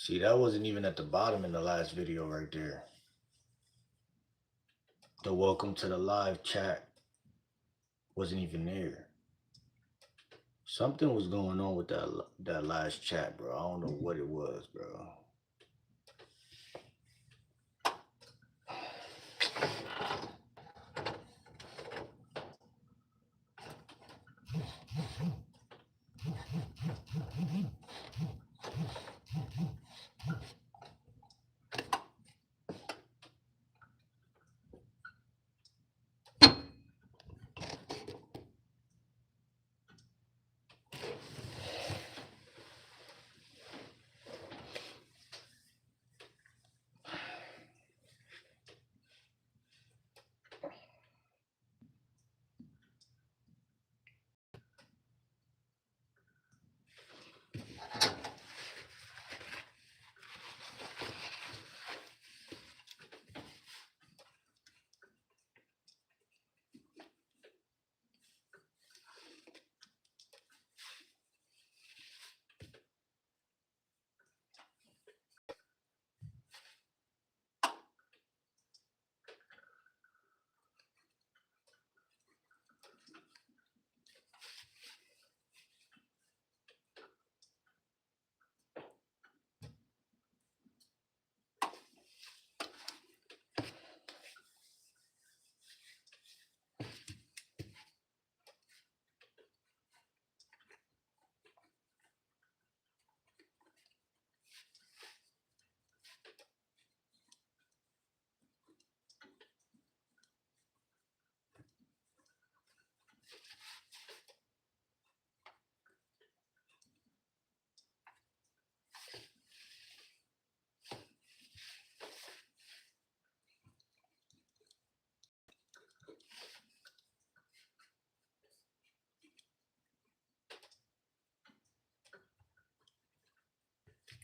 See, that wasn't even at the bottom in the last video right there. The welcome to the live chat wasn't even there. Something was going on with that last chat, bro. I don't know what it was, bro.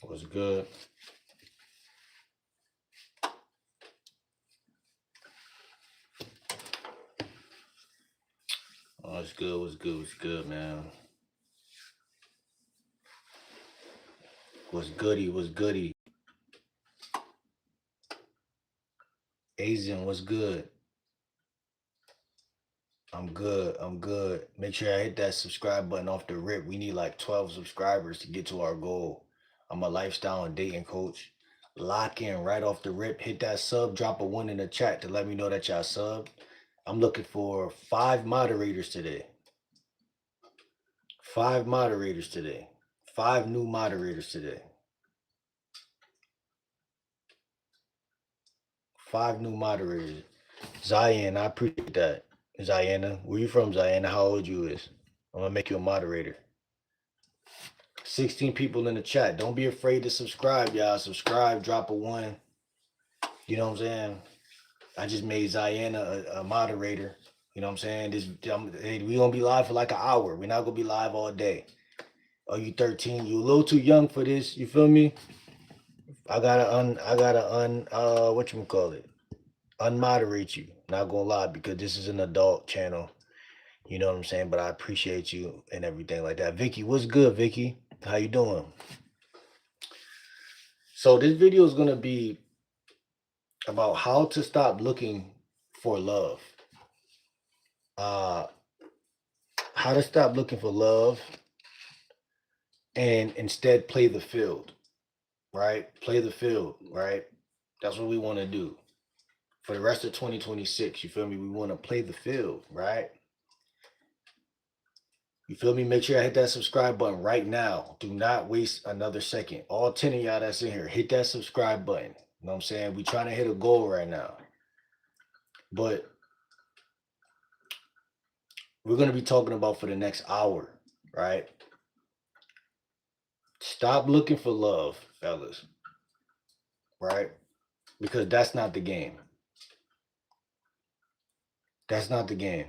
Was good. Oh, it's good. Was good. Was good, man. Was goody. Was goody. Asian was good. I'm good. I'm good. Make sure I hit that subscribe button off the rip. We need like 12 subscribers to get to our goal. I'm a lifestyle and dating coach. Lock in right off the rip. Hit that sub. Drop a one in the chat to let me know that y'all subbed. I'm looking for 5 moderators today. 5 moderators today. 5 new moderators today. 5 new moderators. Zion, I appreciate that. Ziana, where you from, Ziana? How old you is? I'm gonna make you a moderator. 16 people in the chat. Don't be afraid to subscribe, y'all. Subscribe, drop a one. You know what I'm saying? I just made Ziana a moderator. You know what I'm saying? We gonna be live for like an hour. We're not gonna be live all day. Oh, you 13? You a little too young for this. You feel me? I gotta whatchamacallit? Unmoderate you. Not gonna lie, because this is an adult channel. You know what I'm saying? But I appreciate you and everything like that. Vicky, what's good, Vicky? How you doing? So this video is gonna be about how to stop looking for love. How to stop looking for love and instead play the field, right? Play the field, right? That's what we want to do for the rest of 2026. You feel me? We want to play the field, right? You feel me? Make sure I hit that subscribe button right now. Do not waste another second. All 10 of y'all that's in here, hit that subscribe button. You know what I'm saying? We trying to hit a goal right now. But we're going to be talking about for the next hour, right? Stop looking for love, fellas, right? Because that's not the game. That's not the game.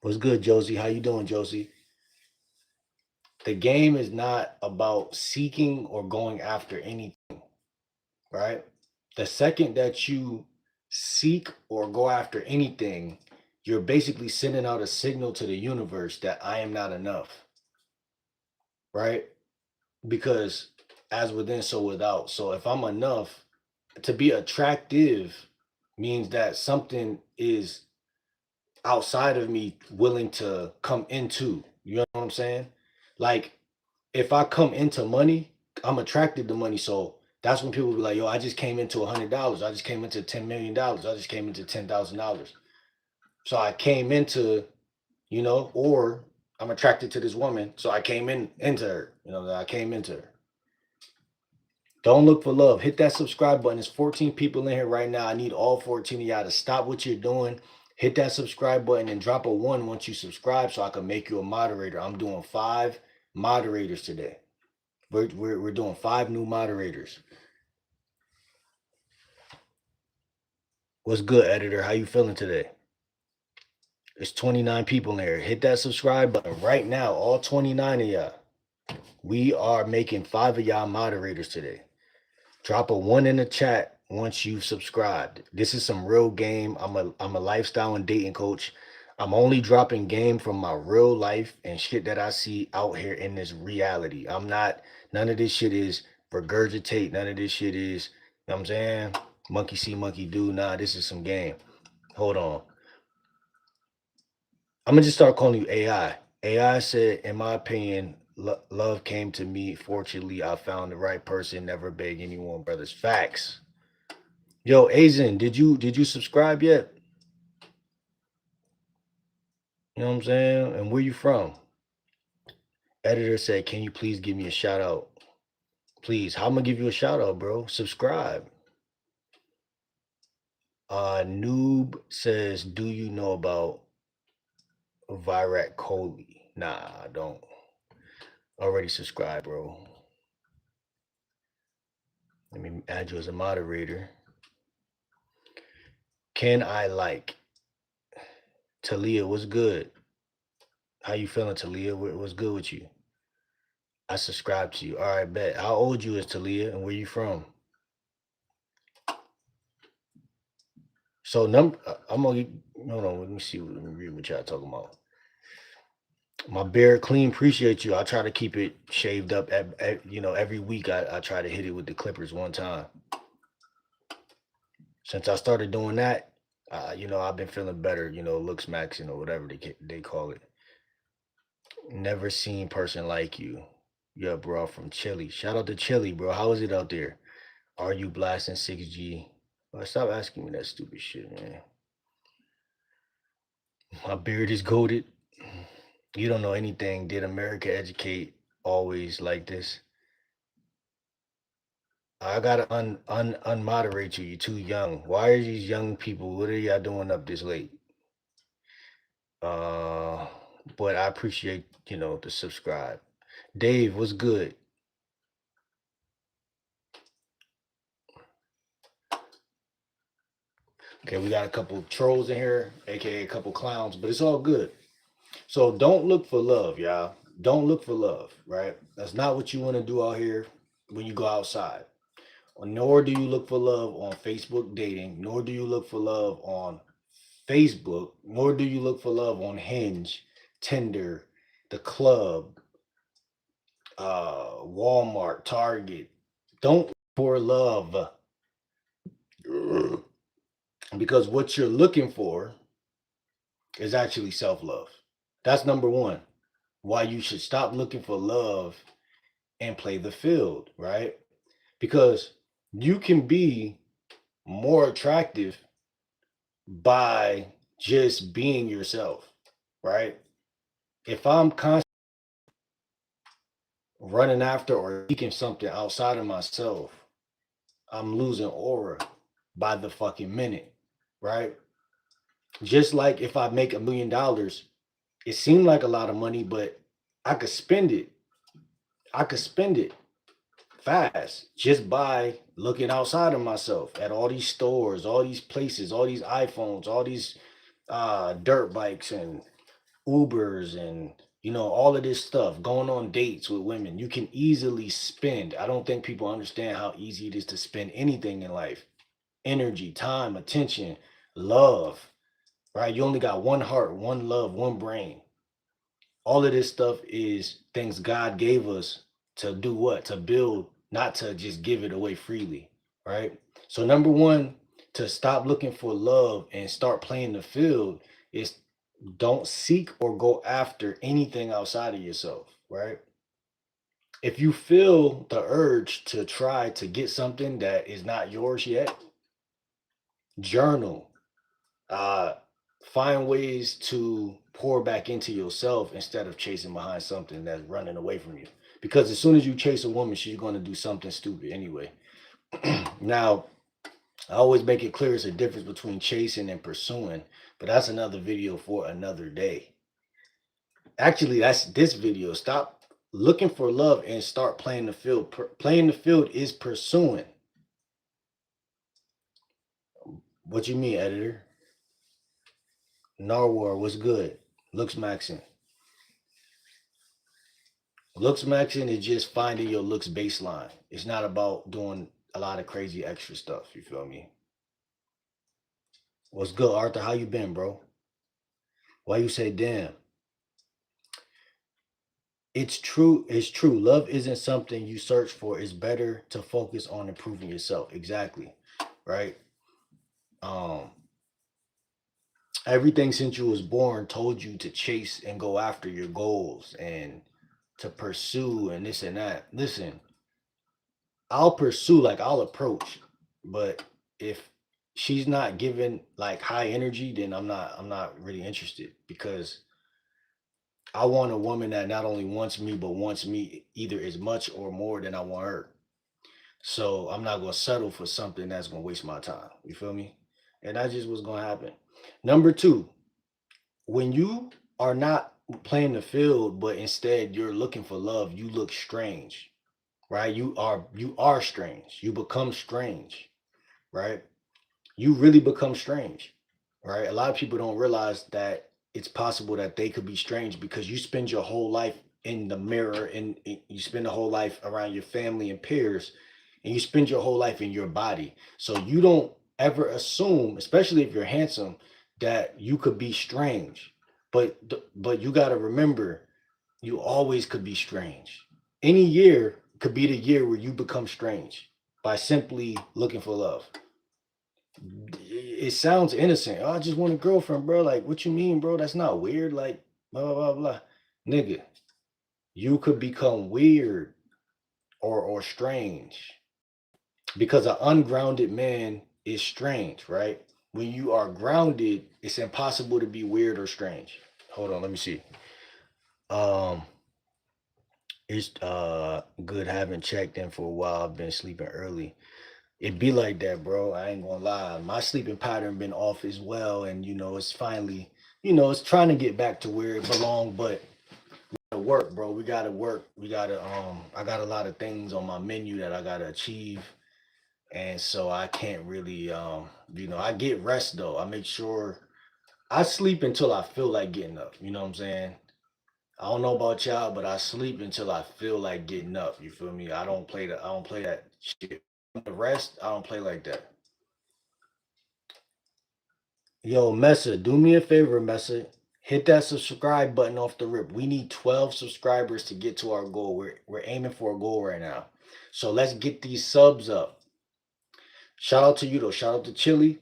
What's good, Josie? How you doing, Josie? The game is not about seeking or going after anything, right? The second that you seek or go after anything, you're basically sending out a signal to the universe that I am not enough, right? Because as within, so without. So if I'm enough, to be attractive means that something is outside of me willing to come into. You know what I'm saying? Like if I come into money, I'm attracted to money. So that's when people be like, yo, I just came into $100. I just came into $10 million. I just came into $10,000. So I came into, or I'm attracted to this woman. So I came into her. I came into her. Don't look for love. Hit that subscribe button. There's 14 people in here right now. I need all 14 of y'all to stop what you're doing. Hit that subscribe button and drop a 1 once you subscribe so I can make you a moderator. I'm doing 5 moderators today. We're doing 5 new moderators. What's good, editor? How you feeling today? There's 29 people in there. Hit that subscribe button right now. All 29 of y'all. We are making 5 of y'all moderators today. Drop a 1 in the chat once you've subscribed. This is some real game. I'm a lifestyle and dating coach. I'm only dropping game from my real life and shit that I see out here in this reality. None of this shit is regurgitate. None of this shit is, you know what I'm saying? Monkey see, monkey do. Nah, this is some game. Hold on. I'm gonna just start calling you AI. AI said, in my opinion, love came to me. Fortunately, I found the right person. Never beg anyone, brothers. Facts. Yo, Azen, did you subscribe yet? You know what I'm saying? And where you from? Editor said, can you please give me a shout out? Please, how I'm gonna give you a shout out, bro? Subscribe. Noob says, do you know about Virat Kohli? Nah, I don't. Already subscribed, bro. Let me add you as a moderator. Can I like? Talia, what's good? How you feeling, Talia? What's good with you? I subscribe to you. All right, bet. How old you is, Talia, and where you from? So I'm gonna hold on. Let me see. Let me read what y'all talking about. My beard clean. Appreciate you. I try to keep it shaved up. Every week I try to hit it with the clippers 1 time. Since I started doing that, I've been feeling better. Looks max, whatever they call it. Never seen person like you. Yeah, bro, from Chile. Shout out to Chile, bro. How is it out there? Are you blasting 6G? Well, stop asking me that stupid shit, man. My beard is goated. You don't know anything. Did America educate always like this? I gotta unmoderate you. You're too young. Why are these young people? What are y'all doing up this late? But I appreciate the subscribe. Dave, what's good? Okay, we got a couple trolls in here, aka a couple clowns, but it's all good. So don't look for love, y'all. Don't look for love, right? That's not what you want to do out here when you go outside. Nor do you look for love on Facebook dating, nor do you look for love on Facebook, nor do you look for love on Hinge, Tinder, the club, Walmart, Target. Don't look for love. Because what you're looking for is actually self-love. That's number 1. Why you should stop looking for love and play the field, right? Because you can be more attractive by just being yourself, right? If I'm constantly running after or seeking something outside of myself, I'm losing aura by the fucking minute, right? Just like if I make $1 million, it seemed like a lot of money, but I could spend it. I could spend it fast just by looking outside of myself at all these stores, all these places, all these iPhones, all these dirt bikes and Ubers and all of this stuff, going on dates with women. You can easily spend. I don't think people understand how easy it is to spend anything in life. Energy, time, attention, love, right? You only got one heart, one love, one brain. All of this stuff is things God gave us to do what? To build not to just give it away freely, right? So number one, to stop looking for love and start playing the field is don't seek or go after anything outside of yourself, right? If you feel the urge to try to get something that is not yours yet, journal, uh, find ways to pour back into yourself instead of chasing behind something that's running away from you. Because as soon as you chase a woman, she's going to do something stupid anyway. Now, I always make it clear it's a difference between chasing and pursuing, but that's another video for another day. Actually, that's this video. Stop looking for love and start playing the field. Playing the field is pursuing. What you mean, editor? Narwar, what's good? Looks maxing. Looks maxing is just finding your looks baseline. It's not about doing a lot of crazy extra stuff. You feel me? What's good, Arthur? How you been, bro? Why you say damn? It's true. It's true. Love isn't something you search for. It's better to focus on improving yourself. Exactly. Right. Um, Everything since you was born told you to chase and go after your goals and to pursue and this and that. Listen, I'll pursue, like I'll approach, but if she's not giving like high energy, then I'm not really interested because I want a woman that not only wants me, but wants me either as much or more than I want her. So I'm not gonna settle for something that's gonna waste my time. You feel me? And that's just what's gonna happen. Number two, when you are not playing the field, but instead you're looking for love, you look strange, right? You are strange. You become strange, right? You really become strange, right? A lot of people don't realize that it's possible that they could be strange because you spend your whole life in the mirror and you spend the whole life around your family and peers and you spend your whole life in your body. So you don't ever assume, especially if you're handsome, that you could be strange. But you got to remember you always could be strange. Any year could be the year where you become strange by simply looking for love. It sounds innocent. Oh, I just want a girlfriend, bro. Like, what you mean, bro? That's not weird. Like, blah, blah, blah, blah. Nigga, you could become weird or strange because an ungrounded man is strange, right? When you are grounded, it's impossible to be weird or strange. Hold on, let me see. Um, it's good. Haven't checked in for a while. I've been sleeping early. It be like that, bro. I ain't gonna lie. My sleeping pattern been off as well, and it's finally, it's trying to get back to where it belong. But to work, bro. We gotta work. We gotta. I got a lot of things on my menu that I gotta achieve, and so I can't really. I get rest though. I make sure I sleep until I feel like getting up. You know what I'm saying? I don't know about y'all, but I sleep until I feel like getting up. You feel me? I don't play that. I don't play that shit. The rest, I don't play like that. Yo, Messa, do me a favor, Messa. Hit that subscribe button off the rip. We need 12 subscribers to get to our goal. We're aiming for a goal right now. So let's get these subs up. Shout out to you though. Shout out to Chili. You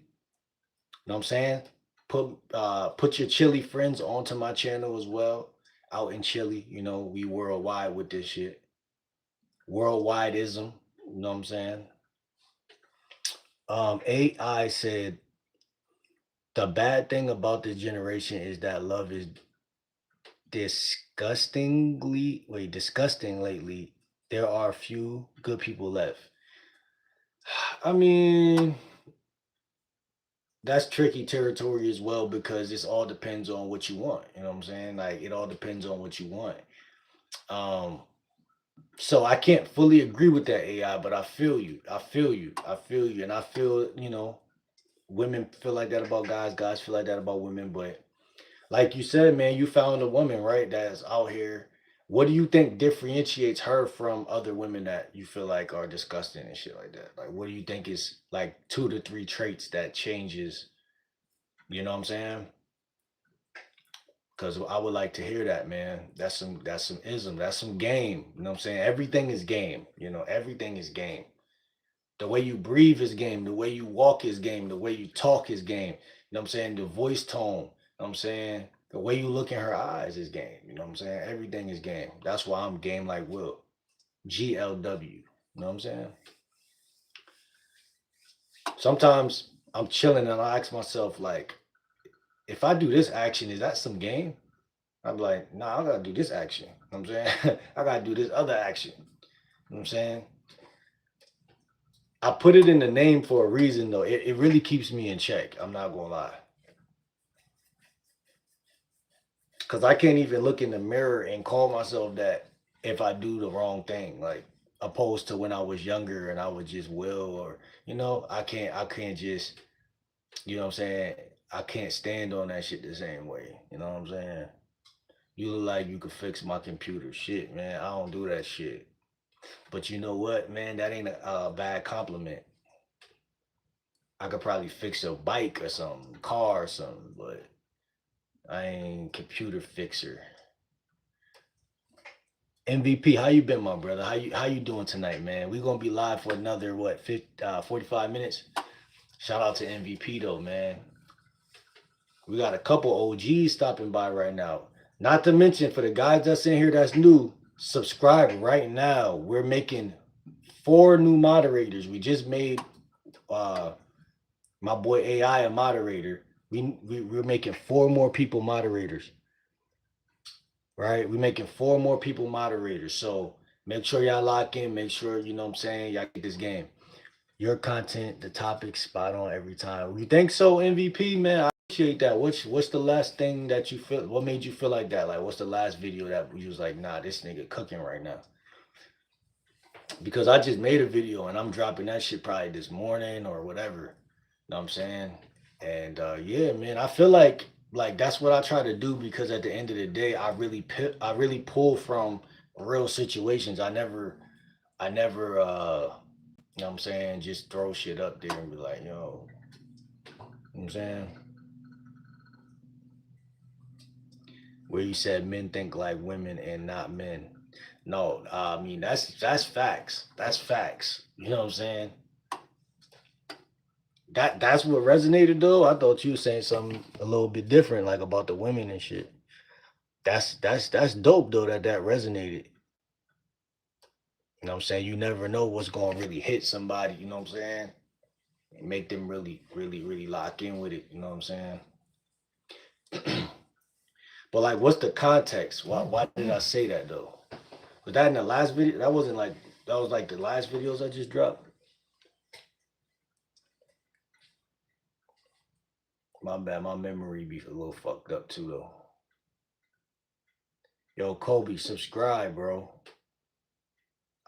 know what I'm saying? Put your Chili friends onto my channel as well. Out in Chile, we worldwide with this shit. Worldwideism. You know what I'm saying? AI said the bad thing about this generation is that love is disgusting lately. There are few good people left. I mean, that's tricky territory as well because this all depends on what you want. You know what I'm saying? Like it all depends on what you want. Um, so I can't fully agree with that AI, but I feel you. I feel you. I feel you. And I feel, women feel like that about guys, guys feel like that about women, but like you said, man, you found a woman, right, that's out here. What do you think differentiates her from other women that you feel like are disgusting and shit like that? Like, what do you think is like 2 to 3 traits that changes? You know what I'm saying? Cause I would like to hear that, man. That's some ism. That's some game. You know what I'm saying? Everything is game. You know, everything is game. The way you breathe is game. The way you walk is game. The way you talk is game. You know what I'm saying? The voice tone. You know what I'm saying? The way you look in her eyes is game. You know what I'm saying? Everything is game. That's why I'm game like Will. GLW. You know what I'm saying? Sometimes I'm chilling and I ask myself, like, if I do this action, is that some game? I'm like, nah, I gotta do this action. You know what I'm saying? I gotta do this other action. You know what I'm saying? I put it in the name for a reason though. It really keeps me in check. I'm not gonna lie. Cause I can't even look in the mirror and call myself that if I do the wrong thing. Like opposed to when I was younger and I would just will or I can't just you know what I'm saying? I can't stand on that shit the same way. You know what I'm saying? You look like you could fix my computer. Shit, man. I don't do that shit. But you know what, man? That ain't a bad compliment. I could probably fix a bike or something, car or something, but I ain't computer fixer. MVP, how you been, my brother? How you doing tonight, man? We gonna be live for another 45 minutes. Shout out to MVP though, man. We got a couple OGs stopping by right now. Not to mention for the guys that's in here that's new, subscribe right now. We're making 4 new moderators. We just made uh my boy AI a moderator. We're making 4 more people moderators. Right? We're making 4 more people moderators. So make sure y'all lock in. Make sure, you know what I'm saying, y'all get this game. Your content, the topic, spot on every time. You think so, MVP, man? I appreciate that. What's the last thing that you feel? What made you feel like that? Like, what's the last video that you was like, nah, this nigga cooking right now? Because I just made a video and I'm dropping that shit probably this morning or whatever. You know what I'm saying? And yeah, man, I feel like that's what I try to do because at the end of the day, I really pull from real situations. I never you know what I'm saying, just throw shit up there and be like, yo, you know what I'm saying? Where you said men think like women and not men. No, I mean that's facts. That's facts. You know what I'm saying? That's what resonated though. I thought you were saying something a little bit different, like about the women and shit. That's dope though that resonated. You know what I'm saying? You never know what's gonna really hit somebody, you know what I'm saying? And make them really, really, really lock in with it, you know what I'm saying? But like what's the context? Why did I say that though? Was that in the last video? That was like the last videos I just dropped. My bad, my memory be a little fucked up too though. Yo, Kobe, subscribe, bro.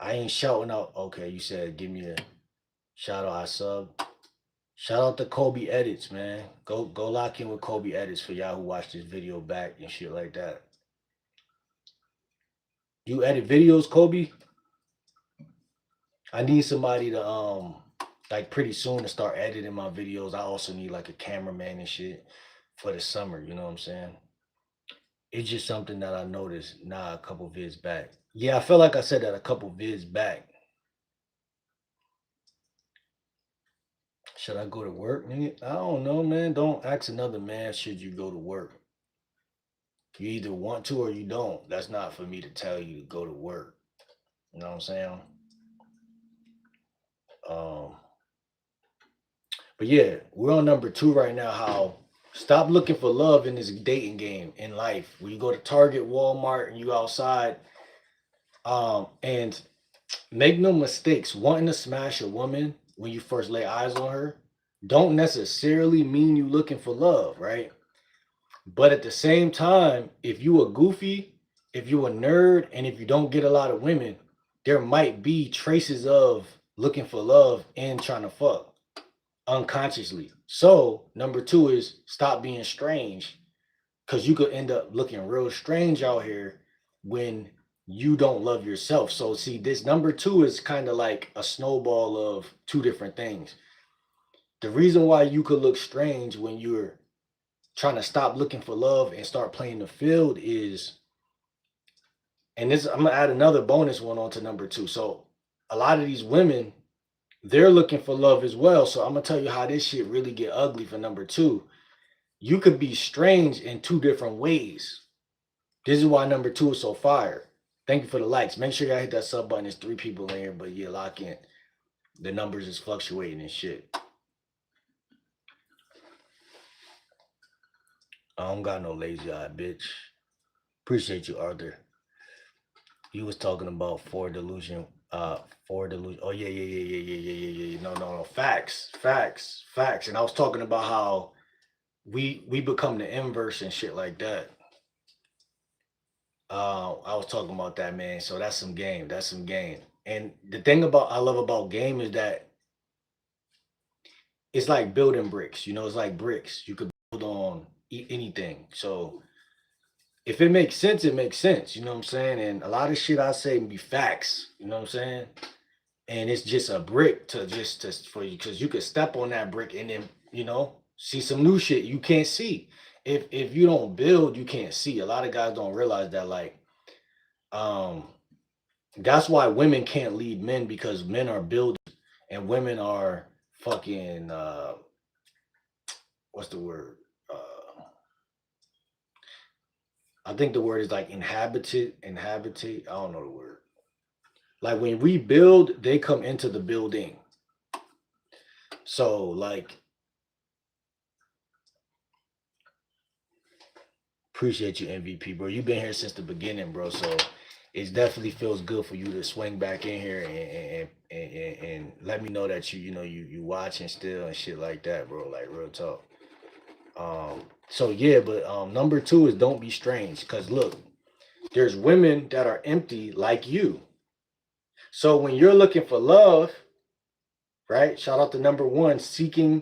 I ain't shouting out. Okay, you said give me a shout out. I sub. Shout out to Kobe Edits, man. Go lock in with Kobe Edits for y'all who watch this video back and shit like that. You edit videos, Kobe? I need somebody to like pretty soon to start editing my videos. I also need like a cameraman and shit for the summer, you know what I'm saying? It's just something that I noticed a couple vids back. Yeah, I feel like I said that a couple vids back. Should I go to work, nigga? I don't know, man. Don't ask another man should you go to work. You either want to or you don't. That's not for me to tell you to go to work. You know what I'm saying? But yeah, we're on number 2 right now. How stop looking for love in this dating game in life. When you go to Target, Walmart, and you outside, and make no mistakes, wanting to smash a woman when you first lay eyes on her don't necessarily mean you looking for love, right? But at the same time, if you a goofy, if you a nerd, and if you don't get a lot of women, there might be traces of looking for love and trying to fuck unconsciously. So number 2 is stop being strange, because you could end up looking real strange out here when you don't love yourself. So see, this number 2 is kind of like a snowball of 2 different things. The reason why you could look strange when you're trying to stop looking for love and start playing the field is, and this I'm gonna add another bonus one onto number two. So a lot of these women, they're looking for love as well. So I'm gonna tell you how this shit really get ugly for number two. You could be strange in two different ways. This is why number two is so fire. Thank you for the likes. Make sure y'all hit that sub button. There's 3 people in here, but yeah, lock in. The numbers is fluctuating and shit. I don't got no lazy eye, bitch. Appreciate you, Arthur. You was talking about for delusion. For delusion. Oh yeah. No. Facts. And I was talking about how we become the inverse and shit like that. I was talking about that, man. So that's some game. That's some game. And the thing about I love about game is that it's like building bricks. You know, it's like bricks. You could build on anything. So if it makes sense, it makes sense. You know what I'm saying? And a lot of shit I say be facts. You know what I'm saying? And it's just a brick to for you, because you could step on that brick and then see some new shit you can't see. If you don't build, you can't see. A lot of guys don't realize that. Like, that's why women can't lead men, because men are builders and women are fucking what's the word? I think the word is like inhabited. I don't know the word. Like when we build, they come into the building. So like, appreciate you, MVP, bro. You've been here since the beginning, bro. So it definitely feels good for you to swing back in here and let me know that you watching still and shit like that, bro. Like real talk. So yeah, but number two is don't be strange, because look, there's women that are empty like you. So when you're looking for love, right? Shout out to number one, seeking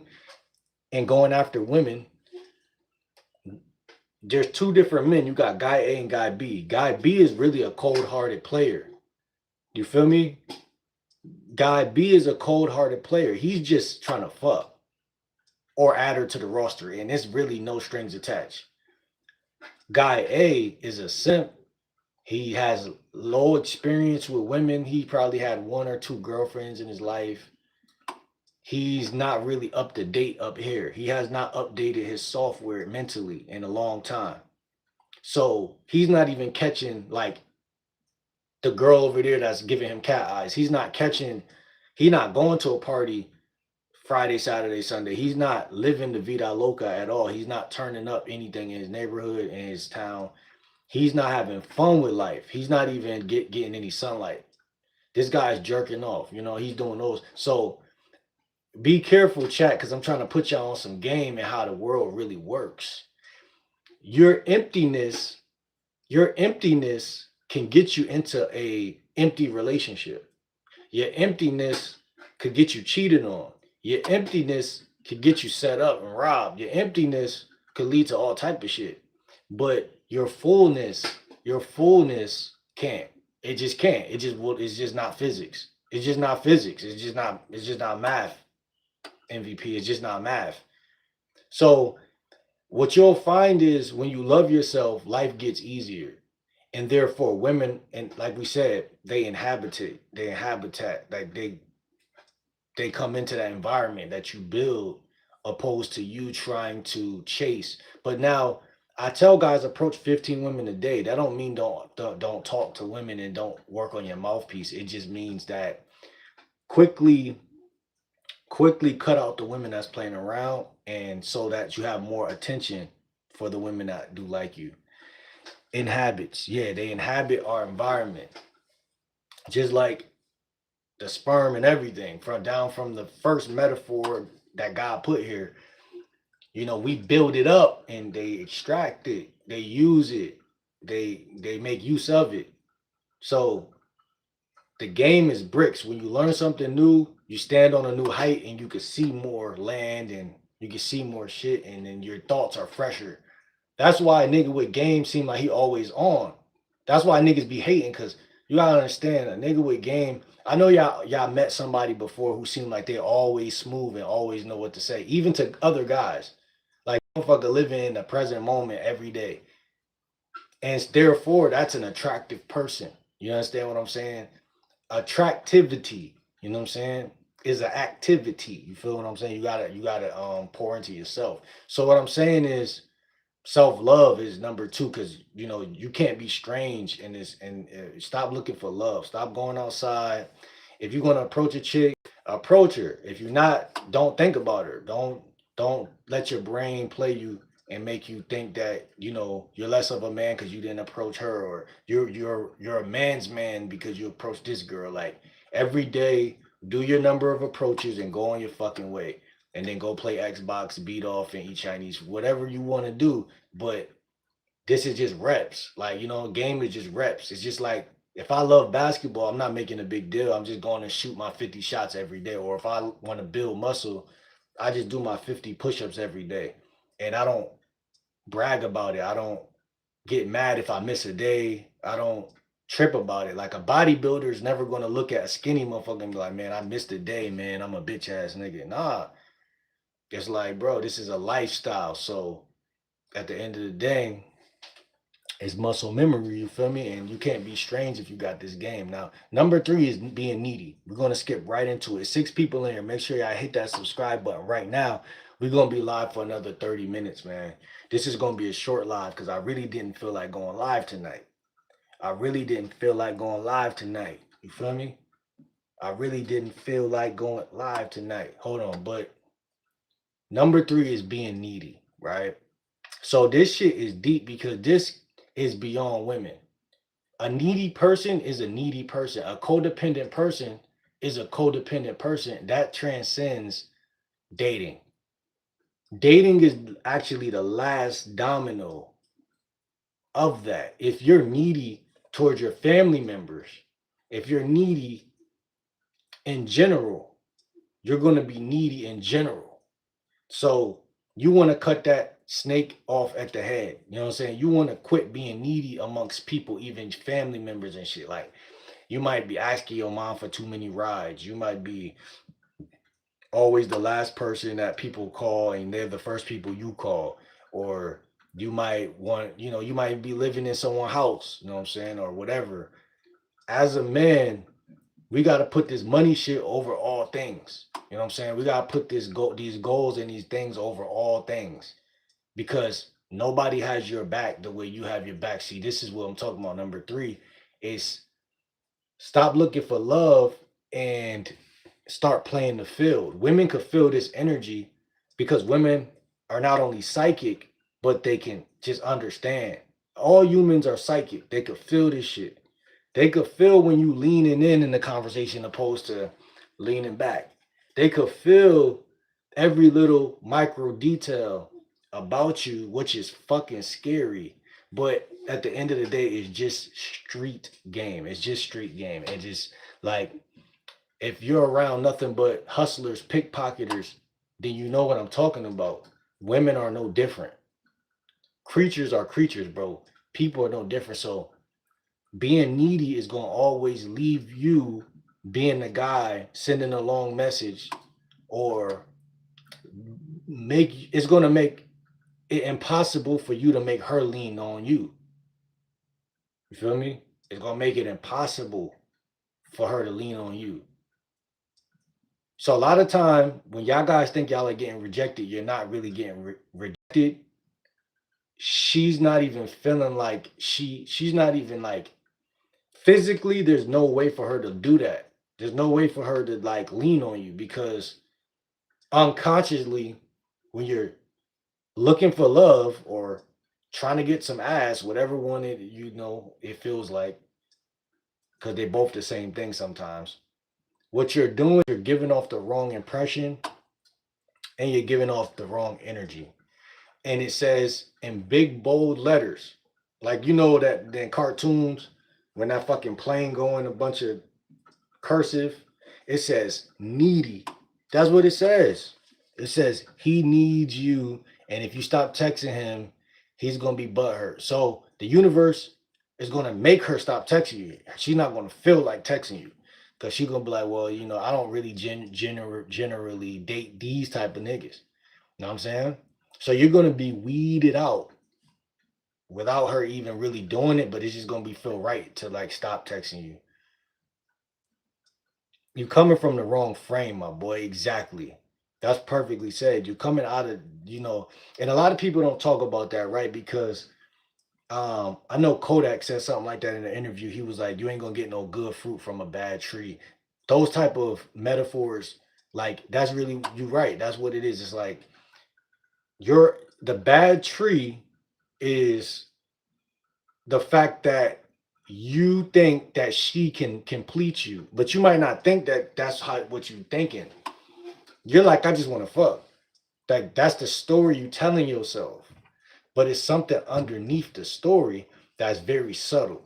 and going after women. There's two different men. You got guy A and guy B. Guy B is really a cold-hearted player. You feel me? Guy B is a cold-hearted player. He's just trying to fuck or add her to the roster, and it's really no strings attached. Guy A is a simp. He has low experience with women. He probably had 1 or 2 girlfriends in his life. He's not really up to date up here. He has not updated his software mentally in a long time. So he's not even catching like the girl over there that's giving him cat eyes. He's not going to a party Friday, Saturday, Sunday. He's not living the vida loca at all. He's not turning up anything in his neighborhood, in his town. He's not having fun with life. He's not even getting any sunlight. This guy's jerking off. He's doing those. So be careful, chat, because I'm trying to put y'all on some game and how the world really works. Your emptiness can get you into a empty relationship. Your emptiness could get you cheated on. Your emptiness could get you set up and robbed. Your emptiness could lead to all type of shit. But your fullness can't. It just can't. It's just not physics. It's just not physics. It's just not math. MVP. It's just not math. So what you'll find is when you love yourself, life gets easier. And therefore women, and like we said, they inhabit like they come into that environment that you build, opposed to you trying to chase. But now I tell guys approach 15 women a day. That don't mean don't talk to women and don't work on your mouthpiece. It just means that quickly cut out the women that's playing around, and so that you have more attention for the women that do like you. Inhabits, yeah, they inhabit our environment, just like the sperm and everything from the first metaphor that God put here. We build it up and they extract it, they use it, they make use of it. So the game is bricks. When you learn something new, you stand on a new height and you can see more land and you can see more shit, and then your thoughts are fresher. That's why a nigga with game seem like he always on. That's why niggas be hating, because you gotta understand, a nigga with game, I know y'all met somebody before who seemed like they always smooth and always know what to say, even to other guys. Like motherfucker living in the present moment every day. And therefore, that's an attractive person. You understand what I'm saying? Attractivity, you know what I'm saying, is an activity. You feel what I'm saying? You gotta pour into yourself. So what I'm saying is self-love is number two, because you can't be strange in this, and stop looking for love. Stop going outside. If you're gonna approach a chick, approach her. If you're not, don't think about her. Don't let your brain play you and make you think that you're less of a man because you didn't approach her, or you're a man's man because you approached this girl. Like, every day, do your number of approaches and go on your fucking way, and then go play Xbox, beat off, and eat Chinese, whatever you want to do. But this is just reps. Like, game is just reps. It's just like, if I love basketball, I'm not making a big deal. I'm just going to shoot my 50 shots every day. Or if I want to build muscle, I just do my 50 push-ups every day. And I don't brag about it. I don't get mad if I miss a day. I don't trip about it. Like, a bodybuilder is never going to look at a skinny motherfucker and be like, man, I missed a day, man. I'm a bitch ass nigga. Nah. It's like, bro, this is a lifestyle. So at the end of the day, it's muscle memory, you feel me? And you can't be strange if you got this game. Now, number three is being needy. We're gonna skip right into it. 6 people in here. Make sure y'all hit that subscribe button right now. We're gonna be live for another 30 minutes, man. This is gonna be a short live because I really didn't feel like going live tonight. I really didn't feel like going live tonight. You feel me? I really didn't feel like going live tonight. Hold on, but number three is being needy, right? So this shit is deep because this is beyond women. A needy person is a needy person. A codependent person is a codependent person. That transcends dating. Dating is actually the last domino of that. If you're needy towards your family members, if you're needy in general, you're going to be needy in general. So you want to cut that snake off at the head. You know what I'm saying? You want to quit being needy amongst people, even family members and shit. Like, you might be asking your mom for too many rides. You might be always the last person that people call and they're the first people you call. Or you might want, you might be living in someone's house, you know what I'm saying? Or whatever. As a man, we got to put this money shit over all things. You know what I'm saying? We got to put these goals and these things over all things, because nobody has your back the way you have your back. See, this is what I'm talking about. Number three is stop looking for love and start playing the field. Women could feel this energy because women are not only psychic, but they can just understand. All humans are psychic. They could feel this shit. They could feel when you leaning in the conversation opposed to leaning back. They could feel every little micro detail about you, which is fucking scary. But at the end of the day, it's just street game. It's just street game. And just like, if you're around nothing but hustlers, pickpocketers, then you know what I'm talking about. Women are no different. Creatures are creatures, bro. People are no different. So being needy is gonna always leave you being the guy sending a long message, or it's gonna make it impossible for you to make her lean on you. You feel me? It's gonna make it impossible for her to lean on you. So a lot of time when y'all guys think y'all are getting rejected, you're not really getting rejected. She's not even feeling like she's not even like, physically, there's no way for her to do that. There's no way for her to like lean on you, because unconsciously, when you're looking for love or trying to get some ass, whatever one it feels like, because they're both the same thing sometimes. What you're doing, you're giving off the wrong impression and you're giving off the wrong energy. And it says in big bold letters, like, that in cartoons, when that fucking plane going a bunch of cursive, it says needy. That's what it says. It says he needs you, and if you stop texting him, he's gonna be butthurt. So the universe is gonna make her stop texting you. She's not gonna feel like texting you, because she's gonna be like, well, I don't really generally date these type of niggas. You know what I'm saying? So you're gonna be weeded out without her even really doing it, but it's just gonna be feel right to like stop texting you. You coming from the wrong frame, my boy. Exactly. That's perfectly said. You're coming out of, and a lot of people don't talk about that, right? Because I know Kodak said something like that in an interview. He was like, "You ain't gonna get no good fruit from a bad tree." Those type of metaphors, like that's really you're right. That's what it is. It's like the bad tree is the fact that you think that she can complete you, but you might not think that that's how what you thinking. You're like, I just want to fuck. That's the story you telling yourself, but it's something underneath the story that's very subtle,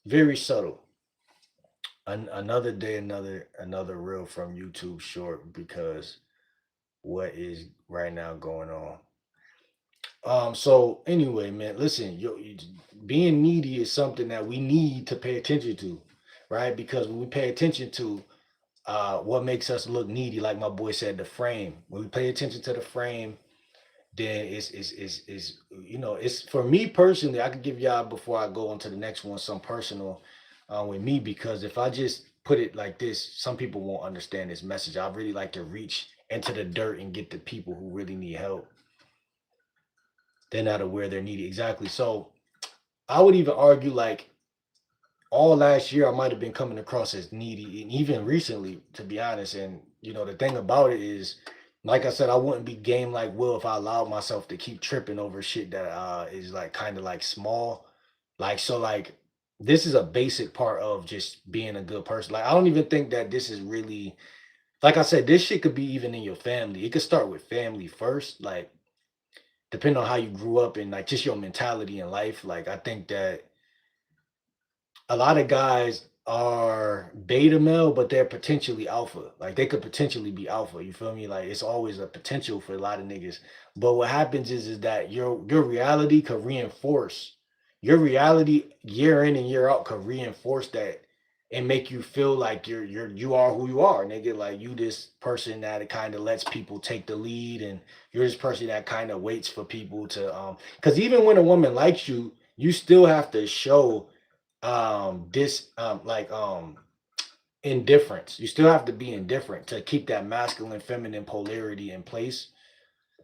very subtle. Another day, another reel from YouTube short because what is right now going on. So anyway, man, listen, being needy is something that we need to pay attention to, right? Because when we pay attention to what makes us look needy, like my boy said, the frame. When we pay attention to the frame, then it's it's for me personally. I could give y'all before I go on to the next one some personal with me because if I just put it like this, some people won't understand this message. I really like to reach into the dirt and get the people who really need help. They're not aware they're needy. Exactly. So I would even argue like all last year I might have been coming across as needy, and even recently, to be honest. And the thing about it is, like I said, I wouldn't be game like Will if I allowed myself to keep tripping over shit that is like kind of like small. Like so, like this is a basic part of just being a good person. Like I don't even think that this is really like I said, this shit could be even in your family. It could start with family first, like depending on how you grew up and like just your mentality in life. Like I think that a lot of guys are beta male, but they're potentially alpha. Like they could potentially be alpha. You feel me? Like it's always a potential for a lot of niggas. But what happens is that your reality could reinforce your reality year in and year out could reinforce that and make you feel like you are who you are, nigga. Like you this person that kind of lets people take the lead, and you're this person that kind of waits for people to because even when a woman likes you, you still have to show this like indifference. You still have to be indifferent to keep that masculine feminine polarity in place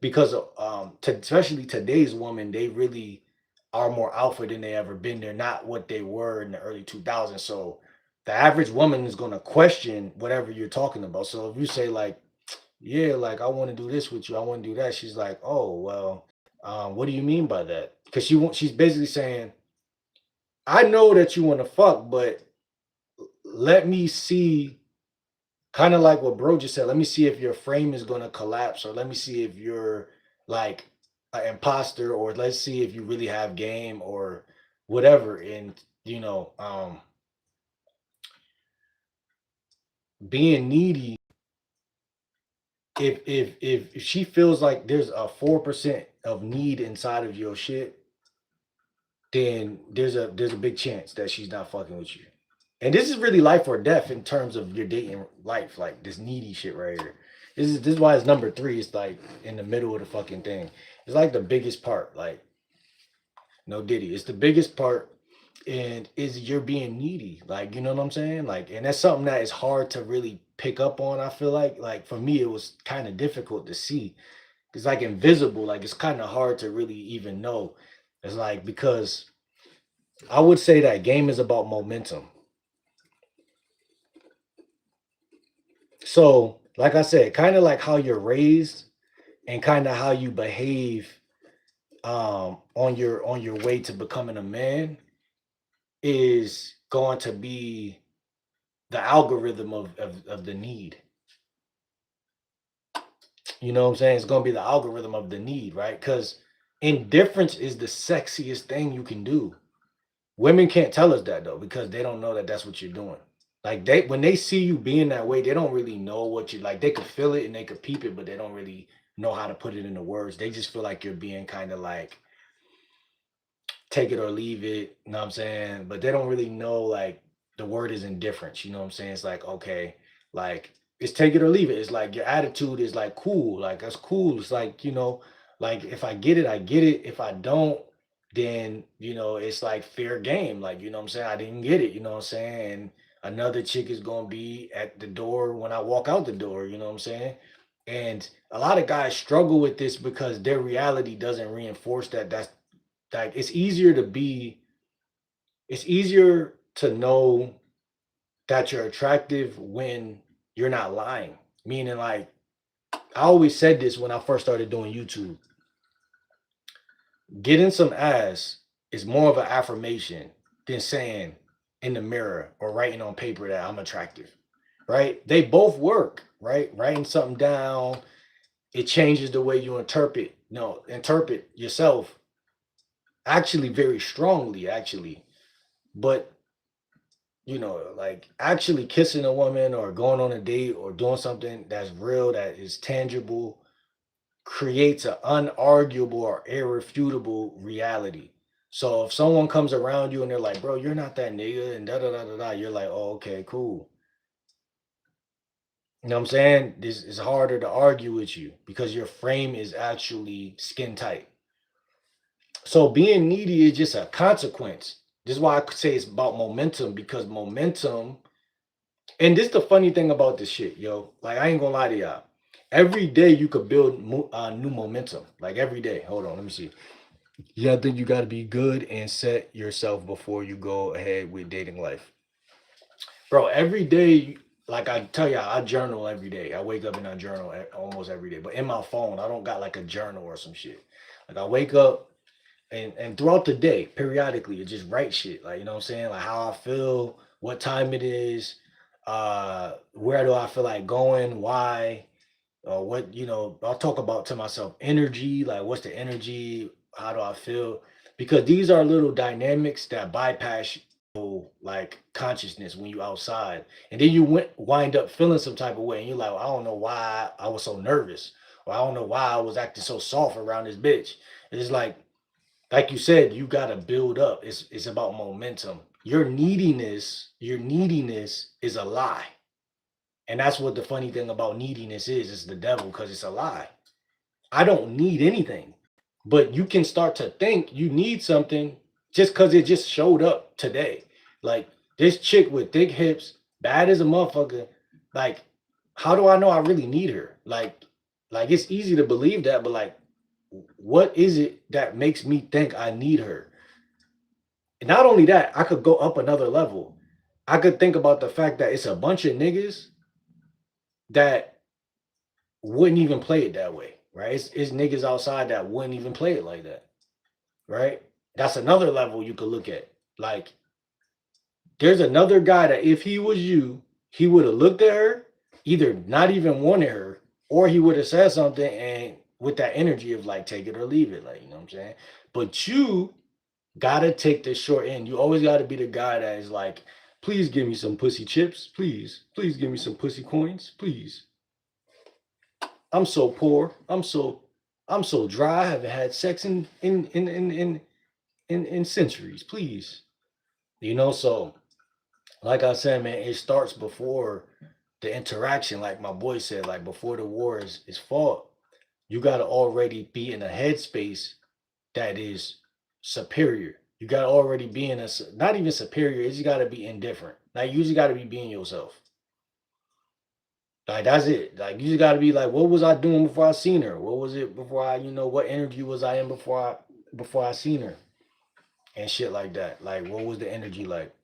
because especially today's woman, they really are more alpha than they ever been. They're not what they were in the early 2000s. So the average woman is going to question whatever you're talking about. So if you say like, yeah, like I want to do this with you, I want to do that, she's like, oh well, what do you mean by that? Because she's basically saying, I know that you want to fuck, but let me see, kind of like what bro just said, let me see if your frame is going to collapse, or let me see if you're like an imposter, or let's see if you really have game or whatever. And being needy, if she feels like there's a 4% of need inside of your shit, then there's a big chance that she's not fucking with you. And this is really life or death in terms of your dating life, like this needy shit right here. This is why it's number three. It's like in the middle of the fucking thing. It's like the biggest part. Like no Diddy, it's the biggest part, and is you're being needy. Like you know what I'm saying? Like, and that's something that is hard to really pick up on. I feel like for me, it was kind of difficult to see. It's like invisible. Like it's kind of hard to really even know. It's like because I would say that game is about momentum. So, like I said, kind of like how you're raised and kind of how you behave on your way to becoming a man is going to be the algorithm of the need. You know what I'm saying? It's going to be the algorithm of the need, right? Because indifference is the sexiest thing you can do. Women can't tell us that though because they don't know that that's what you're doing. Like they when they see you being that way, they don't really know what you like. They could feel it and they could peep it, but they don't really know how to put it into words. They just feel like you're being kind of like take it or leave it, you know what I'm saying? But they don't really know like the word is indifference, you know what I'm saying? It's like, okay, like it's take it or leave it. It's like your attitude is like cool, like that's cool. It's like, Like if I get it, I get it. If I don't, then it's like fair game. Like, you know what I'm saying? I didn't get it, you know what I'm saying? And another chick is gonna be at the door when I walk out the door, you know what I'm saying? And a lot of guys struggle with this because their reality doesn't reinforce that. That's like it's easier to know that you're attractive when you're not lying. Meaning, like, I always said this when I first started doing YouTube. Getting some ass is more of an affirmation than saying in the mirror or writing on paper that I'm attractive, right? They both work, right? Writing something down, it changes the way you interpret yourself actually very strongly, actually. But like actually kissing a woman or going on a date or doing something that's real, that is tangible, creates an unarguable or irrefutable reality. So if someone comes around you and they're like, bro, you're not that nigga, and da da da da da, you're like, oh, okay, cool. You know what I'm saying? This is harder to argue with you because your frame is actually skin tight. So being needy is just a consequence. This is why I could say it's about momentum, because momentum, and this is the funny thing about this shit, yo. Like, I ain't gonna lie to y'all. Every day you could build new momentum. Like every day. Hold on, let me see. Yeah, I think you got to be good and set yourself before you go ahead with dating life. Bro, every day, like I tell you, I journal every day. I wake up and I journal almost every day. But in my phone, I don't got like a journal or some shit. Like I wake up and throughout the day, periodically, it just write shit. Like, you know what I'm saying? Like how I feel, what time it is, where do I feel like going, why, what, I'll talk about to myself energy, like what's the energy, how do I feel? Because these are little dynamics that bypass like consciousness when you outside, and then you wind up feeling some type of way, and you're like, well, I don't know why I was so nervous, or I don't know why I was acting so soft around this bitch. It's like you said, you gotta build up. It's about momentum. Your neediness is a lie. And that's what the funny thing about neediness is. It's the devil, because it's a lie. I don't need anything. But you can start to think you need something just because it just showed up today. Like this chick with thick hips, bad as a motherfucker. Like, how do I know I really need her? Like it's easy to believe that, but like, what is it that makes me think I need her? And not only that, I could go up another level. I could think about the fact that it's a bunch of niggas that wouldn't even play it that way, right? It's niggas outside that wouldn't even play it like that, right? That's another level you could look at. Like, there's another guy that if he was you, he would have looked at her, either not even wanted her, or he would have said something and with that energy of like, take it or leave it, like, you know what I'm saying? But you gotta take the short end. You always gotta be the guy that is like, please give me some pussy chips, please give me some pussy coins, please. I'm so poor. I'm so dry. I haven't had sex in centuries. Please, So, like I said, man, it starts before the interaction. Like my boy said, like before the war is fought, you gotta already be in a headspace that is superior. You gotta already be in not even superior. You just gotta be indifferent. Like you just gotta be being yourself. Like that's it. Like you just gotta be like, what was I doing before I seen her? What was it before what energy was I in before I seen her? And shit like that. Like what was the energy like?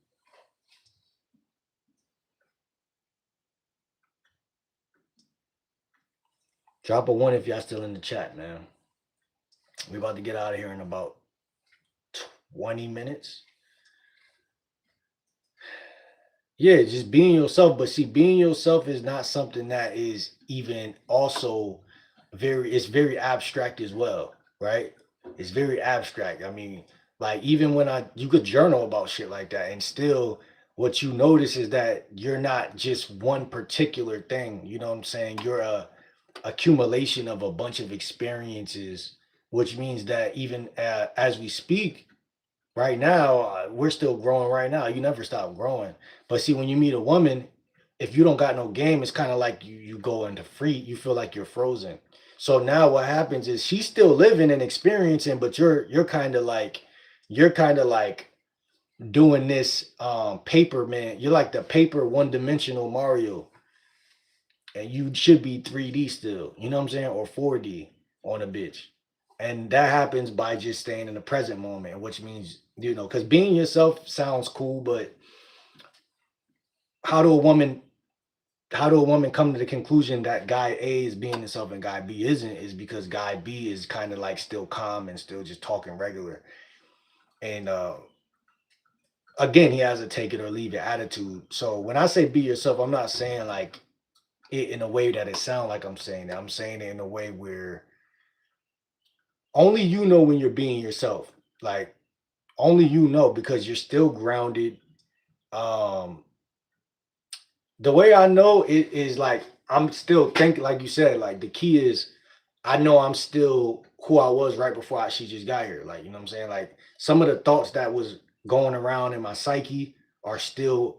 Drop a one if y'all still in the chat, man. We about to get out of here in about 20 minutes. Yeah, just being yourself. But see, being yourself is not something that is even also it's very abstract as well, right? It's very abstract. I mean, like even when you could journal about shit like that, and still what you notice is that you're not just one particular thing. You know what I'm saying? You're a accumulation of a bunch of experiences, which means that even as we speak, right now, we're still growing right now. You never stop growing. But see, when you meet a woman, if you don't got no game, it's kind of like you go into free, you feel like you're frozen. So now what happens is she's still living and experiencing, but you're kind of like doing this paper man. You're like the paper one-dimensional Mario, and you should be 3D still. You know what I'm saying? Or 4D on a bitch. And that happens by just staying in the present moment, which means, because being yourself sounds cool, but how do a woman how do a woman come to the conclusion that guy A is being himself and guy B isn't, is because guy B is kind of like still calm and still just talking regular. And again, he has a take it or leave it attitude. So when I say be yourself, I'm not saying like it in a way that it sounds like I'm saying it. I'm saying it in a way where only you know when you're being yourself. Like only you know because you're still grounded. Um the way I know it is like I'm still thinking, like you said, like the key is I know I'm still who I was right before she just got here. Like, you know what I'm saying? Like some of the thoughts that was going around in my psyche are still,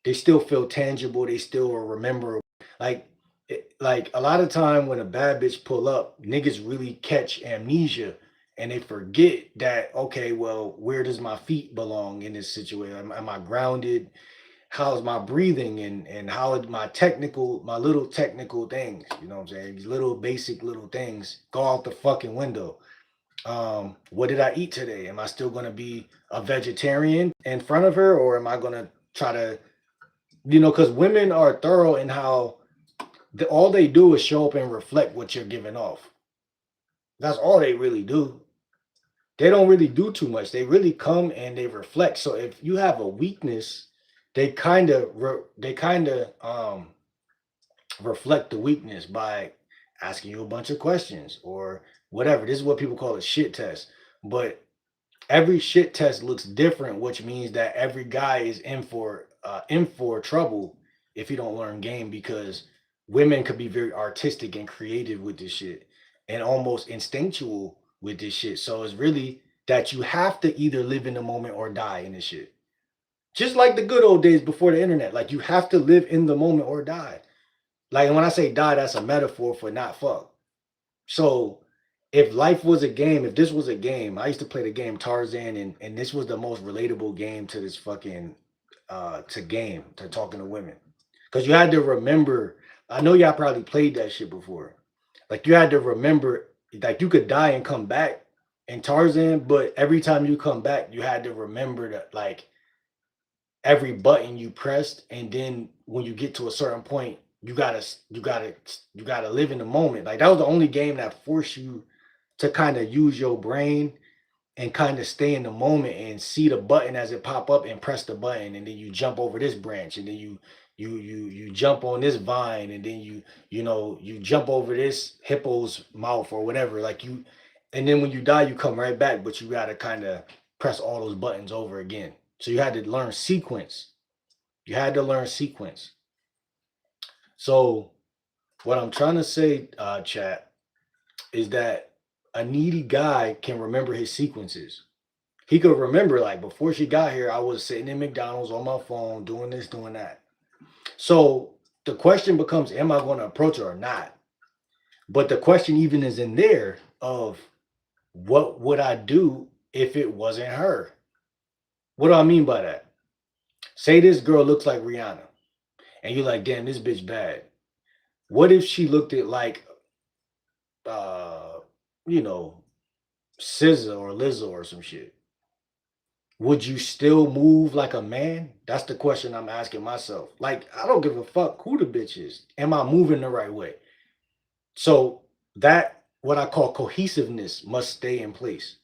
they still feel tangible. They still remember. Like, like a lot of time when a bad bitch pull up, niggas really catch amnesia and they forget that, okay, well, where does my feet belong in this situation? Am I grounded? How's my breathing and how my little technical things, you know what I'm saying? These little basic little things go out the fucking window. What did I eat today? Am I still gonna be a vegetarian in front of her, or am I gonna try to, because women are thorough in how all they do is show up and reflect what you're giving off. That's all they really do. They don't really do too much. They really come and they reflect. So if you have a weakness, they kind of reflect the weakness by asking you a bunch of questions or whatever. This is what people call a shit test. But every shit test looks different, which means that every guy is in for trouble if you don't learn game, because women could be very artistic and creative with this shit and almost instinctual with this shit. So it's really that you have to either live in the moment or die in this shit. Just like the good old days before the internet. Like you have to live in the moment or die. Like when I say die, that's a metaphor for not fuck. So if life was a game, if this was a game, I used to play the game Tarzan, and this was the most relatable game to this fucking to talking to women. Cause you had to remember, I know y'all probably played that shit before. Like you had to remember, like you could die and come back in Tarzan, but every time you come back, you had to remember that like every button you pressed, and then when you get to a certain point, you gotta live in the moment. Like that was the only game that forced you to kind of use your brain and kind of stay in the moment and see the button as it pop up and press the button, and then you jump over this branch, and then you jump on this vine, and then you jump over this hippo's mouth or whatever, like you, and then when you die you come right back, but you got to kind of press all those buttons over again. So you had to learn sequence. You had to learn sequence. So what I'm trying to say, chat, is that a needy guy can remember his sequences. He could remember, like, before she got here, I was sitting in McDonald's on my phone doing this, doing that. So the question becomes, am I going to approach her or not? But the question even is in there of what would I do if it wasn't her? What do I mean by that? Say this girl looks like Rihanna, and you're like, damn, this bitch bad. What if she looked at like, uh, you know, SZA or Lizzo or some shit? Would you still move like a man? That's the question I'm asking myself. Like, I don't give a fuck who the bitch is. Am I moving the right way? So that what I call cohesiveness must stay in place.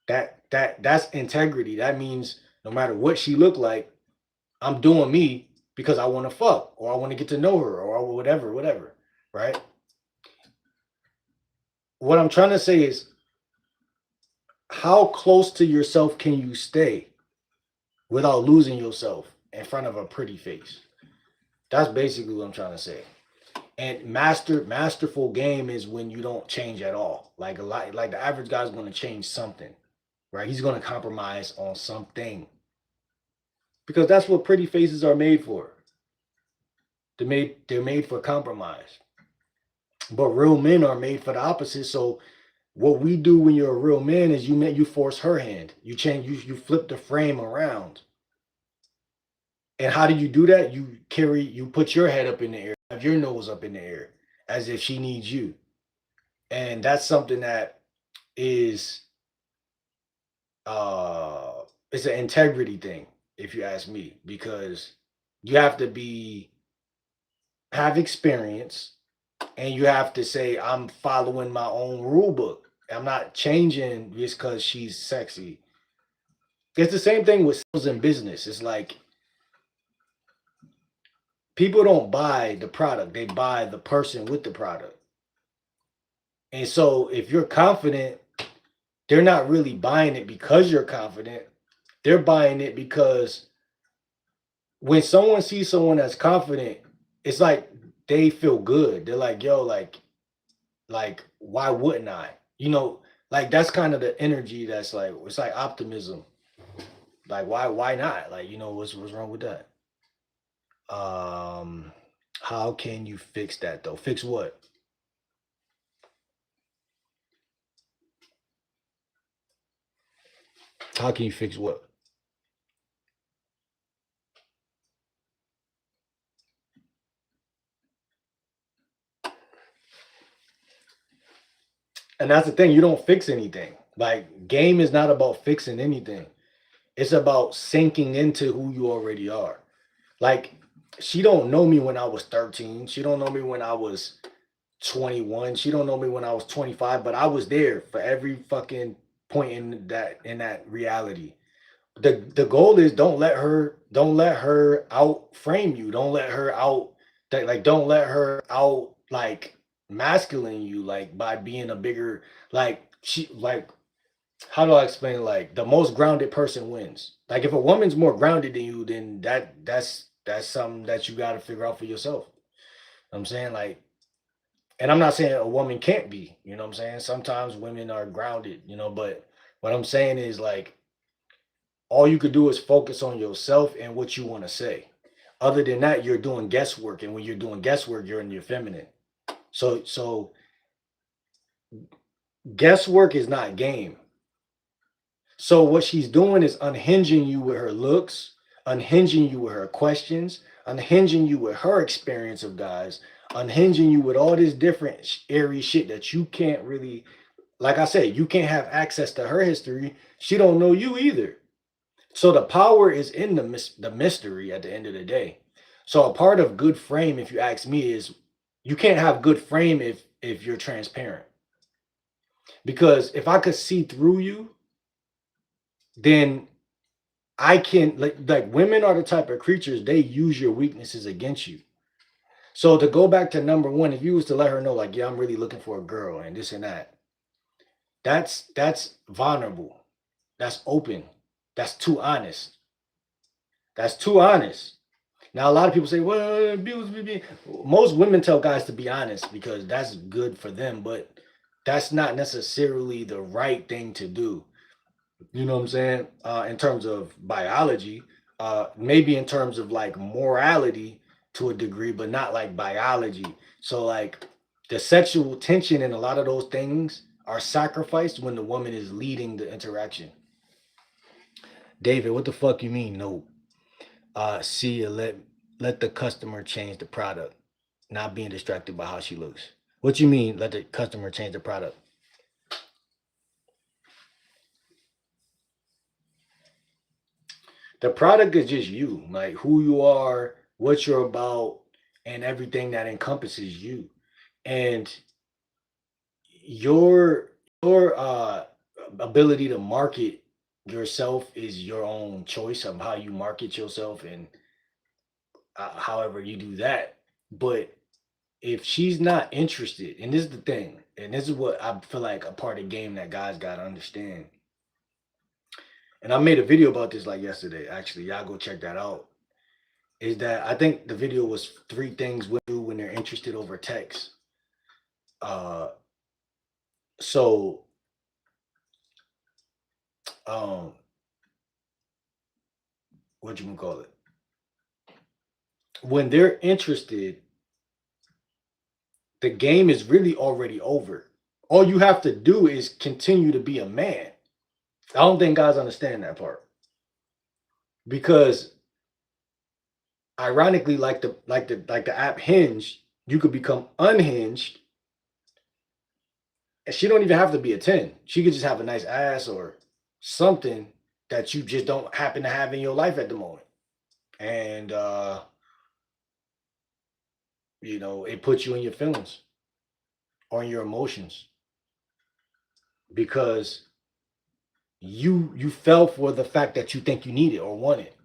That's integrity. That means no matter what she look like, I'm doing me because I want to fuck or I want to get to know her or whatever, whatever. Right? What I'm trying to say is how close to yourself can you stay without losing yourself in front of a pretty face? That's basically what I'm trying to say. And masterful game is when you don't change at all. Like a lot, like the average guy's going to change something, right? He's going to compromise on something because that's what pretty faces are made for. They're made for compromise. But real men are made for the opposite. So what we do when you're a real man is you force her hand. You change, you flip the frame around. And how do you do that? You put your head up in the air, have your nose up in the air, as if she needs you. And that's something that is uh it's an integrity thing, if you ask me, because you have to be have experience, and you have to say, I'm following my own rule book. I'm not changing just because she's sexy. It's the same thing with sales and business. It's like people don't buy the product, they buy the person with the product. And so if you're confident, they're not really buying it because you're confident. They're buying it because when someone sees someone that's confident, it's like they feel good. They're like, yo, like why wouldn't I? You know, like that's kind of the energy that's like it's like optimism. Like why not? Like, what's wrong with that? Um how can you fix that though? Fix what? How can you fix what? And that's the thing, you don't fix anything. Like game is not about fixing anything. It's about sinking into who you already are. Like she don't know me when I was 13. She don't know me when I was 21. She don't know me when I was 25, but I was there for every fucking point in that reality. The goal is don't let her out frame you. Don't let her out don't let her out like masculine you like by being a bigger like she like how do I explain it? Like the most grounded person wins. Like if a woman's more grounded than you, then that's something that you got to figure out for yourself. I'm saying like, and I'm not saying a woman can't be. You know what I'm saying? Sometimes women are grounded. But what I'm saying is like all you could do is focus on yourself and what you want to say. Other than that, you're doing guesswork, and when you're doing guesswork, you're in your feminine. So guesswork is not game. So what she's doing is unhinging you with her looks, unhinging you with her questions, unhinging you with her experience of guys, unhinging you with all this different airy shit that you can't really, like I said, you can't have access to her history. She don't know you either. So the power is in the mystery at the end of the day. So a part of good frame, if you ask me, is you can't have good frame if you're transparent. Because if I could see through you, then I can like women are the type of creatures they use your weaknesses against you. So to go back to number one, if you was to let her know, like, yeah, I'm really looking for a girl and this and that, that's vulnerable. That's open. That's too honest. That's too honest. Now a lot of people say, well, most women tell guys to be honest because that's good for them, but that's not necessarily the right thing to do. You know what I'm saying? In terms of biology, maybe in terms of like morality to a degree, but not like biology. So like the sexual tension and a lot of those things are sacrificed when the woman is leading the interaction. David, what the fuck you mean? No. See, let the customer change the product, not being distracted by how she looks. What you mean? Let the customer change the product? The product is just you, like who you are, what you're about, and everything that encompasses you. And your your ability to market yourself is your own choice of how you market yourself and however you do that. But if she's not interested, and this is the thing, and this is what I feel like a part of the game that guys gotta understand. And I made a video about this like yesterday. Actually, y'all go check that out. Is that I think the video was three things women do when they're interested over text. Uh, so um, what you can call it? When they're interested, the game is really already over. All you have to do is continue to be a man. I don't think guys understand that part because ironically, like the app Hinge, you could become unhinged, and she don't even have to be a 10. She could just have a nice ass or something that you just don't happen to have in your life at the moment. And it puts you in your feelings or in your emotions because you fell for the fact that you think you need it or want it.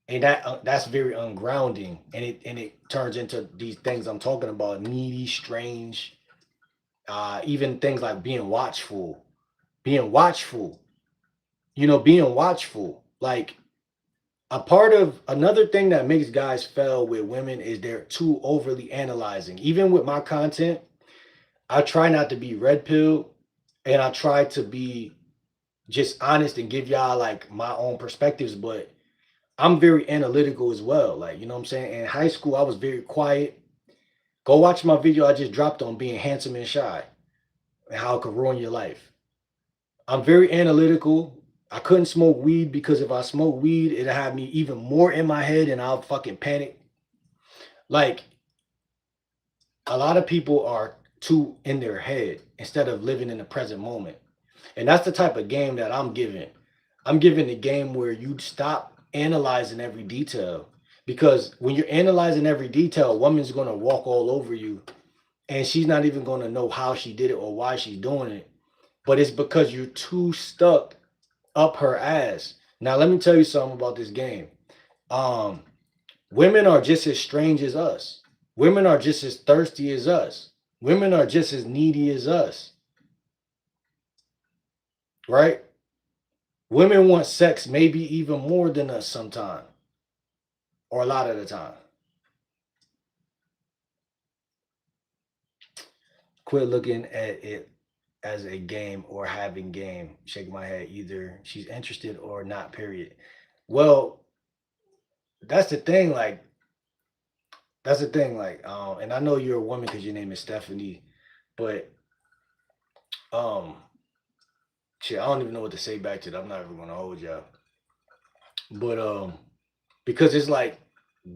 And that's very ungrounding, and it turns into these things I'm talking about: needy, strange, even things like being watchful, being watchful. Like a part of another thing that makes guys fail with women is they're too overly analyzing. Even with my content, I try not to be red pill, and I try to be just honest and give y'all like my own perspectives, but I'm very analytical as well. Like, you know what I'm saying? In high school, I was very quiet. Go watch my video I just dropped on being handsome and shy and how it could ruin your life. I'm very analytical. I couldn't smoke weed because if I smoke weed, it'll have me even more in my head and I'll fucking panic. Like, a lot of people are too in their head instead of living in the present moment. And that's the type of game that I'm giving. I'm giving a game where you stop analyzing every detail. Because when you're analyzing every detail, a woman's going to walk all over you and she's not even going to know how she did it or why she's doing it. But it's because you're too stuck up her ass. Now, let me tell you something about this game. Um, Women are just as strange as us. Women are just as thirsty as us. Women are just as needy as us, right? Women want sex maybe even more than us sometimes, or a lot of the time. Quit looking at it as a game or having game. Shake my head. Either she's interested or not, period. Well, that's the thing. And I know you're a woman because your name is Stephanie, but um, shit, I don't even know what to say back to that. I'm not even gonna hold y'all. But because it's like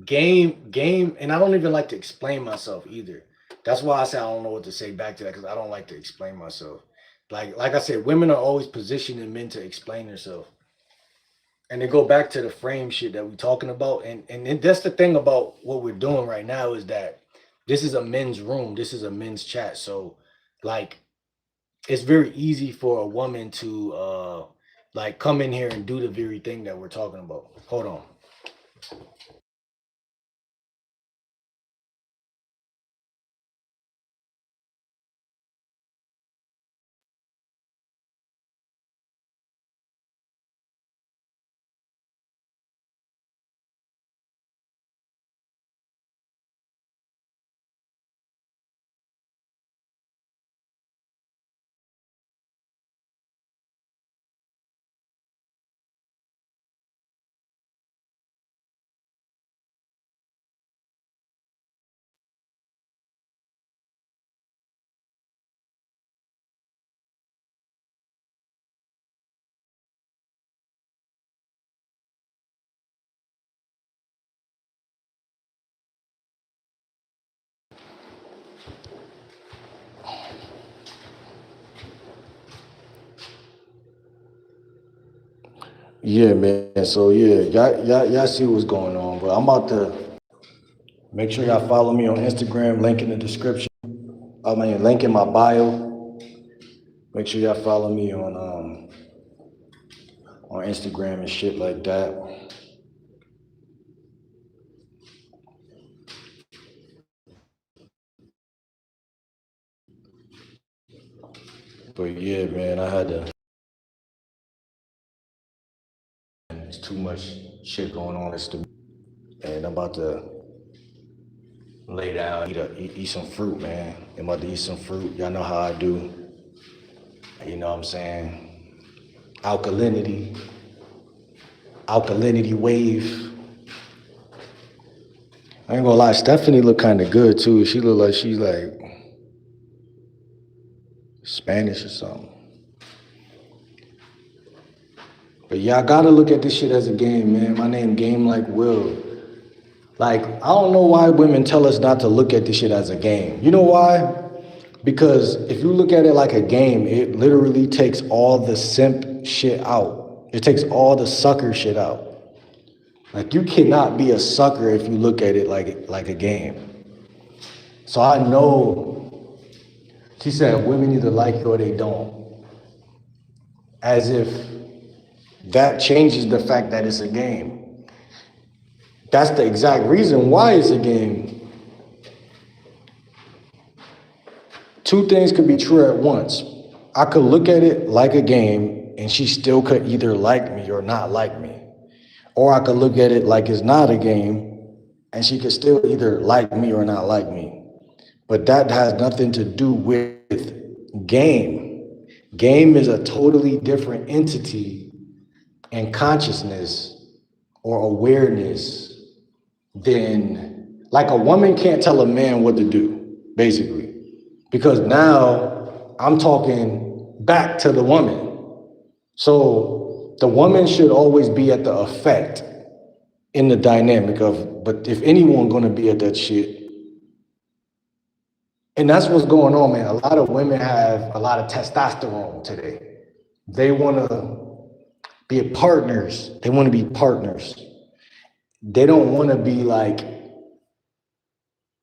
game, and I don't even like to explain myself either. That's why I say I don't know what to say back to that because I don't like to explain myself. Like I said, women are always positioning men to explain themselves. And they go back to the frame shit that we're talking about. And that's the thing about what we're doing right now is that this is a men's room. This is a men's chat. So like it's very easy for a woman to like come in here and do the very thing that we're talking about. Hold on. Yeah, man. So yeah, y'all see what's going on. But I'm about to make sure y'all follow me on Instagram. Link in the description. I mean, link in my bio. Make sure y'all follow me on Instagram and shit like that. But yeah, man, I had to. It's too much shit going on. And I'm about to lay down, eat some fruit, man. I'm about to eat some fruit. Y'all know how I do. You know what I'm saying? Alkalinity wave. I ain't gonna lie, Stephanie look kind of good too. She look like she's like Spanish or something. But yeah, I gotta look at this shit as a game, man. My name Game Like Will. Like, I don't know why women tell us not to look at this shit as a game. You know why? Because if you look at it like a game, it literally takes all the simp shit out. It takes all the sucker shit out. Like, you cannot be a sucker if you look at it like a game. So I know she said women either like you or they don't. As if that changes the fact that it's a game. That's the exact reason why it's a game. Two things could be true at once. I could look at it like a game and she still could either like me or not like me. Or I could look at it like it's not a game and she could still either like me or not like me. But that has nothing to do with game. Game is a totally different entity and consciousness or awareness than, like, a woman can't tell a man what to do, basically. Because now I'm talking back to the woman. So the woman should always be at the effect in the dynamic of, but if anyone gonna be at that shit, and that's what's going on, man. A lot of women have a lot of testosterone today. They wanna be partners. They wanna be partners. They don't wanna be like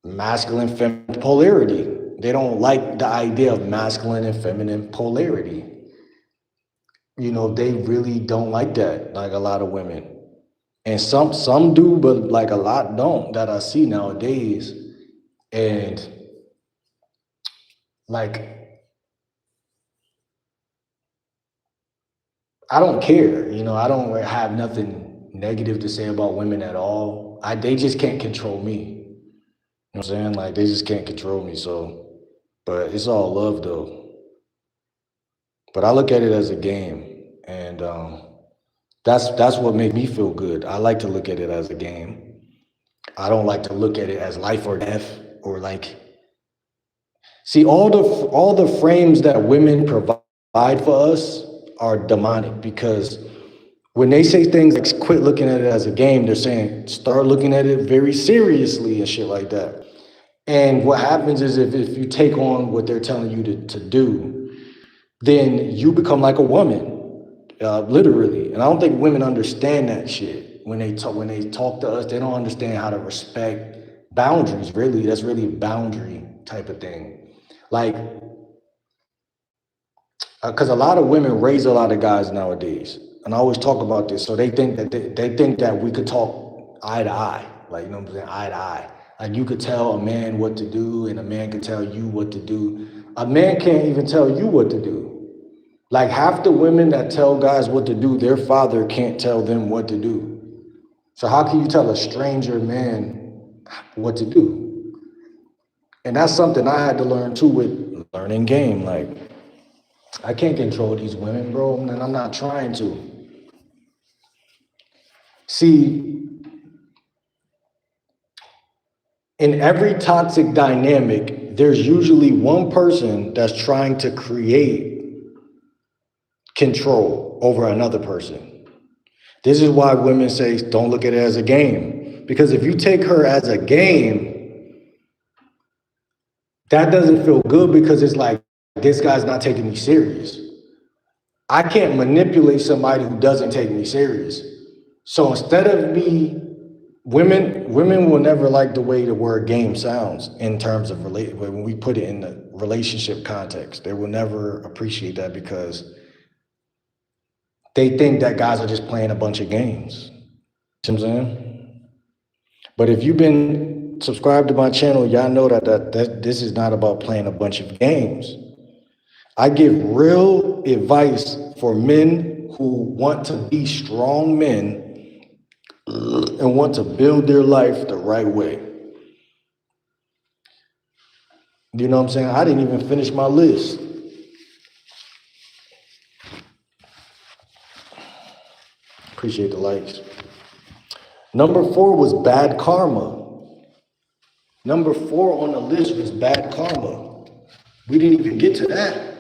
masculine, feminine polarity. They don't like the idea of masculine and feminine polarity. You know, they really don't like that, like a lot of women. And some do, but like a lot don't that I see nowadays. And like, I don't care, you know, I don't have nothing negative to say about women at all. They just can't control me. You know what I'm saying? Like, they just can't control me. So, but it's all love though. But I look at it as a game, and that's what makes me feel good. I like to look at it as a game. I don't like to look at it as life or death or like. See, all the frames that women provide for us are demonic because when they say things like quit looking at it as a game, they're saying start looking at it very seriously and shit like that. And what happens is if you take on what they're telling you to do, then you become like a woman, literally. And I don't think women understand that shit when they talk to us. They don't understand how to respect boundaries. Really, that's really a boundary type of thing. Like, because a lot of women raise a lot of guys nowadays, and I always talk about this. So they think that they think that we could talk eye to eye, like, you know what I'm saying, eye to eye. Like, you could tell a man what to do, and a man could tell you what to do. A man can't even tell you what to do. Like, half the women that tell guys what to do, their father can't tell them what to do. So how can you tell a stranger man what to do? And that's something I had to learn too with learning game. Like, I can't control these women, bro, and I'm not trying to. See, in every toxic dynamic, there's usually one person that's trying to create control over another person. This is why women say don't look at it as a game. Because if you take her as a game, that doesn't feel good because it's like, this guy's not taking me serious. I can't manipulate somebody who doesn't take me serious. So instead of me, women will never like the way the word game sounds in terms of when we put it in the relationship context. They will never appreciate that because they think that guys are just playing a bunch of games. You know what I'm saying? But if you've been subscribed to my channel, y'all know that this is not about playing a bunch of games. I give real advice for men who want to be strong men and want to build their life the right way. You know what I'm saying? I didn't even finish my list. Appreciate the likes. Number 4 was bad karma. Number 4 on the list was bad karma. We didn't even get to that.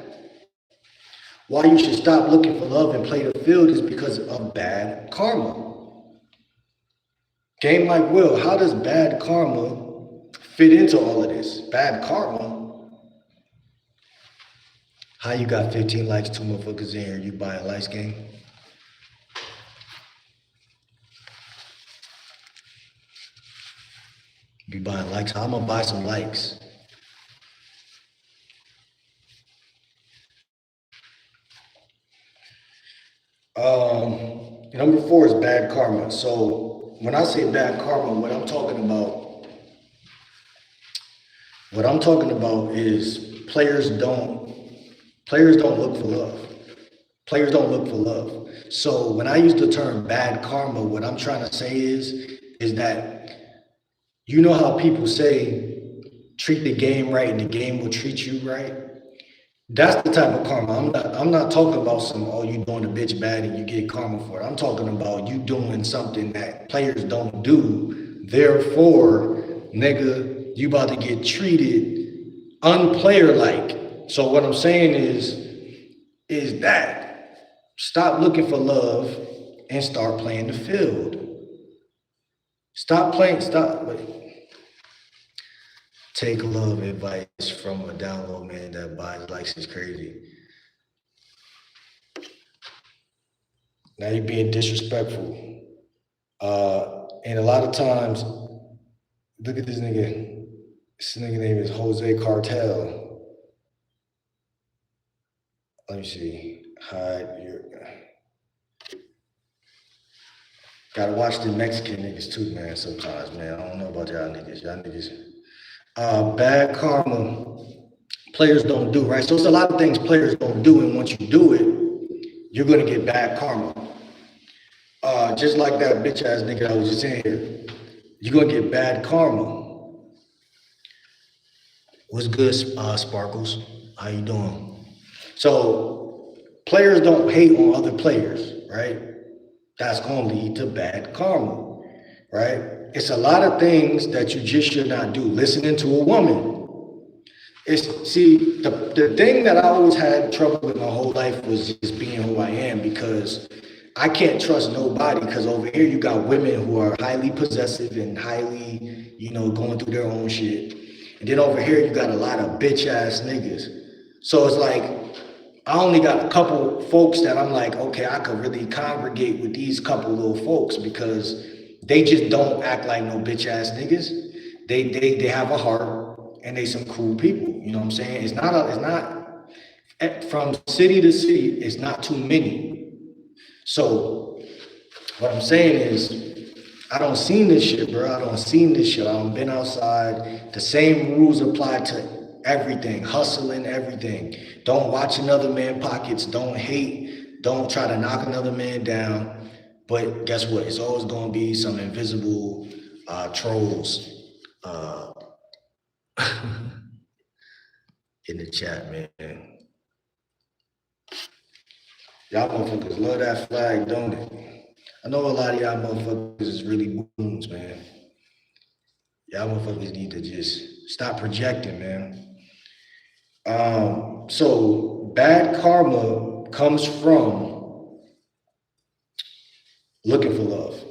Why you should stop looking for love and play the field is because of bad karma. Game like Will, how does bad karma fit into all of this? Bad karma? How you got 15 likes, 2 motherfuckers in here, you buying likes, gang? You buying likes? How I'm gonna buy some likes? Number 4 is bad karma. So when I say bad karma, what I'm talking about is players don't look for love. Players don't look for love. So when I use the term bad karma, what I'm trying to say is that you know how people say treat the game right and the game will treat you right? That's the type of karma. I'm not talking about some, oh, you doing a bitch bad and you get karma for it. I'm talking about you doing something that players don't do. Therefore, nigga, you about to get treated unplayer-like. So what I'm saying is that stop looking for love and start playing the field. Take love advice from a download man that buys likes is crazy. Now you're being disrespectful. And a lot of times, look at this nigga. This nigga name is Jose Cartel. Let me see. Hide your. Gotta watch the Mexican niggas too, man, sometimes, man. I don't know about y'all niggas. Bad karma, players don't do, right? So it's a lot of things players don't do, and once you do it, you're gonna get bad karma. Just like that bitch ass nigga I was just saying here, you're gonna get bad karma. What's good, Sparkles? How you doing? So players don't hate on other players, right? That's gonna lead to bad karma, right? It's a lot of things that you just should not do. Listening to a woman. The thing that I always had trouble with my whole life was just being who I am, because I can't trust nobody, because over here you got women who are highly possessive and highly, going through their own shit. And then over here you got a lot of bitch ass niggas. So it's like, I only got a couple folks that I'm like, okay, I could really congregate with these couple little folks, because they just don't act like no bitch ass niggas. They have a heart and they some cool people. You know what I'm saying? It's not from city to city, it's not too many. So what I'm saying is, I don't seen this shit, bro. I don't been outside. The same rules apply to everything, hustling, everything. Don't watch another man's pockets. Don't hate. Don't try to knock another man down. But guess what? It's always going to be some invisible trolls in the chat, man. Y'all motherfuckers love that flag, don't it? I know a lot of y'all motherfuckers is really booms, man. Y'all motherfuckers need to just stop projecting, man. So bad karma comes from looking for love.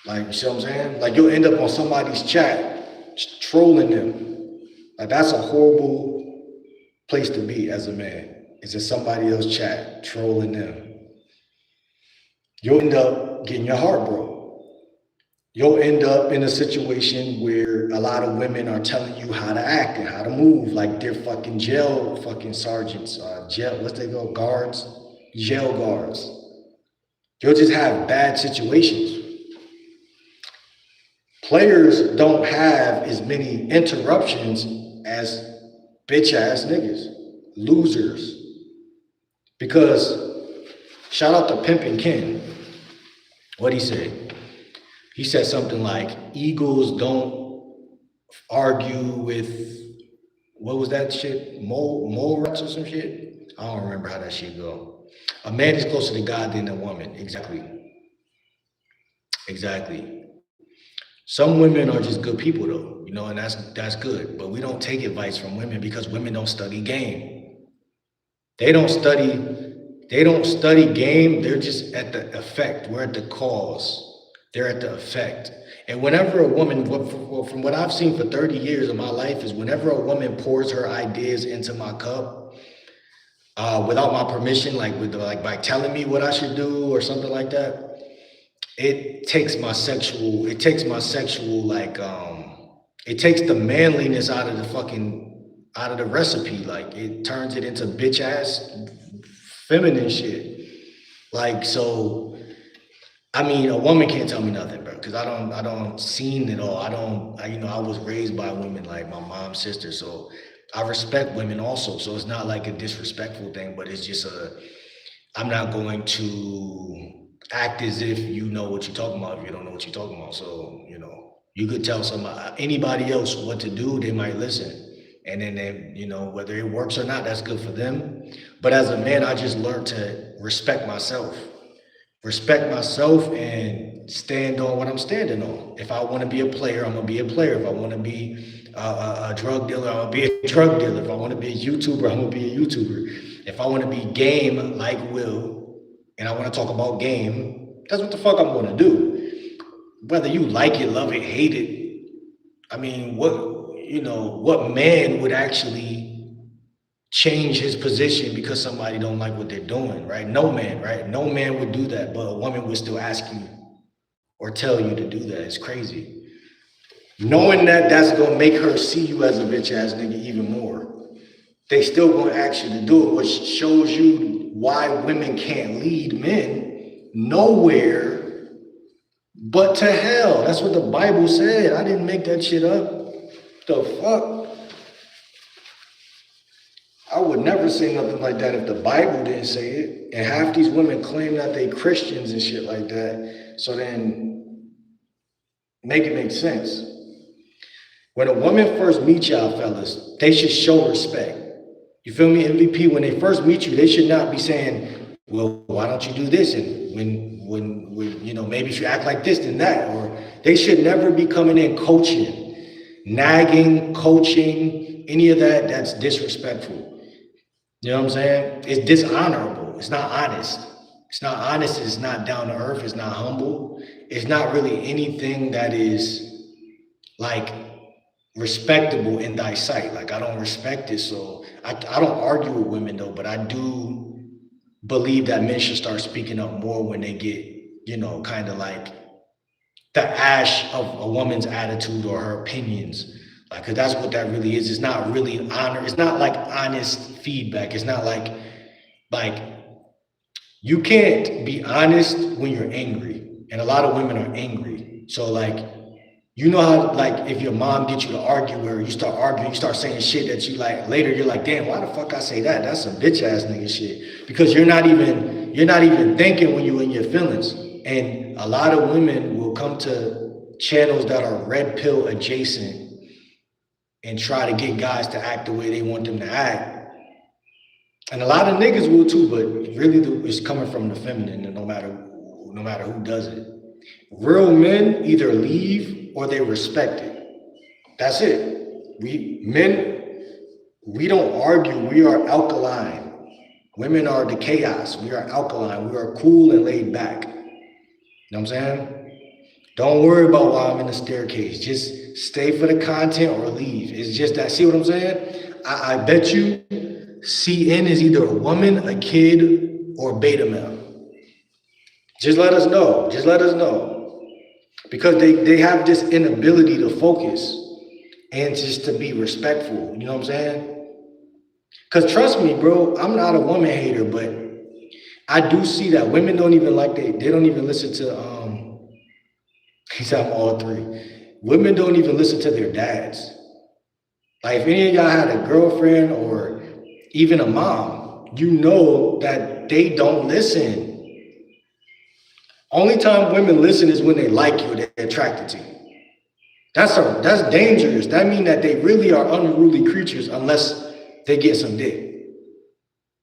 Like, you see what I'm saying? Like, you'll end up on somebody's chat trolling them. Like, that's a horrible place to be as a man. It's in somebody else's chat trolling them. You'll end up getting your heart broke. You'll end up in a situation where a lot of women are telling you how to act and how to move, like they're fucking jail fucking sergeants, guards, jail guards. You'll just have bad situations. Players don't have as many interruptions as bitch ass niggas, losers. Because shout out to Pimpin' Ken. What'd he say? He said something like, Eagles don't argue with, what was that shit? Mole rats or some shit? I don't remember how that shit go. A man is closer to God than a woman. Exactly. Some women are just good people though, you know, and that's good. But we don't take advice from women because women don't study game. They don't study, they don't study game. They're just at the effect. We're at the cause. They're at the effect. And whenever a woman, from what I've seen for 30 years of my life, is whenever a woman pours her ideas into my cup, without my permission, like by telling me what I should do or something like that, it takes the manliness out of the recipe. Like it turns it into bitch ass feminine shit. Like so, I mean, a woman can't tell me nothing, bro, because I don't seen it all. I was raised by women, like my mom's sister, so I respect women also. So it's not like a disrespectful thing, but it's just I'm not going to act as if you know what you're talking about if you don't know what you're talking about. So, you could tell anybody else what to do, they might listen. And then whether it works or not, that's good for them. But as a man, I just learned to respect myself. Respect myself and stand on what I'm standing on. If I want to be a player, I'm gonna be a player. If I want to be a drug dealer, I'm gonna be a drug dealer. If I want to be a YouTuber, I'm gonna be a YouTuber. If I want to be game like Will, and I want to talk about game, that's what the fuck I'm gonna do. Whether you like it, love it, hate it, I mean, what man would actually change his position because somebody don't like what they're doing, right? No man, right? No man would do that, but a woman would still ask you or tell you to do that. It's crazy. Knowing that that's gonna make her see you as a bitch ass nigga even more. They still gonna ask you to do it, which shows you why women can't lead men nowhere but to hell. That's what the Bible said. I didn't make that shit up. The fuck? I would never say nothing like that if the Bible didn't say it. And half these women claim that they Christians and shit like that. So then make it make sense. When a woman first meets y'all fellas, they should show respect. You feel me? MVP, when they first meet you, they should not be saying, well, why don't you do this? And when maybe if you act like this, then that. Or they should never be coming in coaching, nagging, coaching, any of that. That's disrespectful. You know what I'm saying? It's dishonorable. It's not honest. It's not honest. It's not down to earth. It's not humble. It's not really anything that is like respectable in thy sight. Like I don't respect it. So I don't argue with women though, but I do believe that men should start speaking up more when they get, kind of like the ash of a woman's attitude or her opinions. Like, cause that's what that really is. It's not really honor. It's not like honest feedback. It's not like you can't be honest when you're angry. And a lot of women are angry. So like, how like if your mom gets you to argue or you start arguing, you start saying shit that you like later, you're like, damn, why the fuck I say that? That's some bitch ass nigga shit. Because you're not even thinking when you're in your feelings. And a lot of women will come to channels that are red pill adjacent and try to get guys to act the way they want them to act. And a lot of niggas will too, but really it's coming from the feminine, and no matter who does it. Real men either leave or they respect it. That's it. We don't argue. We are alkaline. Women are the chaos. We are alkaline. We are cool and laid back. You know what I'm saying? Don't worry about why I'm in the staircase. Just stay for the content or leave. It's just that. See what I'm saying? I bet you CN is either a woman, a kid, or beta male. Just let us know. Just let us know. Because they have this inability to focus and just to be respectful. You know what I'm saying? Because trust me, bro, I'm not a woman hater, but I do see that women don't even they don't even listen to he said I'm all three. Women don't even listen to their dads. Like if any of y'all had a girlfriend or even a mom, you know that they don't listen. Only time women listen is when they like you or they're attracted to you. That's dangerous. That means that they really are unruly creatures unless they get some dick.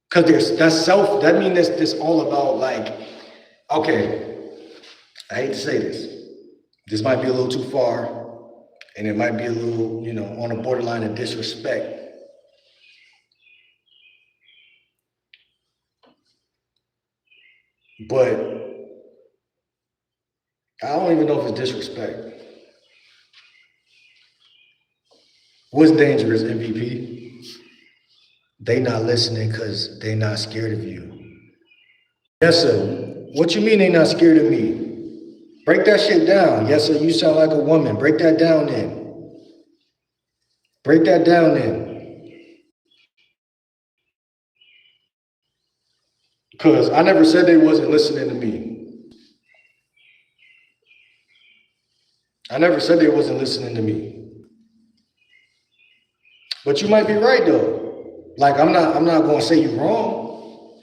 Because that means that's all about like, okay, I hate to say this. This might be a little too far, and it might be a little, on the borderline of disrespect. But I don't even know if it's disrespect. What's dangerous, MVP? They not listening because they not scared of you. Yes, sir. What you mean they not scared of me? Break that shit down. Yes, sir, you sound like a woman. Break that down then. Break that down then. Because I never said they wasn't listening to me. I never said they wasn't listening to me. But you might be right though. Like I'm not gonna say you're wrong.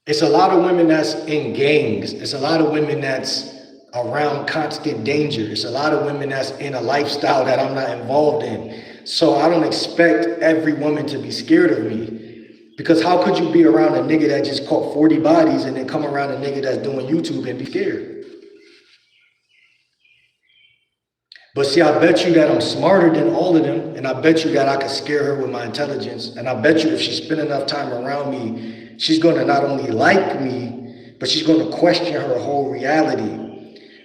It's a lot of women that's in gangs. It's a lot of women that's around constant danger. It's a lot of women that's in a lifestyle that I'm not involved in. So I don't expect every woman to be scared of me. Because how could you be around a nigga that just caught 40 bodies and then come around a nigga that's doing YouTube and be scared? But see, I bet you that I'm smarter than all of them, and I bet you that I could scare her with my intelligence, and I bet you if she spend enough time around me, she's gonna not only like me, but she's gonna question her whole reality.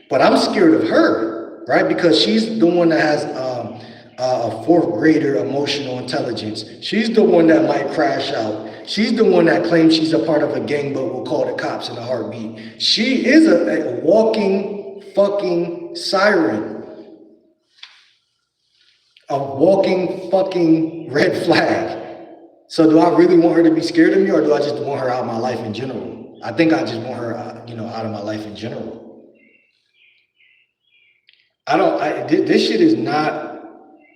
But I'm scared of her, right? Because she's the one that has a fourth grader emotional intelligence. She's the one that might crash out. She's the one that claims she's a part of a gang, but will call the cops in a heartbeat. She is a walking fucking siren. A walking fucking red flag. So do I really want her to be scared of me, or do I just want her out of my life in general? I think I just want her, out of my life in general. This shit is not,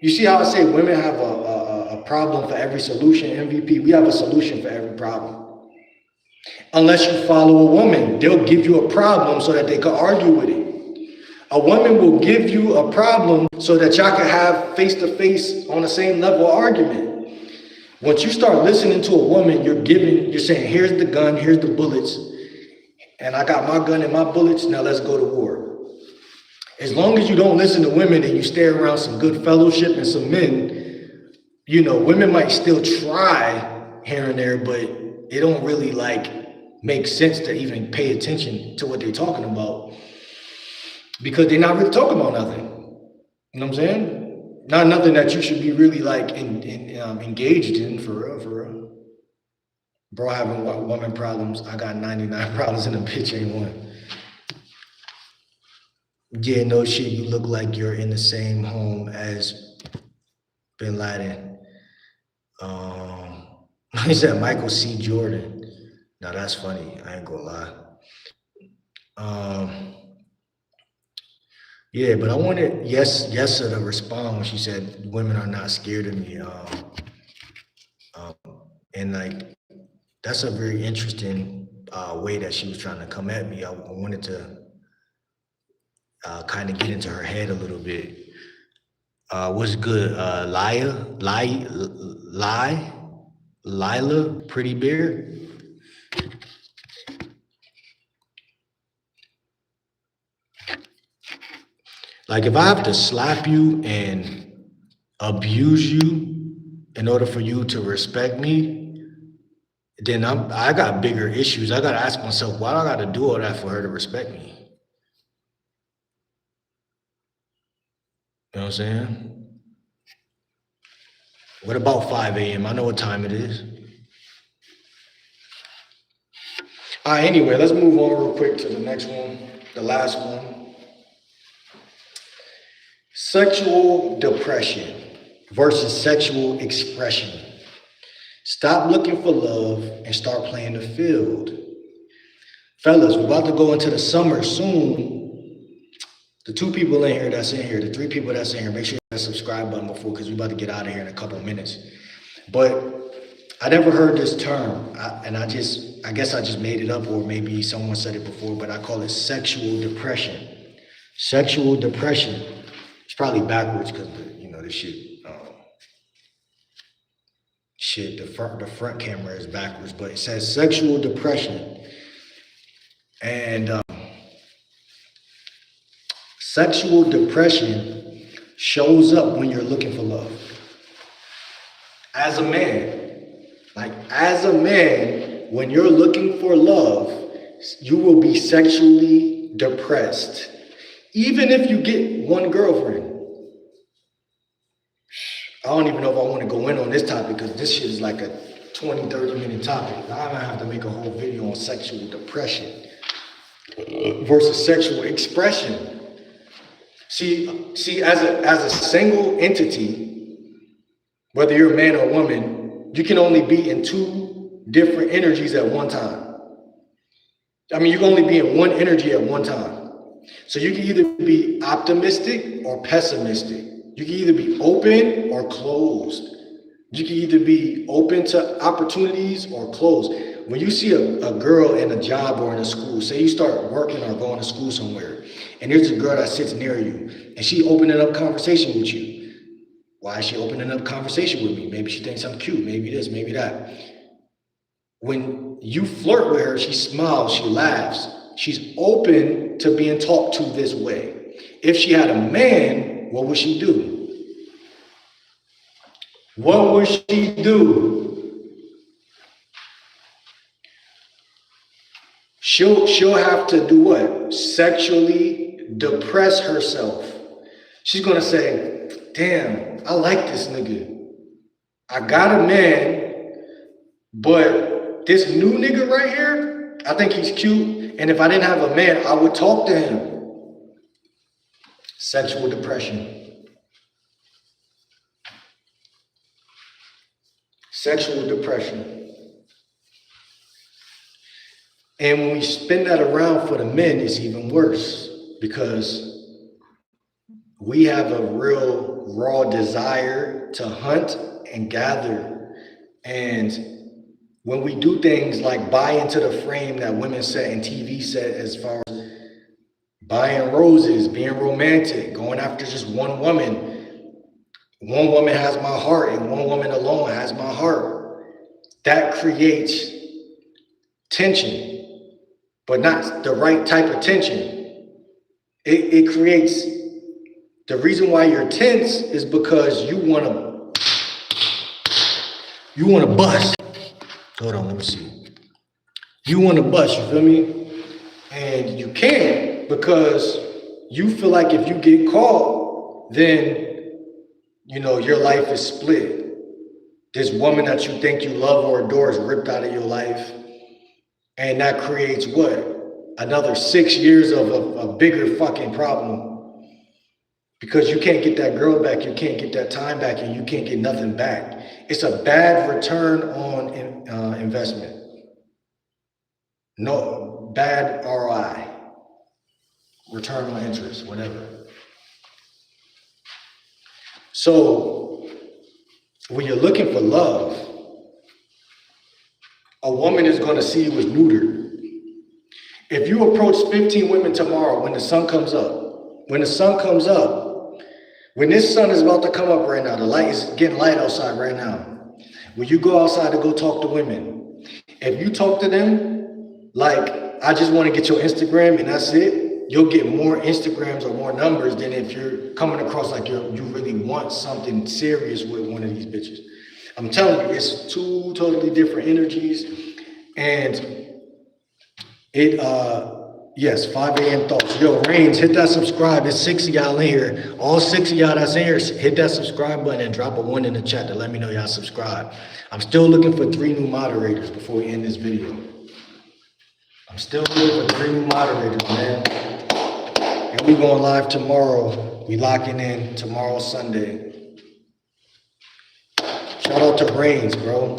you see how I say women have a problem for every solution, MVP? We have a solution for every problem. Unless you follow a woman, they'll give you a problem so that they can argue with it. A woman will give you a problem so that y'all can have face-to-face on the same level of argument. Once you start listening to a woman, you're saying, here's the gun, here's the bullets, and I got my gun and my bullets, now let's go to war. As long as you don't listen to women and you stay around some good fellowship and some men, women might still try here and there, but it don't really make sense to even pay attention to what they're talking about. Because they're not really talking about nothing. You know what I'm saying? Not nothing that you should be really engaged in for real. Bro, having woman problems. I got 99 problems and a bitch ain't one. Yeah, no shit. You look like you're in the same home as Bin Laden. He said Michael C. Jordan. Now that's funny. I ain't gonna lie. Yeah, but I wanted Yessa to respond when she said women are not scared of me. And that's a very interesting way that she was trying to come at me. I wanted to kind of get into her head a little bit. What's good? Lila, Pretty Bear. Like if I have to slap you and abuse you in order for you to respect me, then I got bigger issues. I gotta ask myself, why do I gotta do all that for her to respect me? You know what I'm saying? What about 5 a.m.? I know what time it is. All right, anyway, let's move on real quick to the next one, the last one. Sexual depression versus sexual expression. Stop looking for love and start playing the field. Fellas, we're about to go into the summer soon. The 2 people in here that's in here, the 3 people that's in here, make sure you hit that subscribe button before, because we're about to get out of here in a couple of minutes. But I never heard this term, and I guess I just made it up, or maybe someone said it before, but I call it sexual depression. Sexual depression. It's probably backwards because this shit. The front camera is backwards, but it says sexual depression. And Sexual depression shows up when you're looking for love. As a man, when you're looking for love, you will be sexually depressed. Even if you get one girlfriend. I don't even know if I want to go in on this topic because this shit is like a 20, 30-minute topic. I'm gonna have to make a whole video on sexual depression versus sexual expression. See, as a single entity, whether you're a man or a woman, you can only be in two different energies at one time. I mean, you can only be in one energy at one time. So you can either be optimistic or pessimistic. You can either be open or closed. You can either be open to opportunities or closed. When you see a girl in a job or in a school, say you start working or going to school somewhere, and there's a girl that sits near you, and she opening up conversation with you. Why is she opening up conversation with me? Maybe she thinks I'm cute, maybe this, maybe that. When you flirt with her, she smiles, she laughs. She's open to being talked to this way. If she had a man, what would she do? What would she do? She'll have to do what? Sexually depress herself. She's gonna say, damn, I like this nigga. I got a man, but this new nigga right here, I think he's cute. And if I didn't have a man, I would talk to him. Sexual depression. Sexual depression. And when we spin that around for the men, it's even worse because we have a real raw desire to hunt and gather. And when we do things like buy into the frame that women set and TV set, as far as buying roses, being romantic, going after just one woman has my heart and one woman alone has my heart, that creates tension, but not the right type of tension. It creates, the reason why you're tense is because you want to bust. Hold on, let me see. You want to bust, you feel me? And you can't because you feel like if you get caught, then, you know, your life is split. This woman that you think you love or adore is ripped out of your life. And that creates what? Another 6 years of a bigger fucking problem. Because you can't get that girl back, you can't get that time back, and you can't get nothing back. It's a bad return on investment. No, bad ROI. Return on interest, whatever. So, when you're looking for love, a woman is going to see you as neutered. If you approach 15 women tomorrow when the sun comes up, when this sun is about to come up right now, the light is getting light outside right now. When you go outside to go talk to women, if you talk to them like, I just want to get your Instagram and that's it, you'll get more Instagrams or more numbers than if you're coming across like you really want something serious with one of these bitches. I'm telling you, it's two totally different energies. And yes, 5 a.m. thoughts. Yo, Reigns, hit that subscribe. There's 6 of y'all in here. All 6 of y'all that's in here, hit that subscribe button and drop a 1 in the chat to let me know y'all subscribe. I'm still looking for 3 new moderators before we end this video. I'm still looking for 3 new moderators, man. And we going live tomorrow. We locking in tomorrow, Sunday. Shout out to Reigns, bro.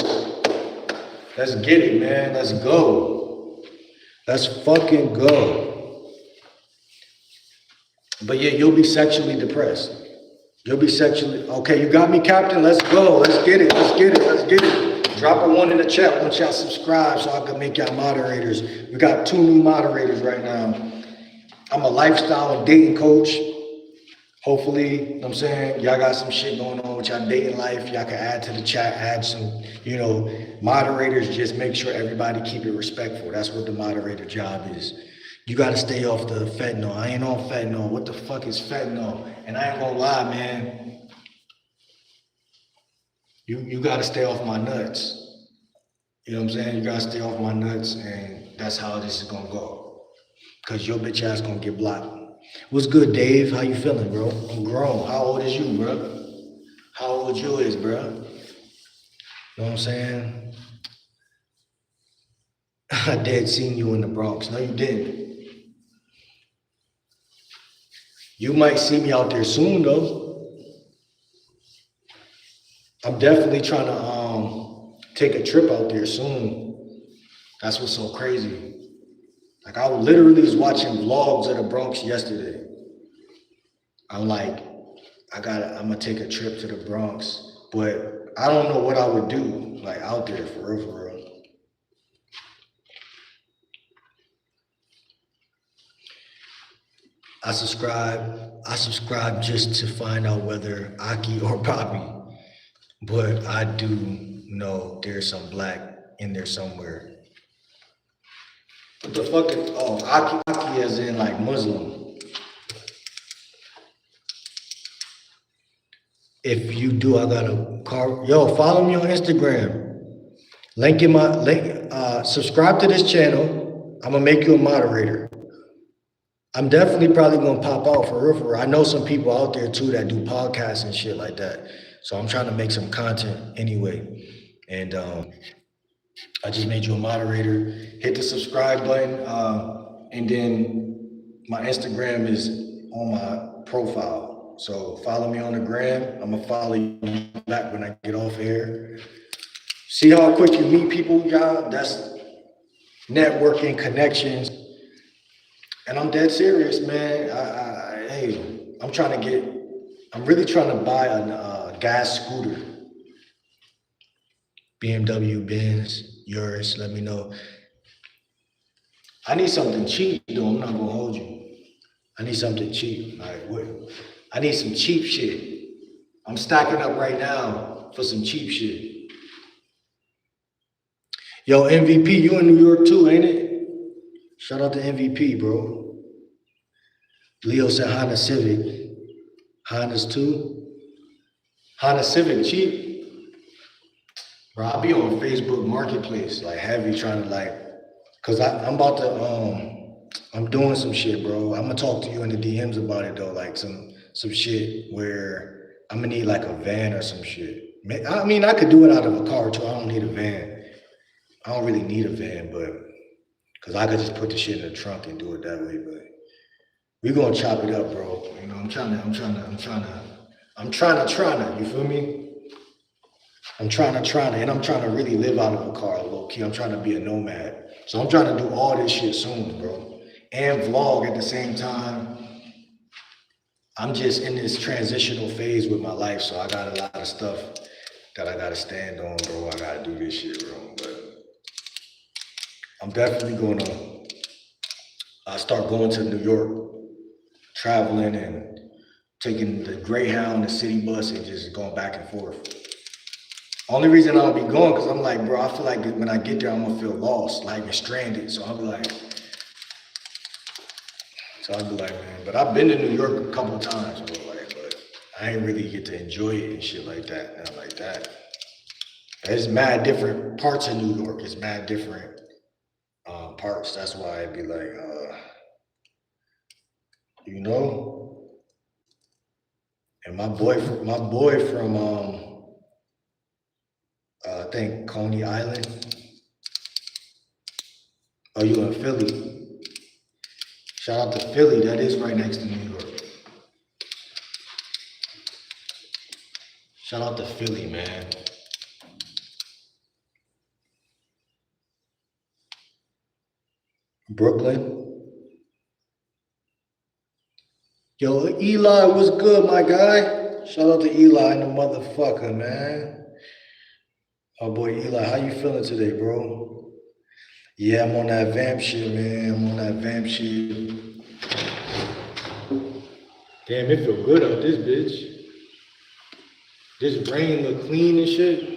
Let's get it, man. Let's go. Let's fucking go. But yeah, you'll be sexually depressed. You'll be sexually, okay, you got me, Captain. Let's go. Let's get it. Let's get it. Let's get it. Drop a 1 in the chat once y'all subscribe so I can make y'all moderators. We got 2 new moderators right now. I'm a lifestyle and dating coach. Hopefully, you know what I'm saying, y'all got some shit going on with y'all dating life. Y'all can add to the chat, add some, you know, moderators. Just make sure everybody keep it respectful. That's what the moderator job is. You gotta stay off the fentanyl. I ain't on fentanyl. What the fuck is fentanyl? And I ain't gonna lie, man. You gotta stay off my nuts. You know what I'm saying? You gotta stay off my nuts, and that's how this is gonna go. Cause your bitch ass gonna get blocked. What's good, Dave? How you feeling, bro? I'm grown. How old is you, bro? How old you is, bro? You know what I'm saying? I did seen you in the Bronx. No, you didn't. You might see me out there soon, though. I'm definitely trying to take a trip out there soon. That's what's so crazy. Like I literally was watching vlogs of the Bronx yesterday. I'm like, I'm gonna take a trip to the Bronx, but I don't know what I would do like out there for real, for real. I subscribe just to find out whether Aki or Bobby, but I do know there's some black in there somewhere. What the fuck is, oh, Aki as in like Muslim. If you do, I got a car. Yo, follow me on Instagram. Link in my link. Subscribe to this channel. I'm gonna make you a moderator. I'm definitely probably gonna pop out for real, for real. I know some people out there too that do podcasts and shit like that. So I'm trying to make some content anyway. And I just made you a moderator. Hit the subscribe button. And then my Instagram is on my profile. So follow me on the gram. I'm gonna follow you back when I get off air. See how quick you meet people, y'all? That's networking, connections. And I'm dead serious, man. Hey, I'm really trying to buy a gas scooter. BMW, Benz, yours, let me know. I need something cheap, though. I'm not gonna hold you. I need something cheap. Like what? I need some cheap shit. I'm stocking up right now for some cheap shit. Yo, MVP, you in New York too, ain't it? Shout out to MVP, bro. Leo said Honda Civic. Hondas too. Honda Civic cheap. Bro, I'll be on Facebook Marketplace, like heavy trying to like, cause I'm about to I'm doing some shit, bro. I'm gonna talk to you in the DMs about it though, like some shit where I'm gonna need like a van or some shit. I mean, I could do it out of a car too. I don't need a van. I don't really need a van, but cause I could just put the shit in the trunk and do it that way. But we gonna chop it up, bro. You know, I'm trying to. You feel me? I'm trying to, and I'm trying to really live out of a car, low key. I'm trying to be a nomad. So I'm trying to do all this shit soon, bro. And vlog at the same time. I'm just in this transitional phase with my life, so I got a lot of stuff that I gotta stand on, bro. I gotta do this shit, bro. But I'm definitely gonna start going to New York, traveling and taking the Greyhound, the city bus, and just going back and forth. Only reason I don't be going, because I'm like, bro, I feel like when I get there, I'm gonna feel lost, like stranded. So I'll be like, man, but I've been to New York a couple times, bro, like, but I ain't really get to enjoy it and shit like that, not like that. There's mad different parts of New York. It's mad different parts. That's why I'd be like, you know. And my boy from I think Coney Island. Oh, you in Philly? Shout out to Philly. That is right next to New York. Shout out to Philly, man. Brooklyn. Yo, Eli, what's good, my guy? Shout out to Eli and the motherfucker, man. Oh boy, Eli, how you feeling today, bro? Yeah, I'm on that vamp shit, man. I'm on that vamp shit. Damn, it feel good out this bitch. This rain look clean and shit.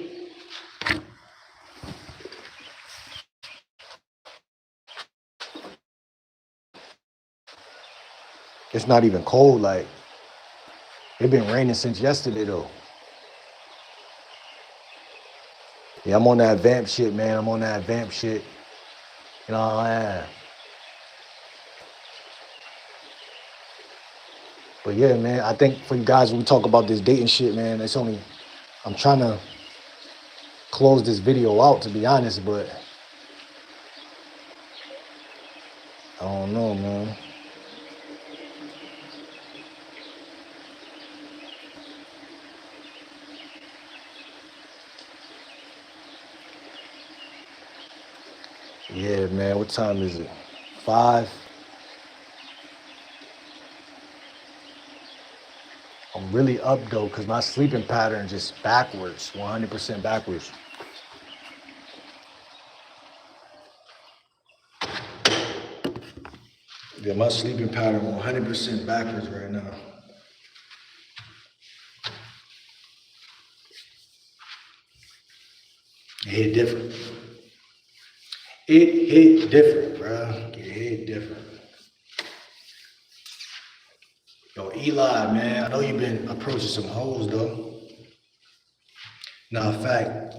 It's not even cold. Like, it been raining since yesterday though. Yeah, I'm on that vamp shit, man. I'm on that vamp shit. You know what I mean? But yeah, man, I think for you guys, when we talk about this dating shit, man, I'm trying to close this video out, to be honest, but I don't know, man. Yeah, man, what time is it? 5? I'm really up though, because my sleeping pattern just backwards, 100% backwards. Yeah, my sleeping pattern 100% backwards right now. It hit different. It hit different, bro. It hit different. Yo, Eli, man, I know you've been approaching some hoes though. Now, in fact,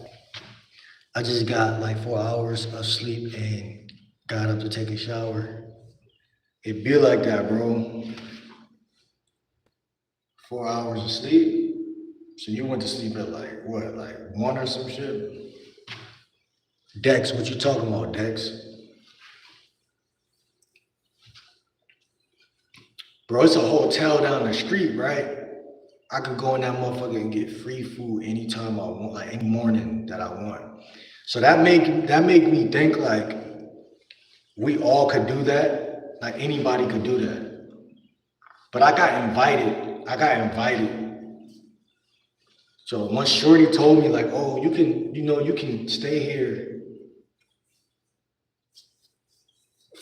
I just got like 4 hours of sleep and got up to take a shower. It be like that, bro. 4 hours of sleep. So you went to sleep at like what, like 1 or some shit? Dex, what you talking about, Dex? Bro, it's a hotel down the street, right? I could go in that motherfucker and get free food anytime I want, like any morning that I want. So that make me think like we all could do that. Like anybody could do that. But I got invited. So once Shorty told me like, oh, you can stay here.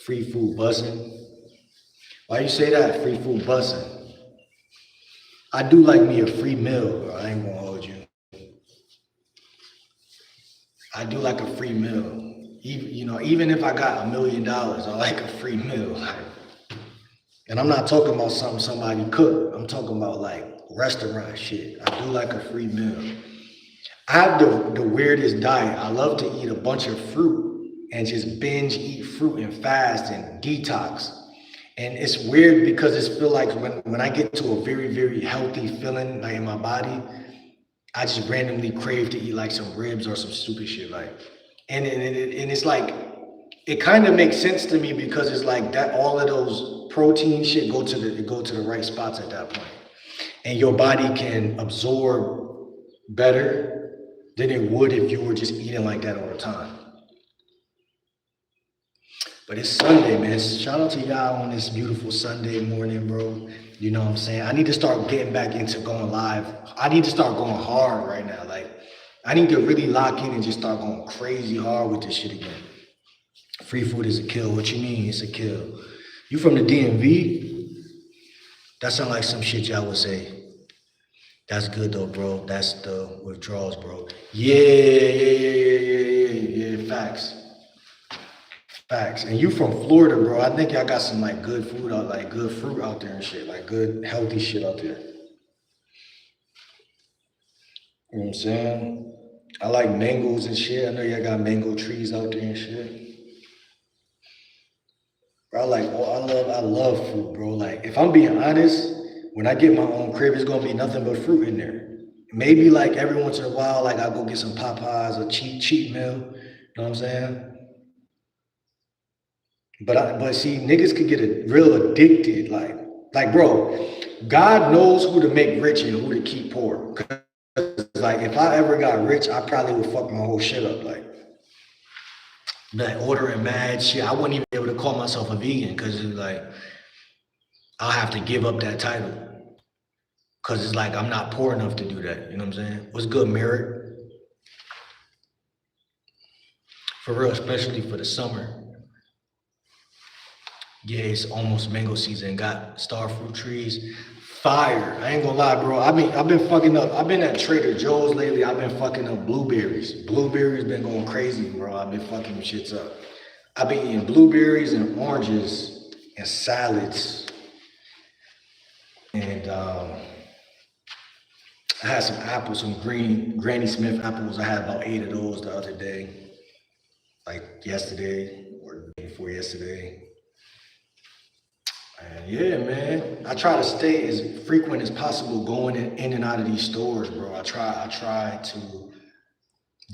Free food bussing. Why you say that? Free food bussing. I do like me a free meal, bro. I ain't gonna hold you. I do like a free meal. Even if I got $1 million, I like a free meal. And I'm not talking about something somebody cooked. I'm talking about like restaurant shit. I do like a free meal. I have the weirdest diet. I love to eat a bunch of fruit and just binge eat fruit and fast and detox. And it's weird because it's feel like when I get to a very, very healthy feeling like in my body, I just randomly crave to eat like some ribs or some stupid shit like. And it's like, it kind of makes sense to me because it's like that all of those protein shit go to the right spots at that point. And your body can absorb better than it would if you were just eating like that all the time. But it's Sunday, man. Shout out to y'all on this beautiful Sunday morning, bro. You know what I'm saying? I need to start getting back into going live. I need to start going hard right now. Like, I need to really lock in and just start going crazy hard with this shit again. Free food is a kill. What you mean? It's a kill. You from the DMV? That sound like some shit y'all would say. That's good though, bro. That's the withdrawals, bro. Yeah. Facts. Facts. And you from Florida, bro. I think y'all got some like good food out, like good fruit out there and shit, like good healthy shit out there. You know what I'm saying? I like mangoes and shit. I know y'all got mango trees out there and shit. Bro, I love fruit, bro. Like, if I'm being honest, when I get my own crib, it's gonna be nothing but fruit in there. Maybe like every once in a while, like I'll go get some Popeyes, a cheat meal. You know what I'm saying? But see, niggas could get real addicted. Like, bro, God knows who to make rich and who to keep poor. Cause like, if I ever got rich, I probably would fuck my whole shit up. Like ordering mad shit. I wouldn't even be able to call myself a vegan because it's like I'll have to give up that title. Cause it's like I'm not poor enough to do that. You know what I'm saying? What's good, Merrick? For real, especially for the summer. Yeah, it's almost mango season. Got star fruit trees. Fire. I ain't gonna lie, bro. I've been fucking up. I've been at Trader Joe's lately. I've been fucking up blueberries. Blueberries been going crazy, bro. I've been fucking shits up. I've been eating blueberries and oranges and salads. And I had some apples, some green Granny Smith apples. I had about 8 of those the other day, like yesterday or the day before yesterday. And yeah, man, I try to stay as frequent as possible going in and out of these stores, bro. I try to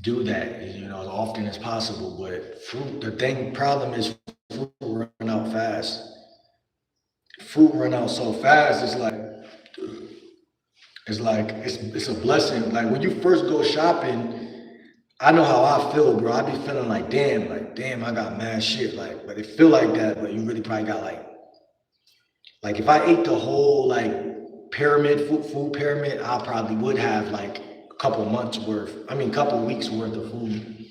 do that, as often as possible. But problem is fruit run out fast. Fruit run out so fast, it's a blessing. Like when you first go shopping, I know how I feel, bro. I be feeling like damn, I got mad shit. Like, but it feel like that, but you really probably got like if I ate the whole like food pyramid, I probably would have like a couple months worth. I mean, couple weeks worth of food.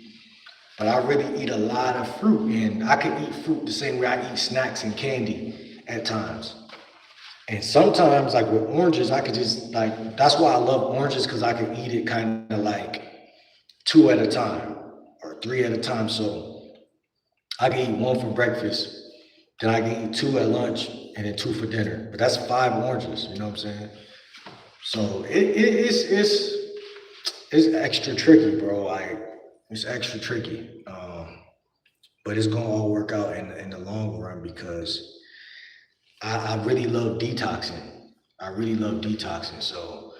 But I really eat a lot of fruit, and I can eat fruit the same way I eat snacks and candy at times. And sometimes, like with oranges, I could just like that's why I love oranges because I can eat it kind of like two at a time or three at a time. So I can eat one for breakfast, then I can eat two at lunch, and then two for dinner. But that's 5 oranges. You know what I'm saying? So it's extra tricky, bro. Like it's extra tricky. But it's gonna all work out in the long run because I really love detoxing. I really love detoxing. So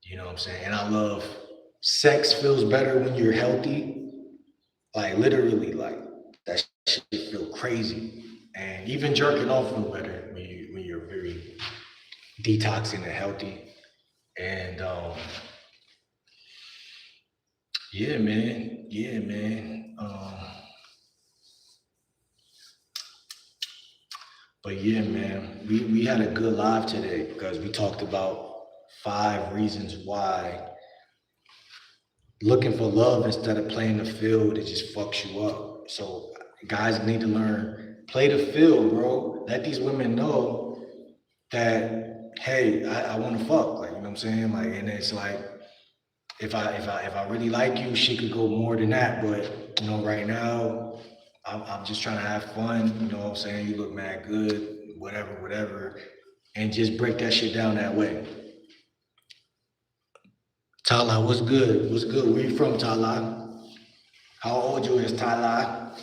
you know what I'm saying? And I love sex feels better when you're healthy. Like literally, like that shit feel crazy. And even jerking off feel better when you're very detoxing and healthy. And yeah, man. Yeah, man. But yeah, man, we had a good live today because we talked about 5 reasons why looking for love instead of playing the field, it just fucks you up. So guys need to learn, play the field, bro. Let these women know that hey, I want to fuck, like you know what I'm saying, like, and it's like if I really like you, she could go more than that, but right now I'm just trying to have fun. You know what I'm saying? You look mad good, whatever, and just break that shit down that way. Tala, what's good? What's good? Where you from, Tala? How old you is, Tala?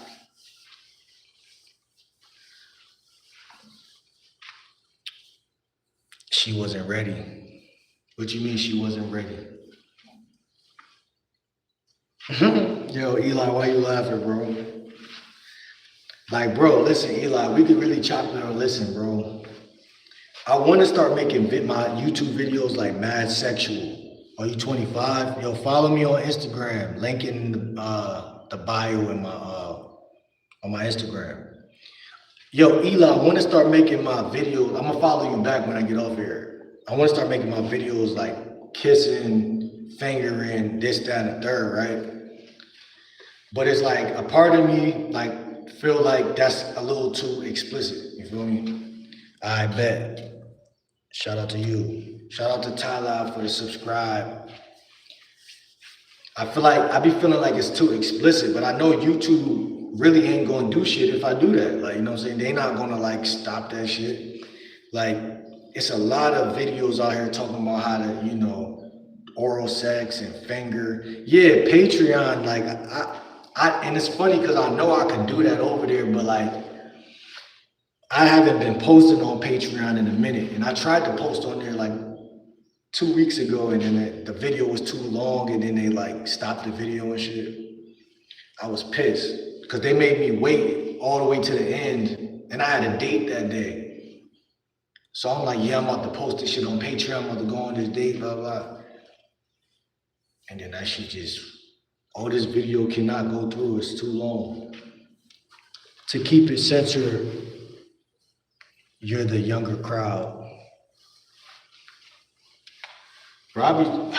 She wasn't ready. What you mean she wasn't ready? Yo, Eli, why you laughing, bro? Like, bro, listen, Eli, we could really chop it on. Listen, bro. I want to start making my YouTube videos like mad sexual. Are you 25? Yo, follow me on Instagram. Link in the bio in my on my Instagram. Yo, Eli, I want to start making my videos. I'm gonna follow you back when I get off here. I want to start making my videos like kissing, fingering, this, that, and the third, right? But it's like a part of me like feel like that's a little too explicit. You feel me? I bet. Shout out to you. Shout out to Tyler for the subscribe. I feel like I be feeling like it's too explicit, but I know YouTube really ain't gonna do shit if I do that. Like, you know what I'm saying? They not gonna like stop that shit. Like, it's a lot of videos out here talking about how to, oral sex and finger. Yeah, Patreon, like and it's funny because I know I can do that over there, but like I haven't been posting on Patreon in a minute, and I tried to post on there like 2 weeks ago, and then the video was too long, and then they like stopped the video and shit. I was pissed because they made me wait all the way to the end, and I had a date that day. So I'm like, yeah, I'm about to post this shit on Patreon. I'm about to go on this date, blah blah. And then that shit just, oh, this video cannot go through. It's too long. To keep it censored, you're the younger crowd. Robbie,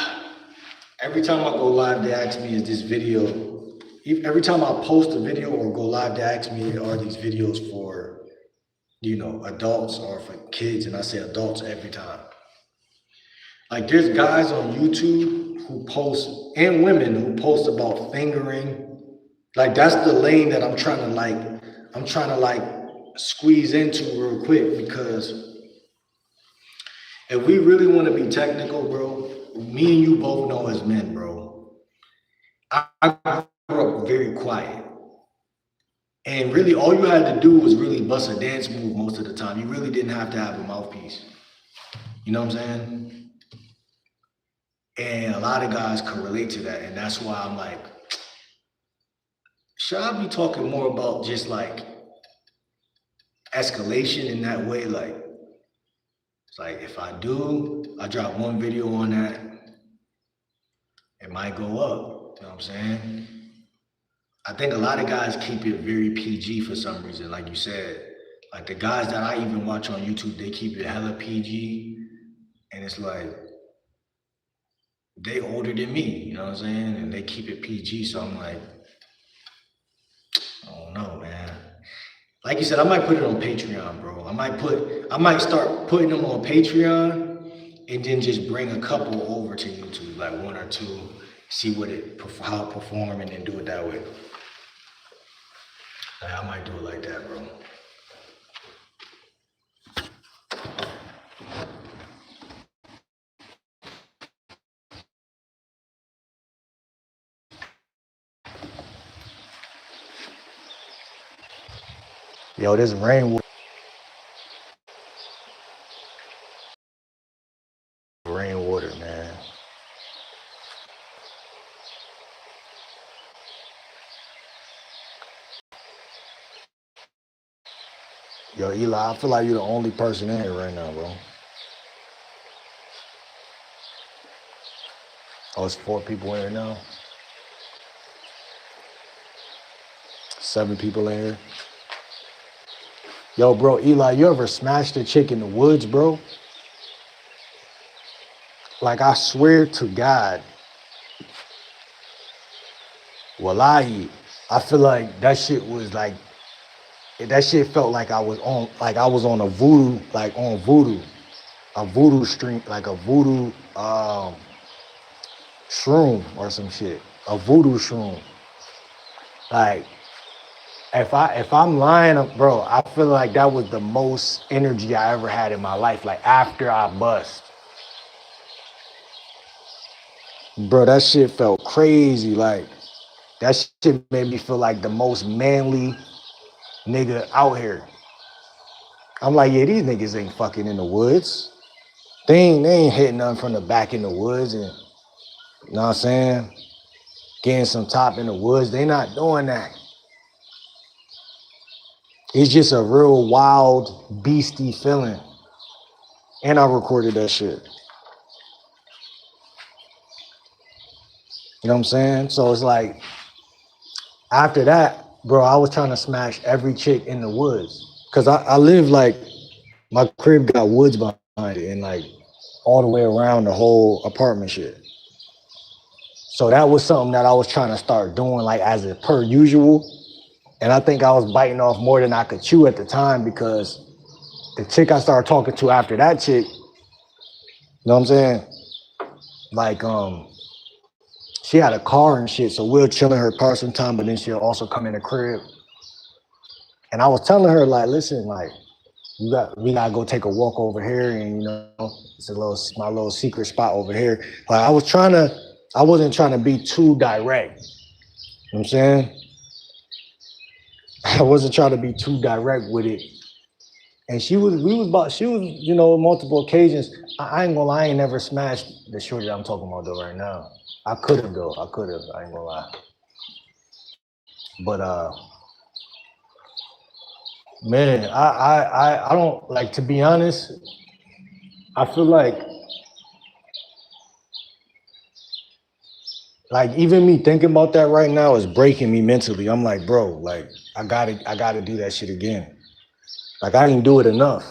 every time I go live, they ask me, is this video, every time I post a video or go live, they ask me, are these videos for, adults or for kids? And I say adults every time. Like there's guys on YouTube who post, and women who post about fingering. Like that's the lane that I'm trying to squeeze into real quick because If we really want to be technical, bro, me and you both know as men, bro. I grew up very quiet. And really, all you had to do was really bust a dance move most of the time. You really didn't have to have a mouthpiece. You know what I'm saying? And a lot of guys can relate to that. And that's why I'm like, should I be talking more about just like escalation in that way? Like, it's like if I drop one video on that, it might go up. You know what I'm saying? I think a lot of guys keep it very PG for some reason, like you said. Like the guys that I even watch on YouTube, they keep it hella PG. And it's like, they older than me, you know what I'm saying? And they keep it PG. So I'm like, I don't know, man. Like you said, I might put it on Patreon, bro. I might start putting them on Patreon and then just bring a couple over to YouTube, like one or two, see how it perform and then do it that way. Like, I might do it like that, bro. Yo, this rainwater, man. Yo, Eli, I feel like you're the only person in here right now, bro. Oh, it's 4 people in here now. 7 people in here. Yo, bro, Eli, you ever smashed a chick in the woods, bro? Like, I swear to God, wallahi, I feel like that shit was like, that shit felt like I was on a voodoo, like on voodoo, a voodoo string, like a voodoo shroom or some shit, a voodoo shroom. Like, if I'm lying, bro, I feel like that was the most energy I ever had in my life. Like after I bust, bro, that shit felt crazy. Like that shit made me feel like the most manly nigga out here. I'm like, yeah, these niggas ain't fucking in the woods. They ain't hitting nothing from the back in the woods, and you know what I'm saying? Getting some top in the woods. They not doing that. It's just a real wild, beastie feeling. And I recorded that shit. You know what I'm saying? So it's like, after that, bro, I was trying to smash every chick in the woods. Cause I live like, my crib got woods behind it and like all the way around the whole apartment shit. So that was something that I was trying to start doing like as a per usual. And I think I was biting off more than I could chew at the time because the chick I started talking to after that chick, you know what I'm saying? Like, she had a car and shit, so we'll chill in her car sometime, but then she'll also come in the crib. And I was telling her, like, listen, like, we gotta go take a walk over here, and you know, it's my little secret spot over here. Like, I wasn't trying to be too direct. You know what I'm saying? I wasn't trying to be too direct with it. And she was, you know, multiple occasions. I ain't gonna lie, I ain't never smashed the shorty that I'm talking about though right now. I could have though, I ain't gonna lie. But man, I don't like, to be honest, I feel like even me thinking about that right now is breaking me mentally. I'm like, bro, like I gotta do that shit again. Like I didn't do it enough.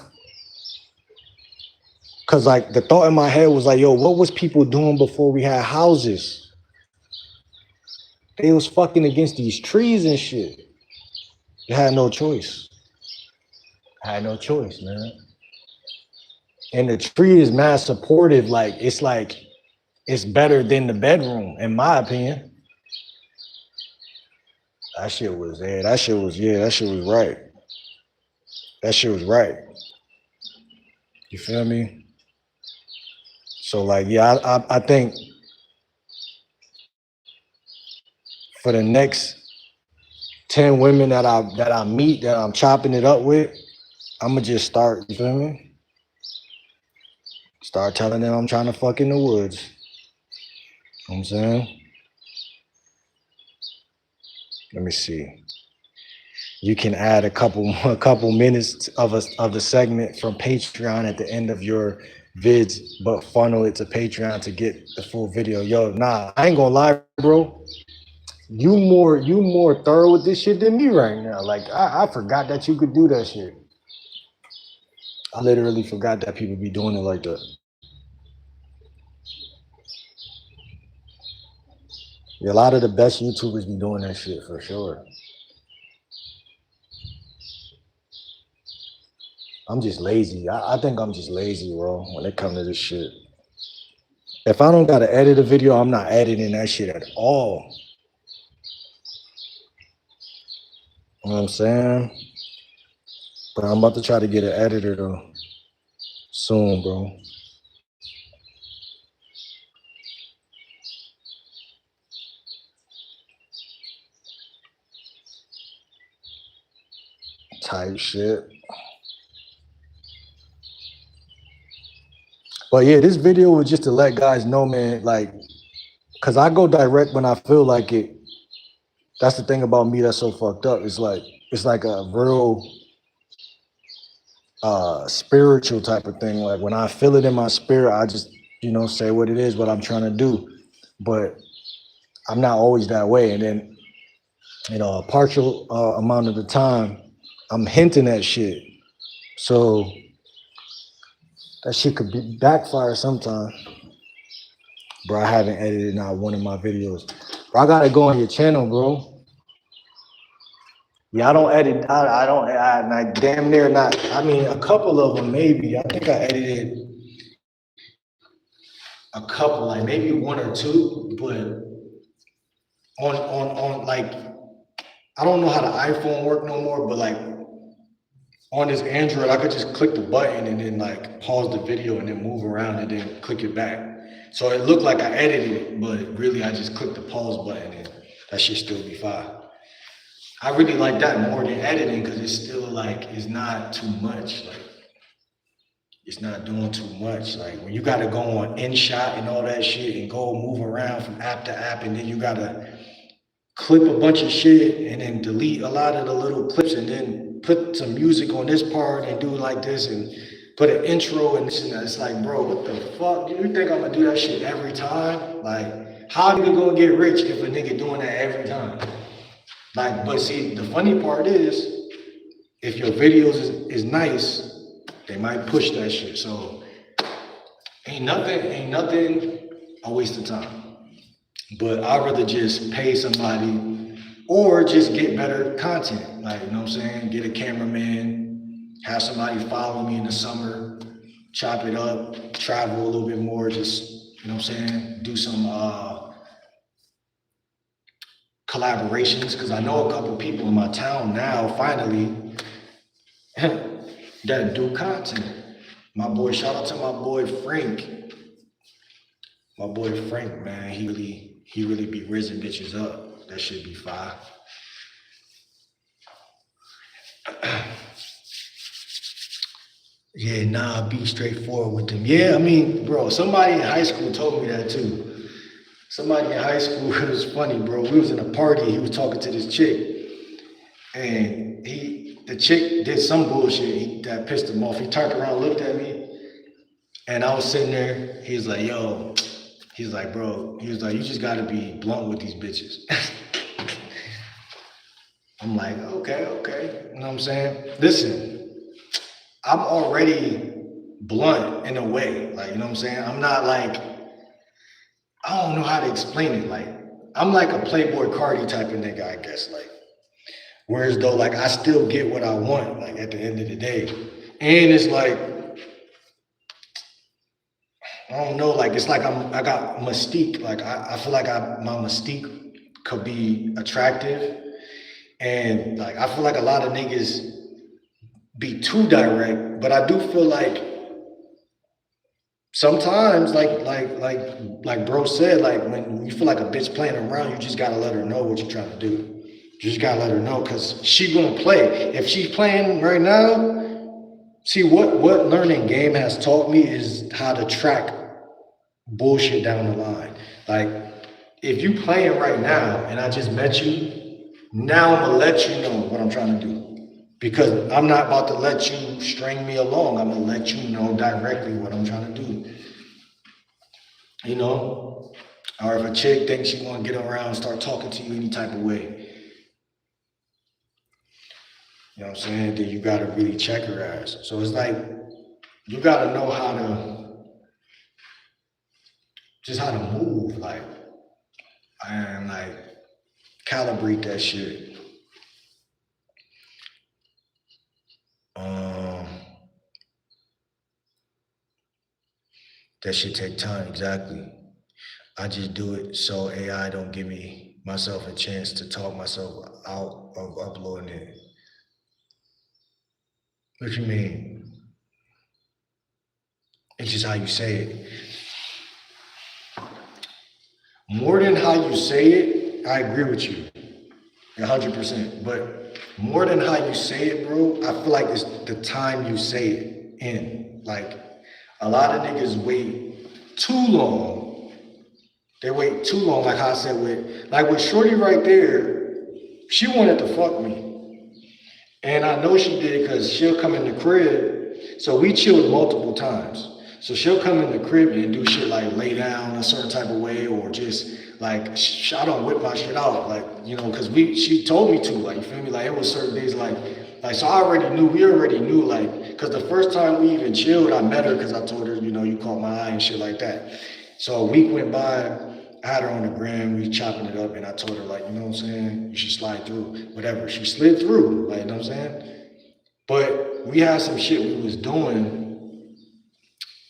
Cause like the thought in my head was like, yo, what was people doing before we had houses? They was fucking against these trees and shit. They had no choice. Had no choice, man. And the tree is mad supportive. Like it's better than the bedroom, in my opinion. That shit was right. That shit was right. You feel me? So like, yeah, I think for the next 10 women that I meet, that I'm chopping it up with, I'ma just start, you feel me? Start telling them I'm trying to fuck in the woods. You know what I'm saying? Let me see. You can add a couple minutes of the segment from Patreon at the end of your vids, but funnel it to Patreon to get the full video. Yo, nah, I ain't gonna lie, bro. You more thorough with this shit than me right now. Like I forgot that you could do that shit. I literally forgot that people be doing it like that. Yeah, a lot of the best YouTubers be doing that shit for sure. I'm just lazy. I think I'm just lazy, bro, when it comes to this shit. If I don't gotta edit a video, I'm not editing that shit at all. You know what I'm saying? But I'm about to try to get an editor though soon, bro. Type shit. But yeah, this video was just to let guys know, man, like, cause I go direct when I feel like it. That's the thing about me that's so fucked up. It's like a real spiritual type of thing. Like when I feel it in my spirit, I just, say what it is, what I'm trying to do. But I'm not always that way. And then, a partial amount of the time, I'm hinting at shit. So that shit could be backfire sometimes. Bro, I haven't edited not one of my videos. Bro, I gotta go on your channel, bro. Yeah, I don't edit. I damn near not. I mean, a couple of them maybe. I think I edited a couple, like maybe one or two, but on like, I don't know how the iPhone work no more, but like on this Android, I could just click the button and then like pause the video and then move around and then click it back. So it looked like I edited it, but really I just clicked the pause button and that should still be fine. I really like that more than editing because it's still like, it's not too much. Like, it's not doing too much. Like when you got to go on InShot and all that shit and go move around from app to app, and then you got to clip a bunch of shit and then delete a lot of the little clips and then put some music on this part and do like this and put an intro and this and that. It's like, bro, what the fuck? You think I'm gonna do that shit every time? Like, how are you gonna get rich if a nigga doing that every time? Like, but see, the funny part is, if your videos is nice, they might push that shit. So ain't nothing a waste of time. But I'd rather just pay somebody or just get better content. Like, you know what I'm saying? Get a cameraman, have somebody follow me in the summer, chop it up, travel a little bit more, just, you know what I'm saying? Do some collaborations, because I know a couple people in my town now, finally, that do content. My boy, shout out to my boy Frank. My boy Frank, man, he really be rizzing bitches up. That should be fire. Yeah, nah, be straightforward with them. Yeah, I mean, bro, somebody in high school told me that too. Somebody in high school, it was funny, bro. We was in a party, he was talking to this chick, and the chick did some bullshit that pissed him off. He turned around, looked at me, and I was sitting there. He was like, yo, he's like, bro, he was like, you just gotta be blunt with these bitches. I'm like, okay. You know what I'm saying? Listen, I'm already blunt in a way. Like, you know what I'm saying? I'm not like, I don't know how to explain it. Like, I'm like a Playboy Cardi type of nigga, I guess. Like, whereas though, like, I still get what I want, like, at the end of the day. And it's like, I don't know, like, it's like I got mystique. Like, I feel like my mystique could be attractive. And like, I feel like a lot of niggas be too direct, but I do feel like sometimes, like bro said, like when you feel like a bitch playing around, you just gotta let her know what you're trying to do. You just gotta let her know because she gonna play. If she's playing right now, see what learning game has taught me is how to track bullshit down the line. Like if you playing right now and I just met you, now I'm gonna let you know what I'm trying to do. Because I'm not about to let you string me along. I'm gonna let you know directly what I'm trying to do. You know? Or if a chick thinks she wanna get around and start talking to you any type of way, you know what I'm saying? Then you gotta really check her ass. So it's like you gotta know how to just how to move, like and like calibrate that shit. Um, that shit take time, exactly. I just do it so AI don't give me myself a chance to talk myself out of uploading it. What you mean? It's just how you say it. More than how you say it, I agree with you, 100%. But more than how you say it, bro, I feel like it's the time you say it in. Like a lot of niggas wait too long. They wait too long, like how I said with Shorty right there, she wanted to fuck me. And I know she did because she'll come in the crib. So we chilled multiple times. So she'll come in the crib and do shit like lay down a certain type of way or just like I don't whip my shit out like because she told me to like you feel me like it was certain days like so we already knew like because the first time we even chilled I met her because I told her you caught my eye and shit like that. So a week went by. I had her on the gram, we chopping it up, and I told her, like, you know what I'm saying? You should slide through, whatever. She slid through, like, you know what I'm saying? But we had some shit we was doing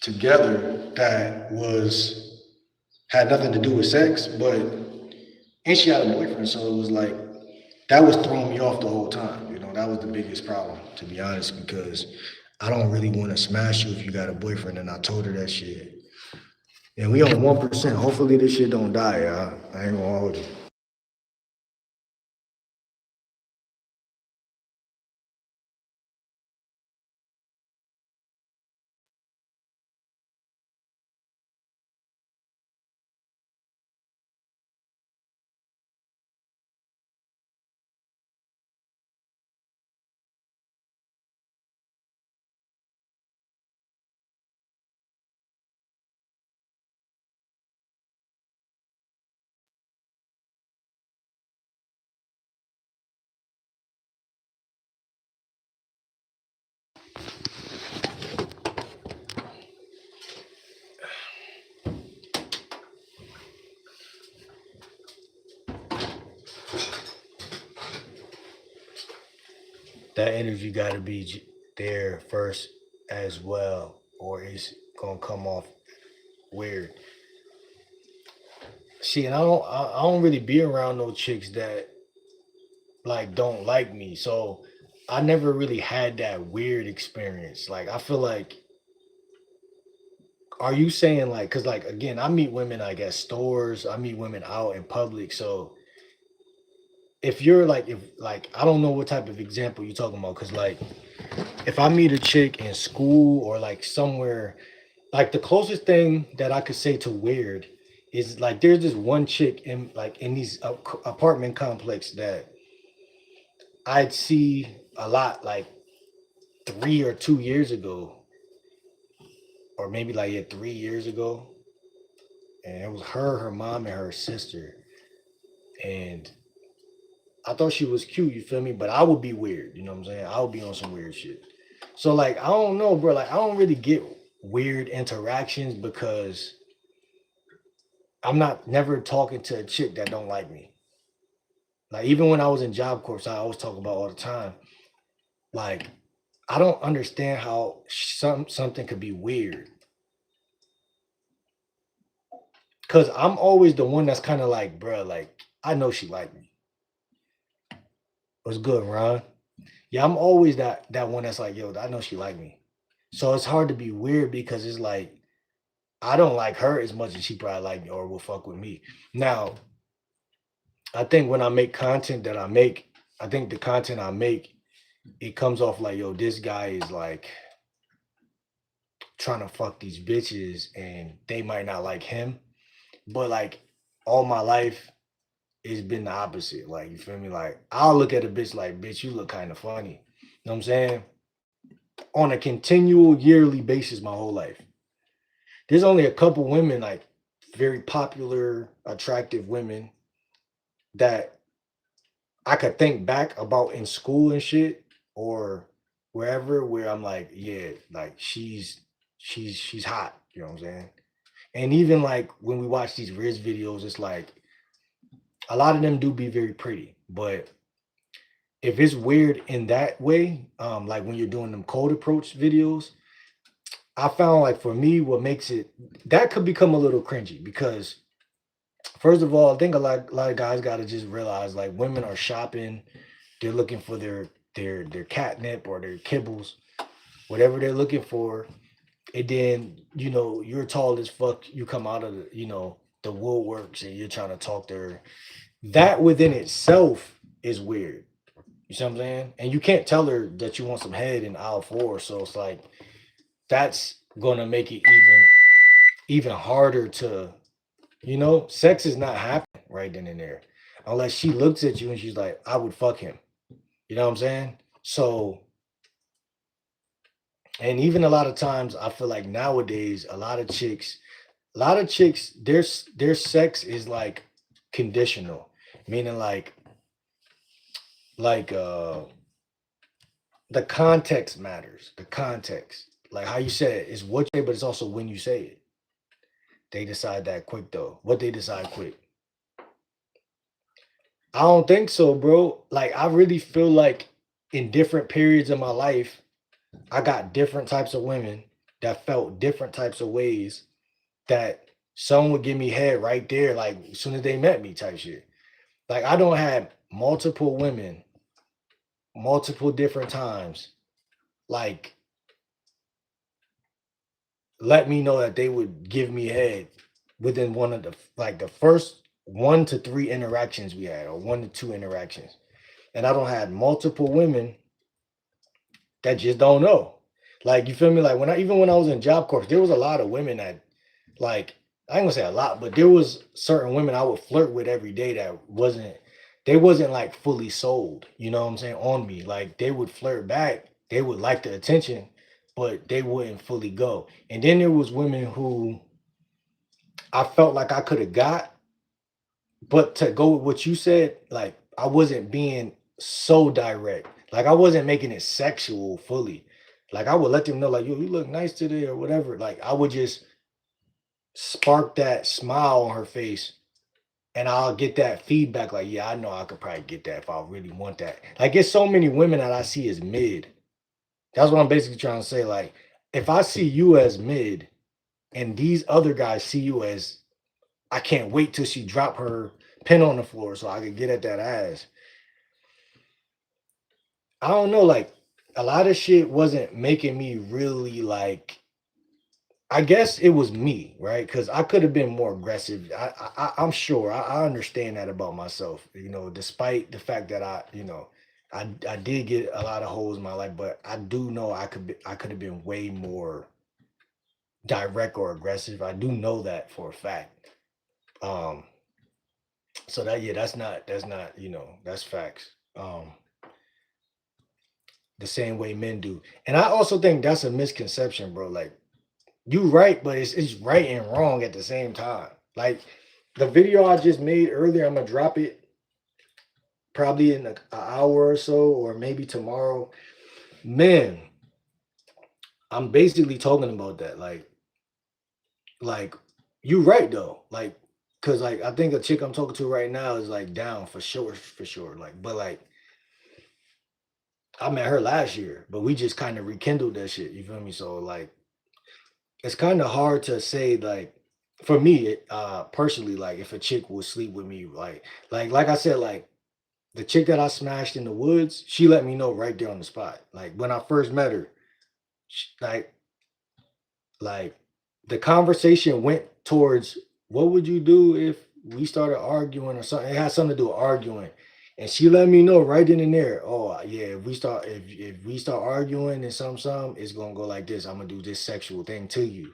together that had nothing to do with sex, and she had a boyfriend, so it was like, that was throwing me off the whole time. That was the biggest problem, to be honest, because I don't really want to smash you if you got a boyfriend, and I told her that shit. And we on 1%. Hopefully this shit don't die, y'all. I ain't gonna hold you. That interview got to be there first as well, or it's gonna come off weird. See, and I don't really be around no chicks that like don't like me, so I never really had that weird experience. Like I feel like, are you saying like, cause like again, I meet women like at stores, I meet women out in public, so if you're like if like I don't know what type of example you're talking about, cause like if I meet a chick in school or like somewhere, like the closest thing that I could say to weird is like there's this one chick in these apartment complex that I'd see a lot like 3 or 2 years ago, or maybe like 3 years ago, and it was her mom, and her sister, and I thought she was cute. You feel me? But I would be weird. You know what I'm saying? I would be on some weird shit. So like I don't know, bro. Like I don't really get weird interactions because I'm not never talking to a chick that don't like me. Like even when I was in Job Corps, I always talk about all the time. Like I don't understand how something could be weird. Cause I'm always the one that's kind of like, bro, like I know she like me. What's good, Ron? Yeah, I'm always that one that's like, yo, I know she like me. So it's hard to be weird because it's like I don't like her as much as she probably like me or will fuck with me. Now, I think when I make content that I make, I think the content I make, it comes off like, yo, this guy is like trying to fuck these bitches and they might not like him. But like all my life, it's been the opposite. Like, you feel me? Like, I'll look at a bitch like, bitch, you look kind of funny. You know what I'm saying? On a continual yearly basis, my whole life. There's only a couple women, like very popular, attractive women that I could think back about in school and shit or wherever where I'm like, yeah, like she's hot. You know what I'm saying? And even like when we watch these Riz videos, it's like a lot of them do be very pretty, but if it's weird in that way, like when you're doing them cold approach videos, I found like for me, what makes it that could become a little cringy because first of all, I think a lot of guys got to just realize like women are shopping, they're looking for their catnip or their kibbles, whatever they're looking for, and then you're tall as fuck, you come out of the woodworks and you're trying to talk to her. That within itself is weird. You see what I'm saying? And you can't tell her that you want some head in aisle four. So it's like that's gonna make it even harder to, sex is not happening right then and there. Unless she looks at you and she's like, I would fuck him. You know what I'm saying? So, and even a lot of times I feel like nowadays a lot of chicks, their sex is like conditional. Meaning like the context matters. The context. Like how you say it is what you say, but it's also when you say it. They decide that quick though. What they decide quick. I don't think so, bro. Like I really feel like in different periods of my life, I got different types of women that felt different types of ways that some would give me head right there, like as soon as they met me type shit. Like I don't have multiple women, multiple different times, like let me know that they would give me head within one of the first 1 to 3 interactions we had, or 1 to 2 interactions. And I don't have multiple women that just don't know. Like you feel me? Like when I was in Job Corps, there was a lot of women that like I ain't gonna say a lot, but there was certain women I would flirt with every day that wasn't like fully sold, you know what I'm saying, on me. Like they would flirt back, they would like the attention, but they wouldn't fully go. And then there was women who I felt like I could have got, but to go with what you said, like I wasn't being so direct. Like I wasn't making it sexual fully. Like I would let them know, like, yo, you look nice today or whatever. Like I would just spark that smile on her face and I'll get that feedback like, yeah, I know I could probably get that if I really want that. Like it's so many women that I see as mid. That's what I'm basically trying to say. Like, if I see you as mid and these other guys see you as I can't wait till she drop her pin on the floor so I could get at that ass. I don't know, like a lot of shit wasn't making me really like I guess it was me, right? Because I could have been more aggressive. I'm sure I understand that about myself. Despite the fact that I did get a lot of holes in my life, but I do know I could have been way more direct or aggressive. I do know that for a fact. Um, so that yeah, that's not that's facts. The same way men do, and I also think that's a misconception, bro. Like you right, but it's right and wrong at the same time. Like the video I just made earlier, I'm gonna drop it probably in an hour or so, or maybe tomorrow. Man, I'm basically talking about that. Like you right though. Like, cause like I think a chick I'm talking to right now is like down for sure, for sure. Like, but like I met her last year, but we just kind of rekindled that shit. You feel me? So like it's kind of hard to say like for me personally, like if a chick will sleep with me, like I said, like the chick that I smashed in the woods, she let me know right there on the spot. Like when I first met her, like like the conversation went towards what would you do if we started arguing or something. It had something to do with arguing. And she let me know right in and there. Oh yeah, if we start arguing and some, it's gonna go like this. I'm gonna do this sexual thing to you.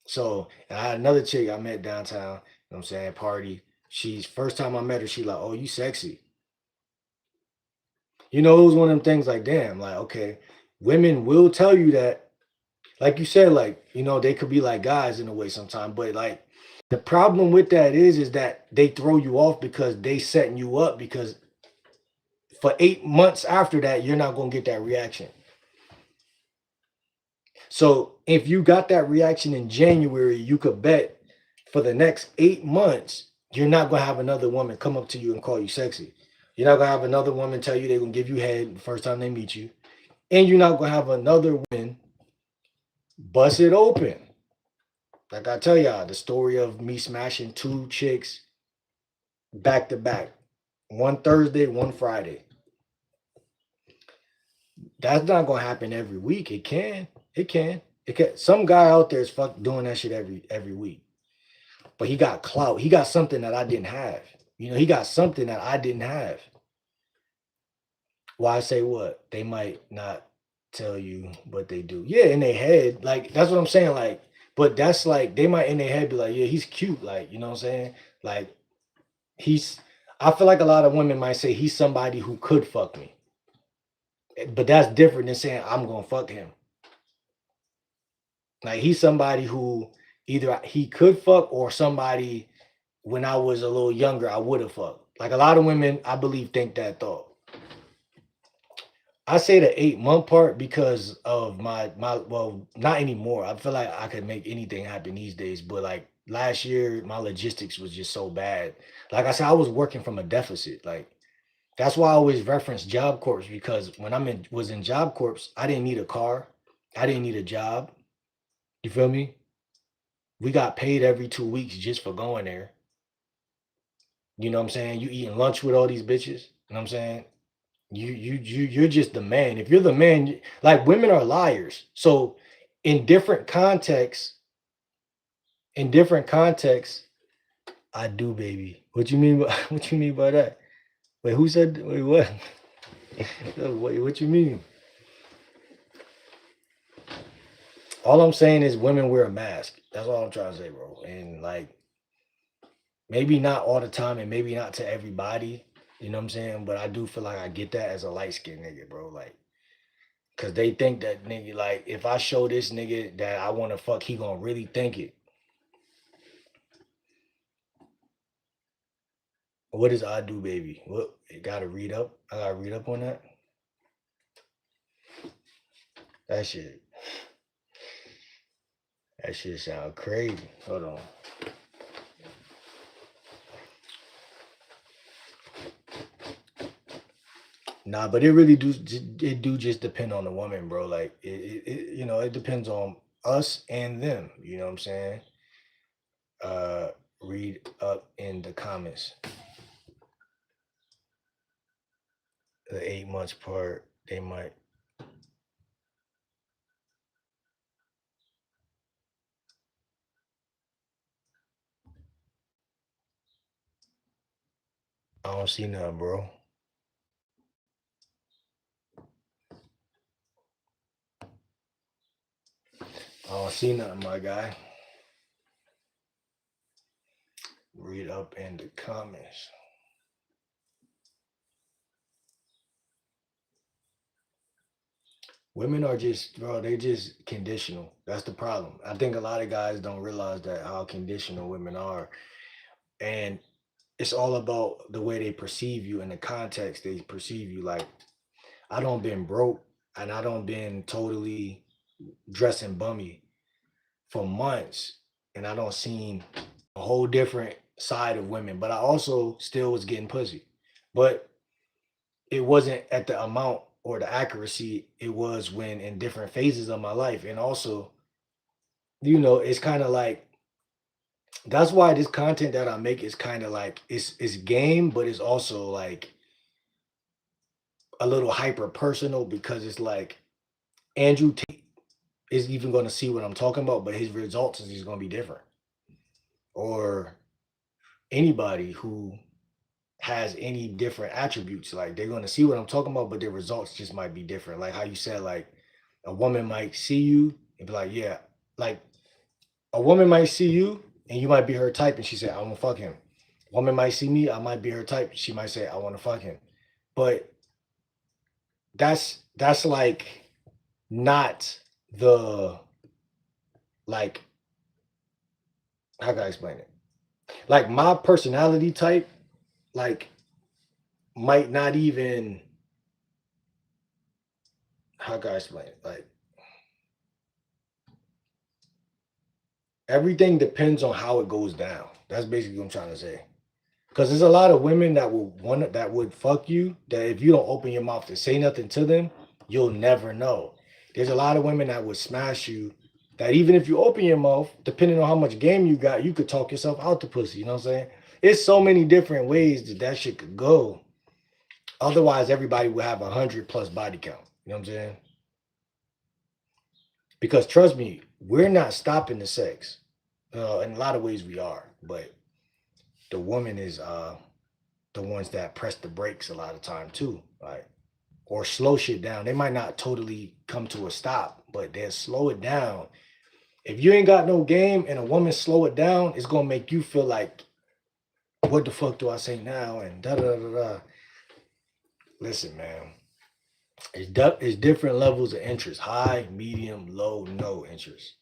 So and I had another chick I met downtown, you know what I'm saying, party. She's first time I met her, she like, oh, you sexy. You know, it was one of them things like, damn, like, okay, women will tell you that, like you said, like, you know, they could be like guys in a way sometimes, but like the problem with that is that they throw you off because they setting you up because for 8 months after that, you're not gonna get that reaction. So if you got that reaction in January, you could bet for the next 8 months, you're not gonna have another woman come up to you and call you sexy. You're not gonna have another woman tell you they're gonna give you head the first time they meet you. And you're not gonna have another woman bust it open. Like I tell y'all, the story of me smashing two chicks back to back, one Thursday, one Friday. That's not gonna happen every week. It can. It can. It can. Some guy out there is fuck doing that shit every week. But he got clout. He got something that I didn't have. You know, he got something that I didn't have. Why say what? They might not tell you, but they do. Yeah, in their head. Like, that's what I'm saying. Like, but that's like they might in their head be like, yeah, he's cute. Like, you know what I'm saying? Like, he's I feel like a lot of women might say he's somebody who could fuck me. But that's different than saying I'm gonna fuck him. Like he's somebody who either he could fuck or somebody when I was a little younger, I would have fucked. Like a lot of women, I believe, think that thought. I say the 8 month part because of my well, not anymore. I feel like I could make anything happen these days, but like last year, my logistics was just so bad. Like I said, I was working from a deficit. Like that's why I always reference Job Corps because when was in Job Corps, I didn't need a car, I didn't need a job. You feel me? We got paid every 2 weeks just for going there. You know what I'm saying? You eating lunch with all these bitches. You know what I'm saying? You're just the man. If you're the man, like women are liars. So in different contexts, in different contexts, I do, baby. What you mean by what you mean by that? Wait, who said wait what? Wait, what you mean? All I'm saying is women wear a mask. That's all I'm trying to say, bro. And like maybe not all the time and maybe not to everybody. You know what I'm saying? But I do feel like I get that as a light skinned nigga, bro. Like cause they think that nigga, like, if I show this nigga that I want to fuck, he gonna really think it. What does I do, baby? What you gotta read up? I gotta read up on that. That shit. That shit sound crazy. Hold on. Nah, but it really do it do just depend on the woman, bro. Like you know, it depends on us and them. You know what I'm saying? Uh, read up in the comments. The 8 months part, they might. I don't see nothing, bro. I don't see nothing, my guy. Read up in the comments. Women are just, bro, they just conditional. That's the problem. I think a lot of guys don't realize that how conditional women are. And it's all about the way they perceive you and the context they perceive you. Like, I don't been broke and I don't been totally dressing bummy for months. And I don't seen a whole different side of women. But I also still was getting pussy. But it wasn't at the amount or the accuracy it was when in different phases of my life. And also, you know, it's kind of like that's why this content that I make is kind of like it's game, but it's also like a little hyper personal because it's like Andrew Tate. is even going to see what I'm talking about, but his results is going to be different. Or anybody who has any different attributes, like they're going to see what I'm talking about, but their results just might be different. Like how you said, like a woman might see you and be like, yeah, like a woman might see you and you might be her type and she said, I want to fuck him. A woman might see me, I might be her type. She might say, I want to fuck him. But that's like not the like how can I explain it? Like my personality type, like might not even how can I explain it? Like everything depends on how it goes down. That's basically what I'm trying to say. Because there's a lot of women that will want that would fuck you that if you don't open your mouth to say nothing to them, you'll never know. There's a lot of women that would smash you that even if you open your mouth, depending on how much game you got, you could talk yourself out the pussy. You know what I'm saying? It's so many different ways that that shit could go. Otherwise, everybody would have 100+ body count. You know what I'm saying? Because trust me, we're not stopping the sex. In a lot of ways, we are, but the woman is the ones that press the brakes a lot of time too, like or slow shit down. They might not totally come to a stop, but they'll slow it down. If you ain't got no game and a woman slow it down, it's gonna make you feel like, what the fuck do I say now? And da da da da. Listen, man, it's different levels of interest: high, medium, low, no interest.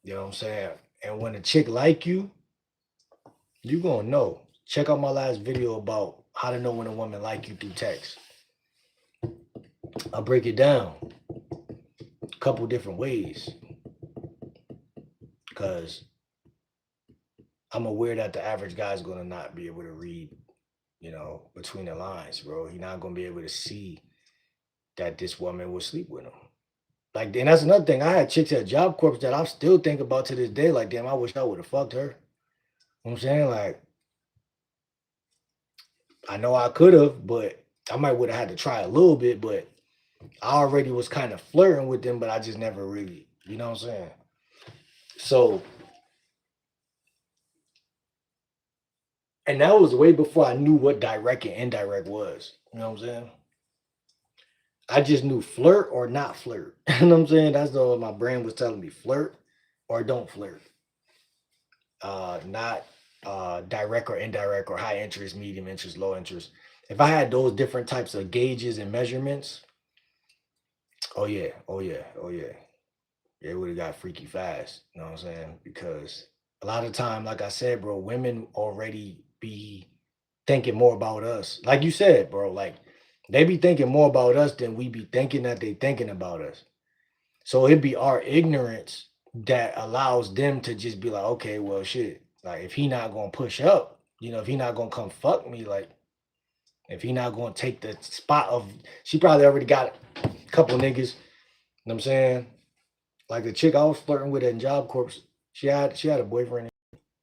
You know what I'm saying? And when a chick like you gonna know. Check out my last video about how to know when a woman like you through text. I'll break it down a couple different ways because I'm aware that the average guy's gonna not be able to read, between the lines, bro. He's not gonna be able to see that this woman will sleep with him. Like, and that's another thing. I had chicks at Job Corps that I still think about to this day. Like, damn, I wish I would have fucked her. You know what I'm saying? Like, I know I could have, but I might would have had to try a little bit, but I already was kind of flirting with them, but I just never really, you know what I'm saying? So, and that was way before I knew what direct and indirect was. You know what I'm saying? I just knew flirt or not flirt. You know what I'm saying? That's all my brain was telling me: flirt or don't flirt. Not direct or indirect or high interest, medium interest, low interest. If I had those different types of gauges and measurements, oh yeah, oh yeah, oh yeah, it would have got freaky fast. You know what I'm saying? Because a lot of time, like I said, bro, women already be thinking more about us. Like you said, bro, like they be thinking more about us than we be thinking that they thinking about us. So it'd be our ignorance that allows them to just be like, okay, well, shit. Like if he not gonna push up, if he not gonna come fuck me, like if he not gonna take the spot of, she probably already got a couple niggas. You know what I'm saying? Like the chick I was flirting with in Job Corps, she had a boyfriend.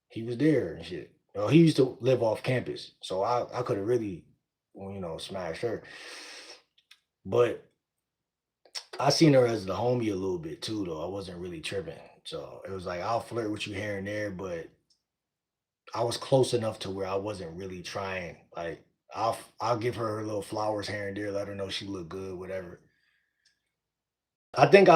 He was there and shit. He used to live off campus, so I could have really, smashed her. But I seen her as the homie a little bit too, though. I wasn't really tripping. So it was like I'll flirt with you here and there, but I was close enough to where I wasn't really trying. Like I'll give her little flowers here and there, let her know she looked good, whatever. I think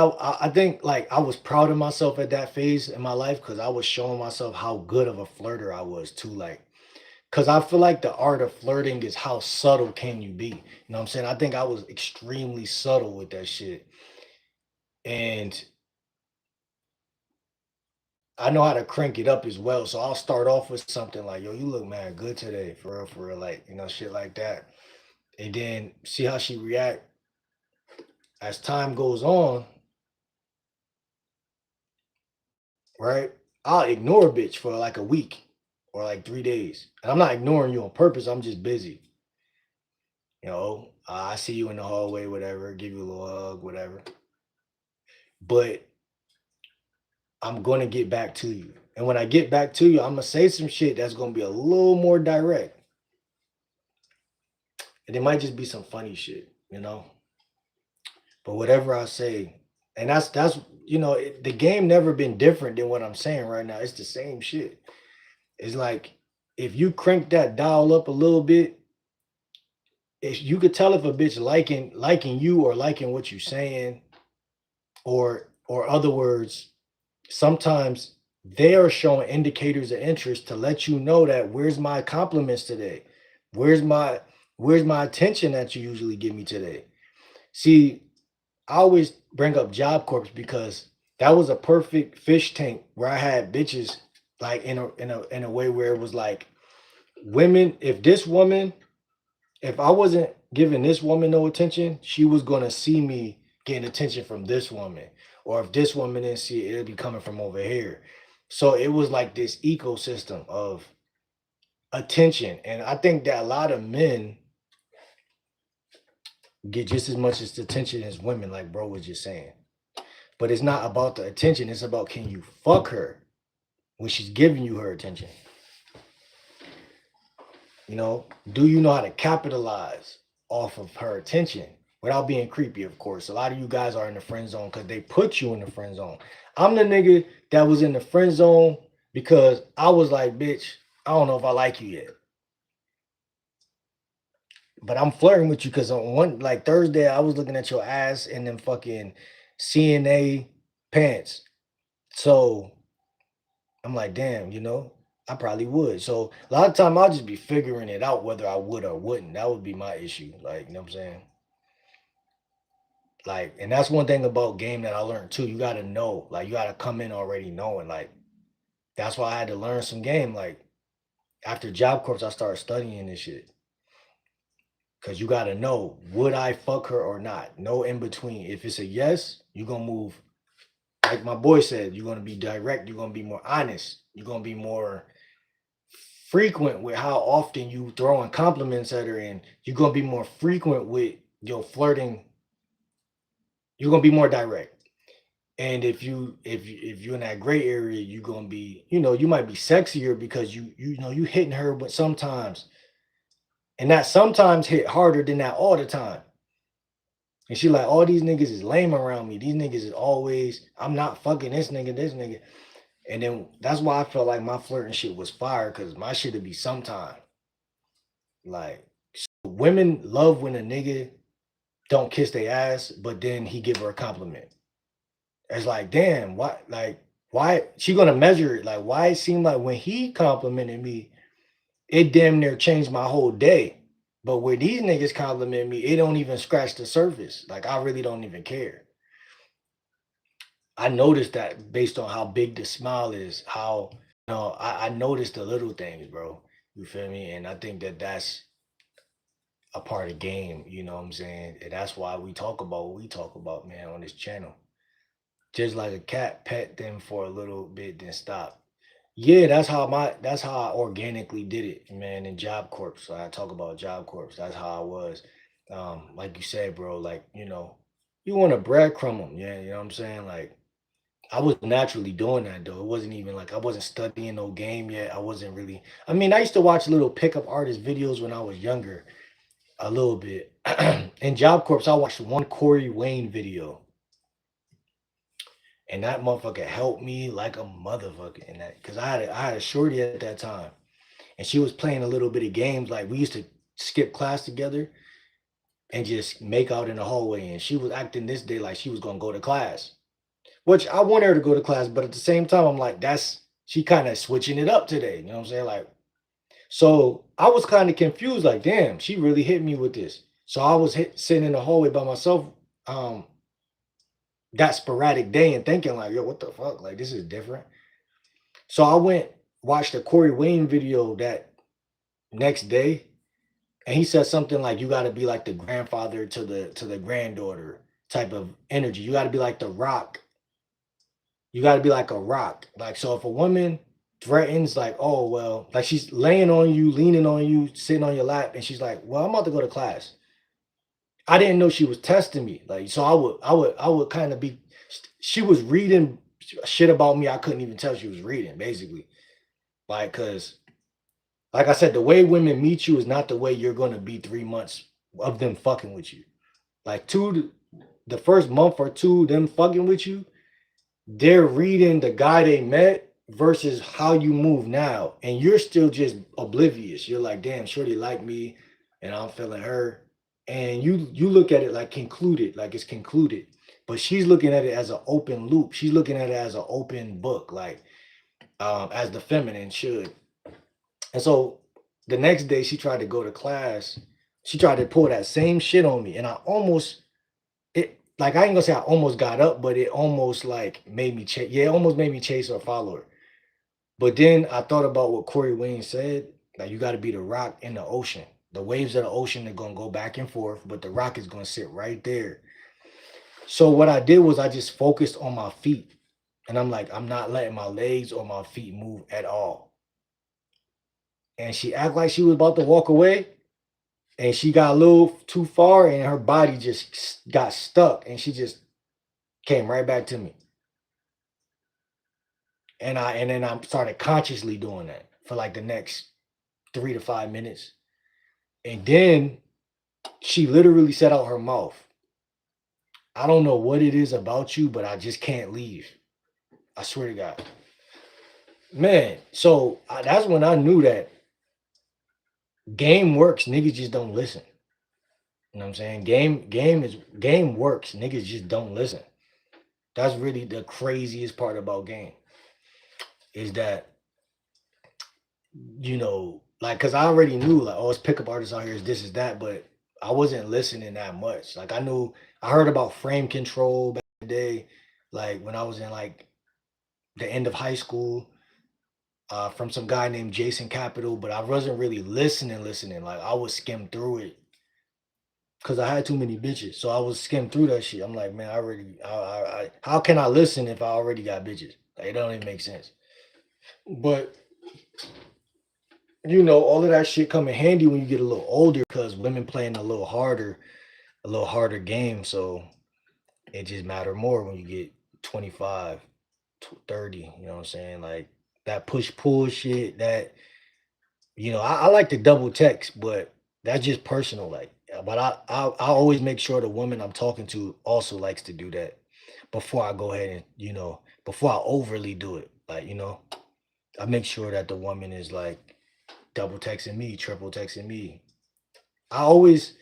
like I was proud of myself at that phase in my life because I was showing myself how good of a flirter I was too. Like, because I feel like the art of flirting is how subtle can you be. You know what I'm saying? I think I was extremely subtle with that shit. And I know how to crank it up as well. So I'll start off with something like, yo, you look man good today, for real, like, shit like that. And then see how she react as time goes on, right? I'll ignore a bitch for like a week or like 3 days. And I'm not ignoring you on purpose. I'm just busy. I see you in the hallway, whatever, give you a little hug, whatever. But I'm gonna get back to you. And when I get back to you, I'm gonna say some shit that's gonna be a little more direct. And it might just be some funny shit. But whatever I say, And that's the game never been different than what I'm saying right now. It's the same shit. It's like if you crank that dial up a little bit, you could tell if a bitch liking you or liking what you're saying, or other words, sometimes they are showing indicators of interest to let you know that where's my compliments today? Where's my where's my attention that you usually give me today? See, I always bring up Job Corps because that was a perfect fish tank where I had bitches like in a way where it was like women, if I wasn't giving this woman no attention, she was gonna see me getting attention from this woman. Or if this woman didn't see it, it'd be coming from over here. So it was like this ecosystem of attention. And I think that a lot of men get just as much as attention as women, like bro was just saying. But it's not about the attention, it's about can you fuck her when she's giving you her attention? Do you know how to capitalize off of her attention without being creepy? Of course, a lot of you guys are in the friend zone because they put you in the friend zone. I'm the nigga that was in the friend zone because I was like, bitch, I don't know if I like you yet, but I'm flirting with you because on one like Thursday I was looking at your ass in them fucking CNA pants. So I'm like, damn, I probably would. So a lot of time I'll just be figuring it out whether I would or wouldn't. That would be my issue. Like, you know what I'm saying? Like, and that's one thing about game that I learned too. You gotta know, like you gotta come in already knowing. Like, that's why I had to learn some game. Like after Job Corps, I started studying this shit. Cause you gotta know, would I fuck her or not? No in between. If it's a yes, you're gonna move. Like my boy said, you're gonna be direct, you're gonna be more honest, you're gonna be more frequent with how often you throwing compliments at her, and you're gonna be more frequent with your flirting. You're gonna be more direct. And if you're in that gray area, you're gonna be, you might be sexier because you hitting her, but sometimes, and that sometimes hit harder than that all the time. And she like, all these niggas is lame around me. These niggas is always, I'm not fucking this nigga, this nigga. And then that's why I felt like my flirting shit was fire, because my shit would be sometime. Like, women love when a nigga don't kiss their ass, but then he give her a compliment. It's like, damn, why she gonna measure it? Like, why it seemed like when he complimented me, it damn near changed my whole day. But where these niggas compliment me, it don't even scratch the surface. Like, I really don't even care. I noticed that based on how big the smile is, how I noticed the little things, bro. You feel me? And I think that that's a part of game. You know what I'm saying? And that's why we talk about what we talk about, man, on this channel. Just like a cat, pet them for a little bit, then stop. Yeah, that's how I organically did it, man. In Job Corps, so I talk about Job Corps. That's how I was. Like you said, bro. Like you want to breadcrumb them, yeah. You know what I'm saying? Like I was naturally doing that though. It wasn't even like I wasn't studying no game yet. I wasn't really. I mean, I used to watch little pickup artist videos when I was younger, a little bit. In Job Corps, I watched one Corey Wayne video, and that motherfucker helped me like a motherfucker in that, because I had a shorty at that time, and she was playing a little bit of games. Like we used to skip class together and just make out in the hallway, and she was acting this day like she was gonna go to class, which I want her to go to class, but at the same time, I'm like, that's she kind of switching it up today. You know what I'm saying? Like, so I was kind of confused, like, damn, she really hit me with this. So I was sitting in the hallway by myself, um, that sporadic day, and thinking like, yo, what the fuck? Like, this is different. So I went watched a Corey Wayne video that next day, and he said something like, you got to be like the grandfather to the granddaughter type of energy. You got to be like the rock. You got to be like a rock. Like, so if a woman threatens, like, oh well, like she's laying on you, leaning on you, sitting on your lap, and she's like, well, I'm about to go to class. I didn't know she was testing me. Like, so I would kind of be. She was reading shit about me. I couldn't even tell she was reading, basically. Like, cause like I said, the way women meet you is not the way you're gonna be 3 months of them fucking with you. Like, the first month or two, them fucking with you, they're reading the guy they met versus how you move now. And you're still just oblivious. You're like, damn, shorty like me and I'm feeling her. And you look at it like concluded, like it's concluded. But she's looking at it as an open loop. She's looking at it as an open book, like as the feminine should. And so the next day she tried to go to class. She tried to pull that same shit on me. And I almost it like I ain't gonna say I almost got up, but it almost like made me chase. Yeah, it almost made me chase or follow her. But then I thought about what Corey Wayne said. Like you got to be the rock in the ocean. The waves of the ocean are gonna go back and forth, but the rock is gonna sit right there. So what I did was I just focused on my feet, and I'm like, I'm not letting my legs or my feet move at all. And she acted like she was about to walk away, and she got a little too far, and her body just got stuck, and she just came right back to me. And then I started consciously doing that for like the next 3 to 5 minutes. And then she literally said out her mouth, I don't know what it is about you, but I just can't leave. I swear to God. Man, so that's when I knew that game works, niggas just don't listen. You know what I'm saying? Game works, niggas just don't listen. That's really the craziest part about game is that like, cause I already knew like, oh, it's pickup artists out here, is this, is that, but I wasn't listening that much. Like I heard about frame control back in the day, like when I was in like the end of high school, from some guy named Jason Capital, but I wasn't really listening. Like I would skim through it because I had too many bitches. So I was skim through that shit. I'm like, man, how can I listen if I already got bitches? Like, it don't even make sense. But all of that shit come in handy when you get a little older because women playing a little harder game. So it just matter more when you get 25, 30, you know what I'm saying? Like that push pull shit, that, I like to double text, but that's just personal. Like, but I always make sure the woman I'm talking to also likes to do that before I go ahead and, before I overly do it. Like, I make sure that the woman is like double texting me, triple texting me. I always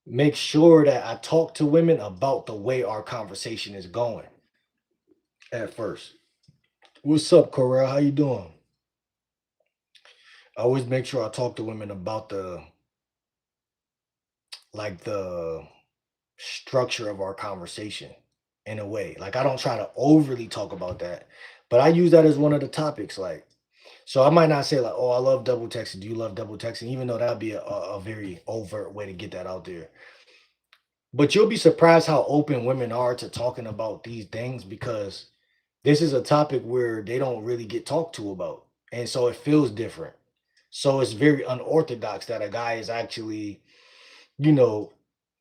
make sure that I talk to women about the way our conversation is going at first. What's up, Corel? How you doing? I always make sure I talk to women about the structure of our conversation in a way. Like I don't try to overly talk about that, but I use that as one of the topics. Like, so I might not say like, "Oh, I love double texting. Do you love double texting?" Even though that'd be a very overt way to get that out there. But you'll be surprised how open women are to talking about these things because this is a topic where they don't really get talked to about. And so it feels different. So it's very unorthodox that a guy is actually, you know,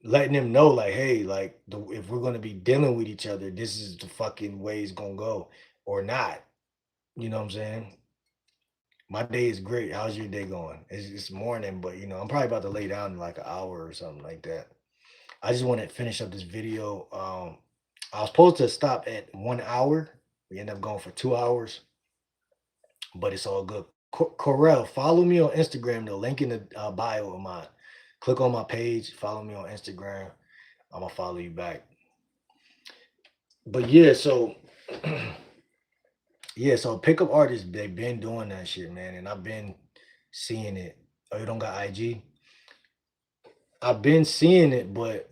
letting them know, like, hey, like, if we're going to be dealing with each other, this is the fucking way it's going to go or not. You know what I'm saying? My day is great. How's your day going? It's morning, but, I'm probably about to lay down in like an hour or something like that. I just want to finish up this video. I was supposed to stop at 1 hour. We end up going for 2 hours, but it's all good. Corel, follow me on Instagram. The link in the bio of mine. Click on my page. Follow me on Instagram. I'm gonna follow you back. But yeah, so yeah, so pickup artists, they've been doing that shit, man, and I've been seeing it. Oh, you don't got IG? I've been seeing it, but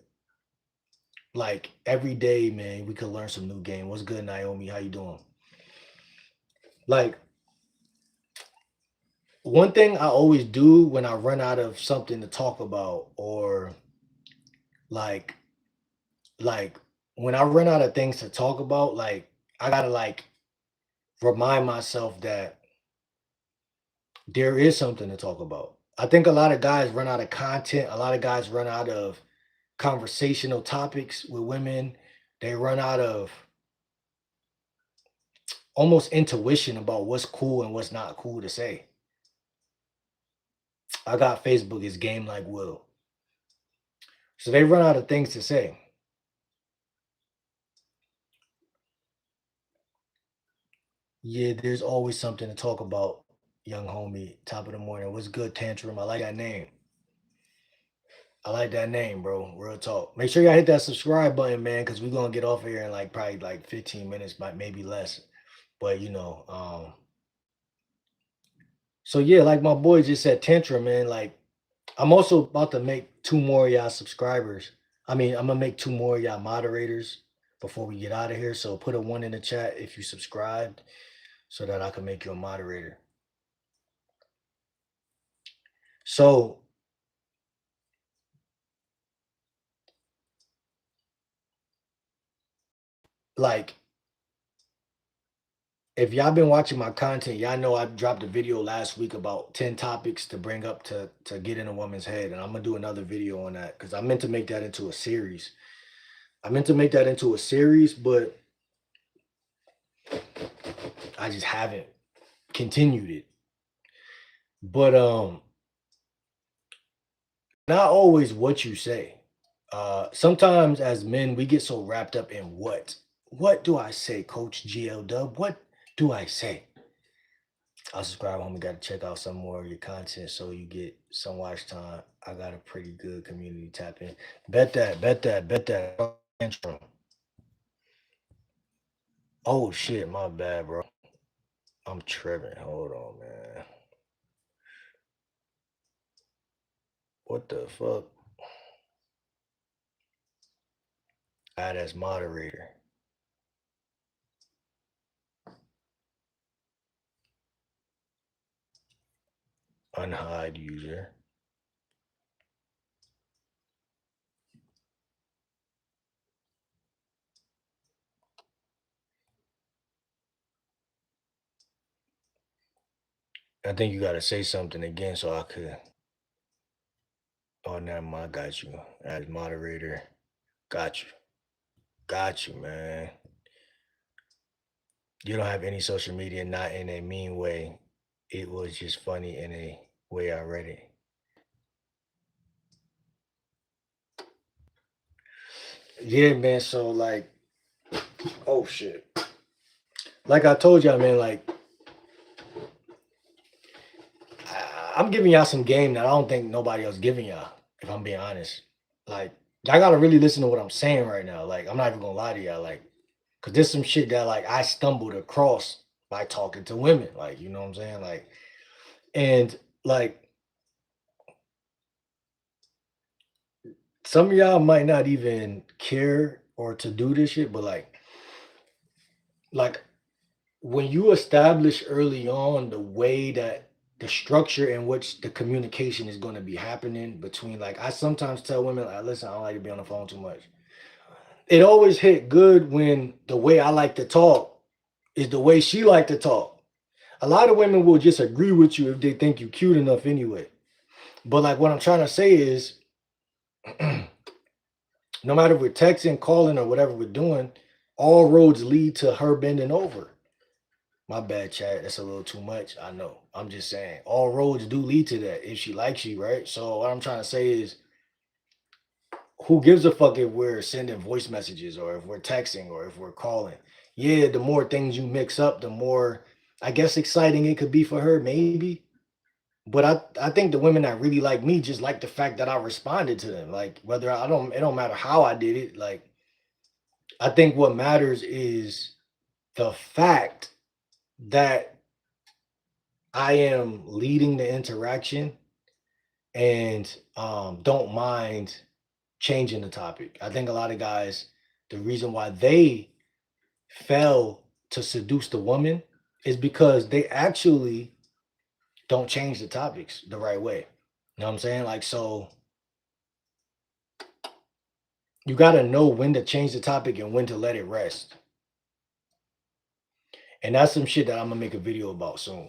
like every day, man, we could learn some new game. What's good, Naomi? How you doing? Like one thing I always do when I run out of something to talk about, or like like when I run out of things to talk about, like I gotta like remind myself that there is something to talk about. I think a lot of guys run out of content, a lot of guys run out of conversational topics with women. They run out of almost intuition about what's cool and what's not cool to say. I got Facebook is game like Will. So they run out of things to say. Yeah, there's always something to talk about, young homie. Top of the morning. What's good, Tantrum? I like that name. I like that name, bro. Real talk. Make sure y'all hit that subscribe button, man, because we're gonna get off of here in like probably like 15 minutes, but maybe less. But so yeah, like my boy just said, Tantrum, man. Like I'm also about to make two more of y'all subscribers. I mean, I'm gonna make two more of y'all moderators before we get out of here. So put a one in the chat if you subscribed so that I can make you a moderator. So like if y'all been watching my content, y'all know I dropped a video last week about 10 topics to bring up to get in a woman's head. And I'm gonna do another video on that because I meant to make that into a series. But I just haven't continued it. But not always what you say. Sometimes as men, we get so wrapped up in what. What do I say, Coach GL Dub? What do I say? I'll subscribe, homie. Got to check out some more of your content so you get some watch time. I got a pretty good community tap in. Bet that. Intro. Oh shit, my bad, bro. I'm tripping. Hold on, man. What the fuck? Add as moderator. Unhide user. I think you gotta say something again so I could. Oh, never mind. I got you. As moderator. Got you. Got you, man. You don't have any social media, not in a mean way. It was just funny in a way I read it. Yeah, man. So like, oh shit. Like I told y'all, man. Like, I'm giving y'all some game that I don't think nobody else giving y'all. If I'm being honest, like, y'all gotta really listen to what I'm saying right now. Like, I'm not even gonna lie to y'all. Like, cause there's some shit that like I stumbled across by talking to women. Like, you know what I'm saying? Like, and like some of y'all might not even care or to do this shit, but like when you establish early on the way that the structure in which the communication is going to be happening between, like, I sometimes tell women, like, listen, I don't like to be on the phone too much. It always hit good when the way I like to talk is the way she like to talk. A lot of women will just agree with you if they think you cute enough anyway. But like what I'm trying to say is no matter if we're texting, calling, or whatever we're doing, all roads lead to her bending over. My bad, Chad. That's a little too much. I know. I'm just saying. All roads do lead to that if she likes you, right? So what I'm trying to say is, who gives a fuck if we're sending voice messages or if we're texting or if we're calling? Yeah, the more things you mix up, the more, I guess, exciting it could be for her, maybe. But I think the women that really like me just like the fact that I responded to them. Like whether I don't, it don't matter how I did it. Like I think what matters is the fact that I am leading the interaction and don't mind changing the topic. I think a lot of guys, the reason why they fail to seduce the woman is because they actually don't change the topics the right way. You know what I'm saying? Like, so you got to know when to change the topic and when to let it rest. And that's some shit that I'm gonna make a video about soon.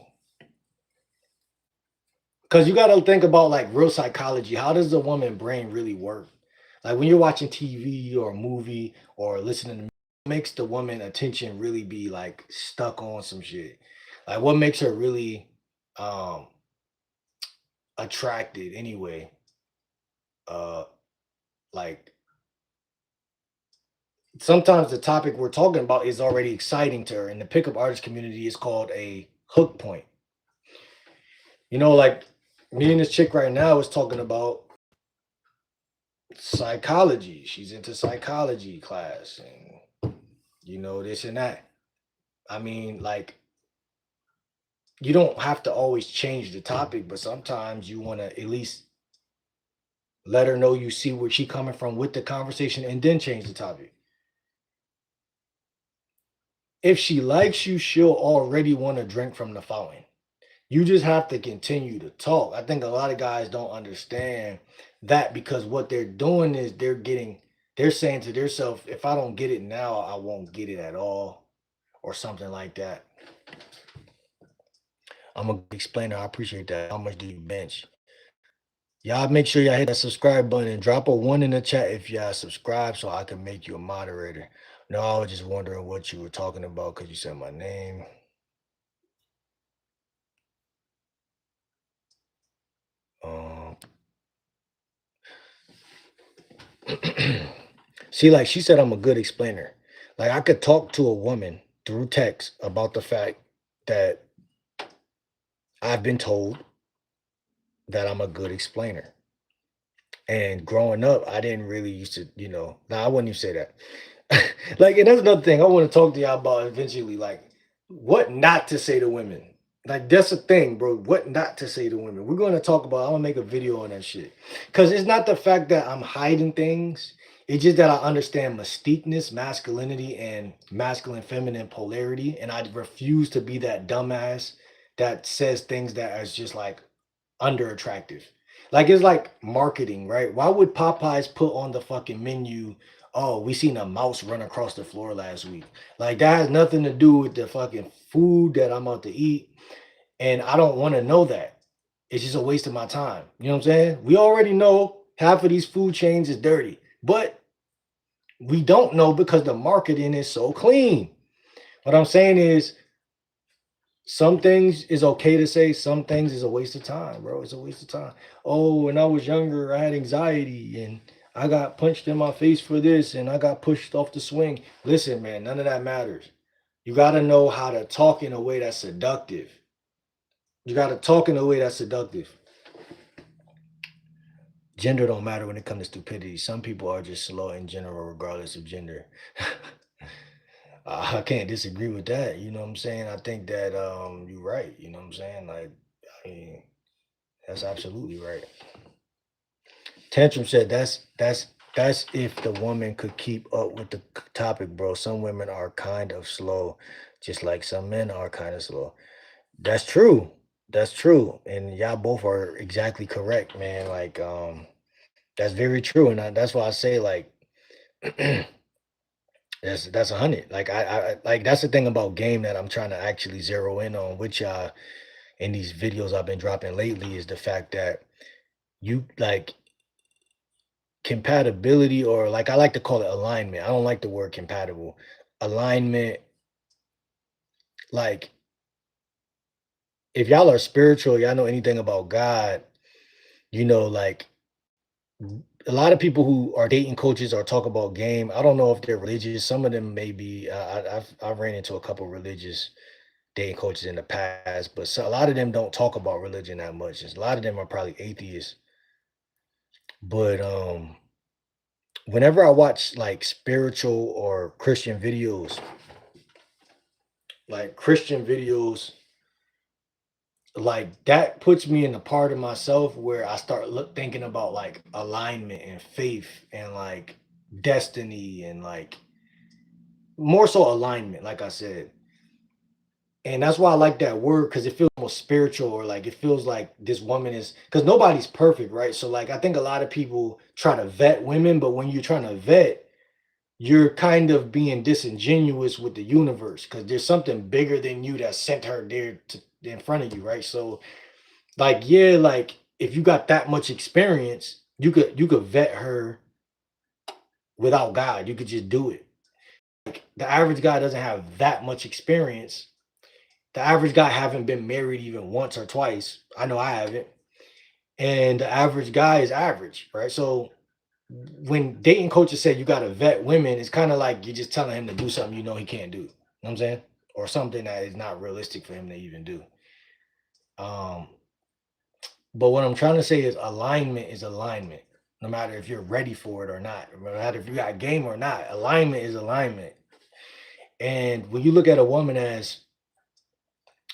Cause you gotta think about like real psychology. How does the woman brain really work? Like when you're watching TV or a movie or listening to music, what makes the woman attention really be like stuck on some shit? Like what makes her really um attracted anyway? Uh like sometimes the topic we're talking about is already exciting to her. And the pickup artist community is called a hook point. You know, like me and this chick right now is talking about psychology. She's into psychology class and this and that. I mean, like, you don't have to always change the topic, but sometimes you want to at least let her know you see where she coming from with the conversation and then change the topic. If she likes you, she'll already want to drink from the fountain. You just have to continue to talk. I think a lot of guys don't understand that because what they're doing is they're saying to themselves, if I don't get it now, I won't get it at all, or something like that. I'm gonna explain it. I appreciate that. How much do you bench? Y'all make sure y'all hit that subscribe button and drop a one in the chat if y'all subscribe so I can make you a moderator. No, I was just wondering what you were talking about because you said my name. Um, See, like she said, I'm a good explainer. Like I could talk to a woman through text about the fact that I've been told that I'm a good explainer. And growing up, I didn't really used to, I wouldn't even say that. Like, and that's another thing I want to talk to y'all about eventually. Like, what not to say to women. Like, that's a thing, bro. What not to say to women. We're going to talk about, I'm going to make a video on that shit. Because it's not the fact that I'm hiding things. It's just that I understand mystiqueness, masculinity, and masculine feminine polarity. And I refuse to be that dumbass that says things that is just like under attractive. Like it's like marketing, right? Why would Popeyes put on the fucking menu, oh, we seen a mouse run across the floor last week? Like that has nothing to do with the fucking food that I'm about to eat. And I don't want to know that. It's just a waste of my time. You know what I'm saying? We already know half of these food chains is dirty, but we don't know because the marketing is so clean. What I'm saying is some things is okay to say, some things is a waste of time, bro. It's a waste of time. Oh, when I was younger, I had anxiety and I got punched in my face for this and I got pushed off the swing. Listen, man, none of that matters. You got to know how to talk in a way that's seductive. You got to talk in a way that's seductive. Gender don't matter when it comes to stupidity. Some people are just slow in general, regardless of gender. I can't disagree with that. You know what I'm saying? I think that you're right. You know what I'm saying? Like, I mean, that's absolutely right. Tantrum said that's if the woman could keep up with the topic, bro. Some women are kind of slow, just like some men are kind of slow. That's true. That's true. And y'all both are exactly correct, man. Like, that's very true. And that's why I say like that's 100. Like I like that's the thing about game that I'm trying to actually zero in on, which in these videos I've been dropping lately is the fact that you like compatibility, or like I like to call it alignment. I don't like the word compatible. Alignment, like if y'all are spiritual, y'all know anything about God, like a lot of people who are dating coaches or talk about game, I don't know if they're religious. Some of them may be. I've ran into a couple religious dating coaches in the past, but a lot of them don't talk about religion that much. A lot of them are probably atheists. But whenever I watch like spiritual or Christian videos, like that puts me in a part of myself where I start thinking about like alignment and faith and like destiny and like more so alignment, like I said. And that's why I like that word because it feels more spiritual, or like it feels like this woman is, because nobody's perfect, right? So like I think a lot of people try to vet women, but when you're trying to vet, you're kind of being disingenuous with the universe because there's something bigger than you that sent her there in front of you, right? So like, yeah, like if you got that much experience, you could vet her without God. You could just do it. Like the average guy doesn't have that much experience. The average guy haven't been married even once or twice. I know I haven't. And the average guy is average, right? So when dating coaches say you got to vet women, it's kind of like you're just telling him to do something you know he can't do. You know what I'm saying? Or something that is not realistic for him to even do. Um, but what I'm trying to say is alignment. No matter if you're ready for it or not, no matter if you got game or not, alignment is alignment. And when you look at a woman as,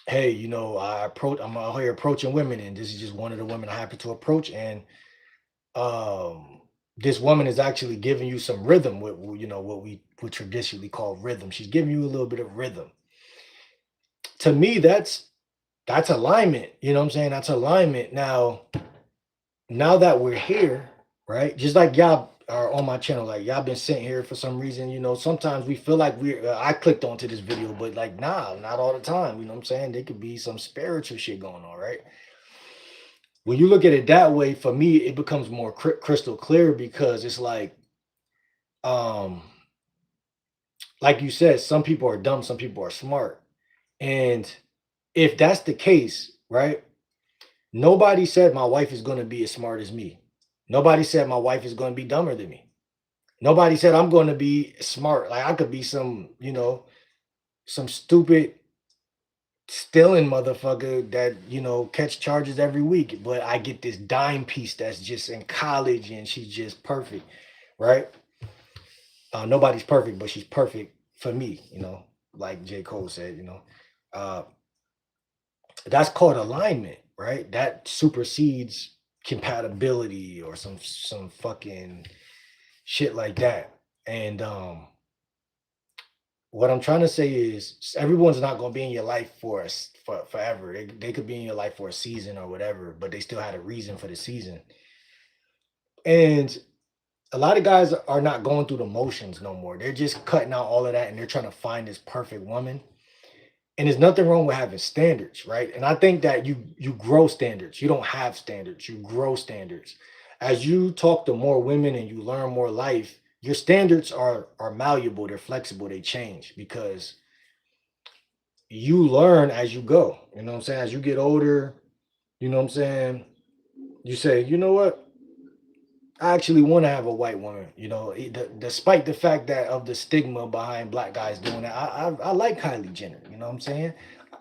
hey, I'm out here approaching women, and this is just one of the women I happen to approach, and um this woman is actually giving you some rhythm, what we would traditionally call rhythm. She's giving you a little bit of rhythm. To me, that's alignment. You know what I'm saying? That's alignment. Now that we're here, right? Just like y'all are on my channel, like y'all been sitting here for some reason. Sometimes we feel like I clicked onto this video, but like, nah, not all the time. You know what I'm saying? There could be some spiritual shit going on, right? When you look at it that way, for me, it becomes more crystal clear, because it's um, like you said, some people are dumb, some people are smart. And if that's the case, right? Nobody said my wife is going to be as smart as me. Nobody said my wife is going to be dumber than me. Nobody said I'm going to be smart. Like I could be some stupid stealing motherfucker that, catch charges every week, but I get this dime piece that's just in college and she's just perfect, right? Nobody's perfect, but she's perfect for me, like J. Cole said, Uh, that's called alignment, right? That supersedes compatibility or some fucking shit like that. And what I'm trying to say is everyone's not going to be in your life for us for forever. They could be in your life for a season or whatever, but they still had a reason for the season. And a lot of guys are not going through the motions no more. They're just cutting out all of that and they're trying to find this perfect woman. And there's nothing wrong with having standards, right? And I think that you grow standards. You don't have standards, you grow standards. As you talk to more women and you learn more life, your standards are malleable, they're flexible, they change, because you learn as you go. You know what I'm saying? As you get older, you know what I'm saying? You say, you know what? I actually want to have a white woman, despite the fact that of the stigma behind black guys doing that. I like Kylie Jenner, you know what I'm saying?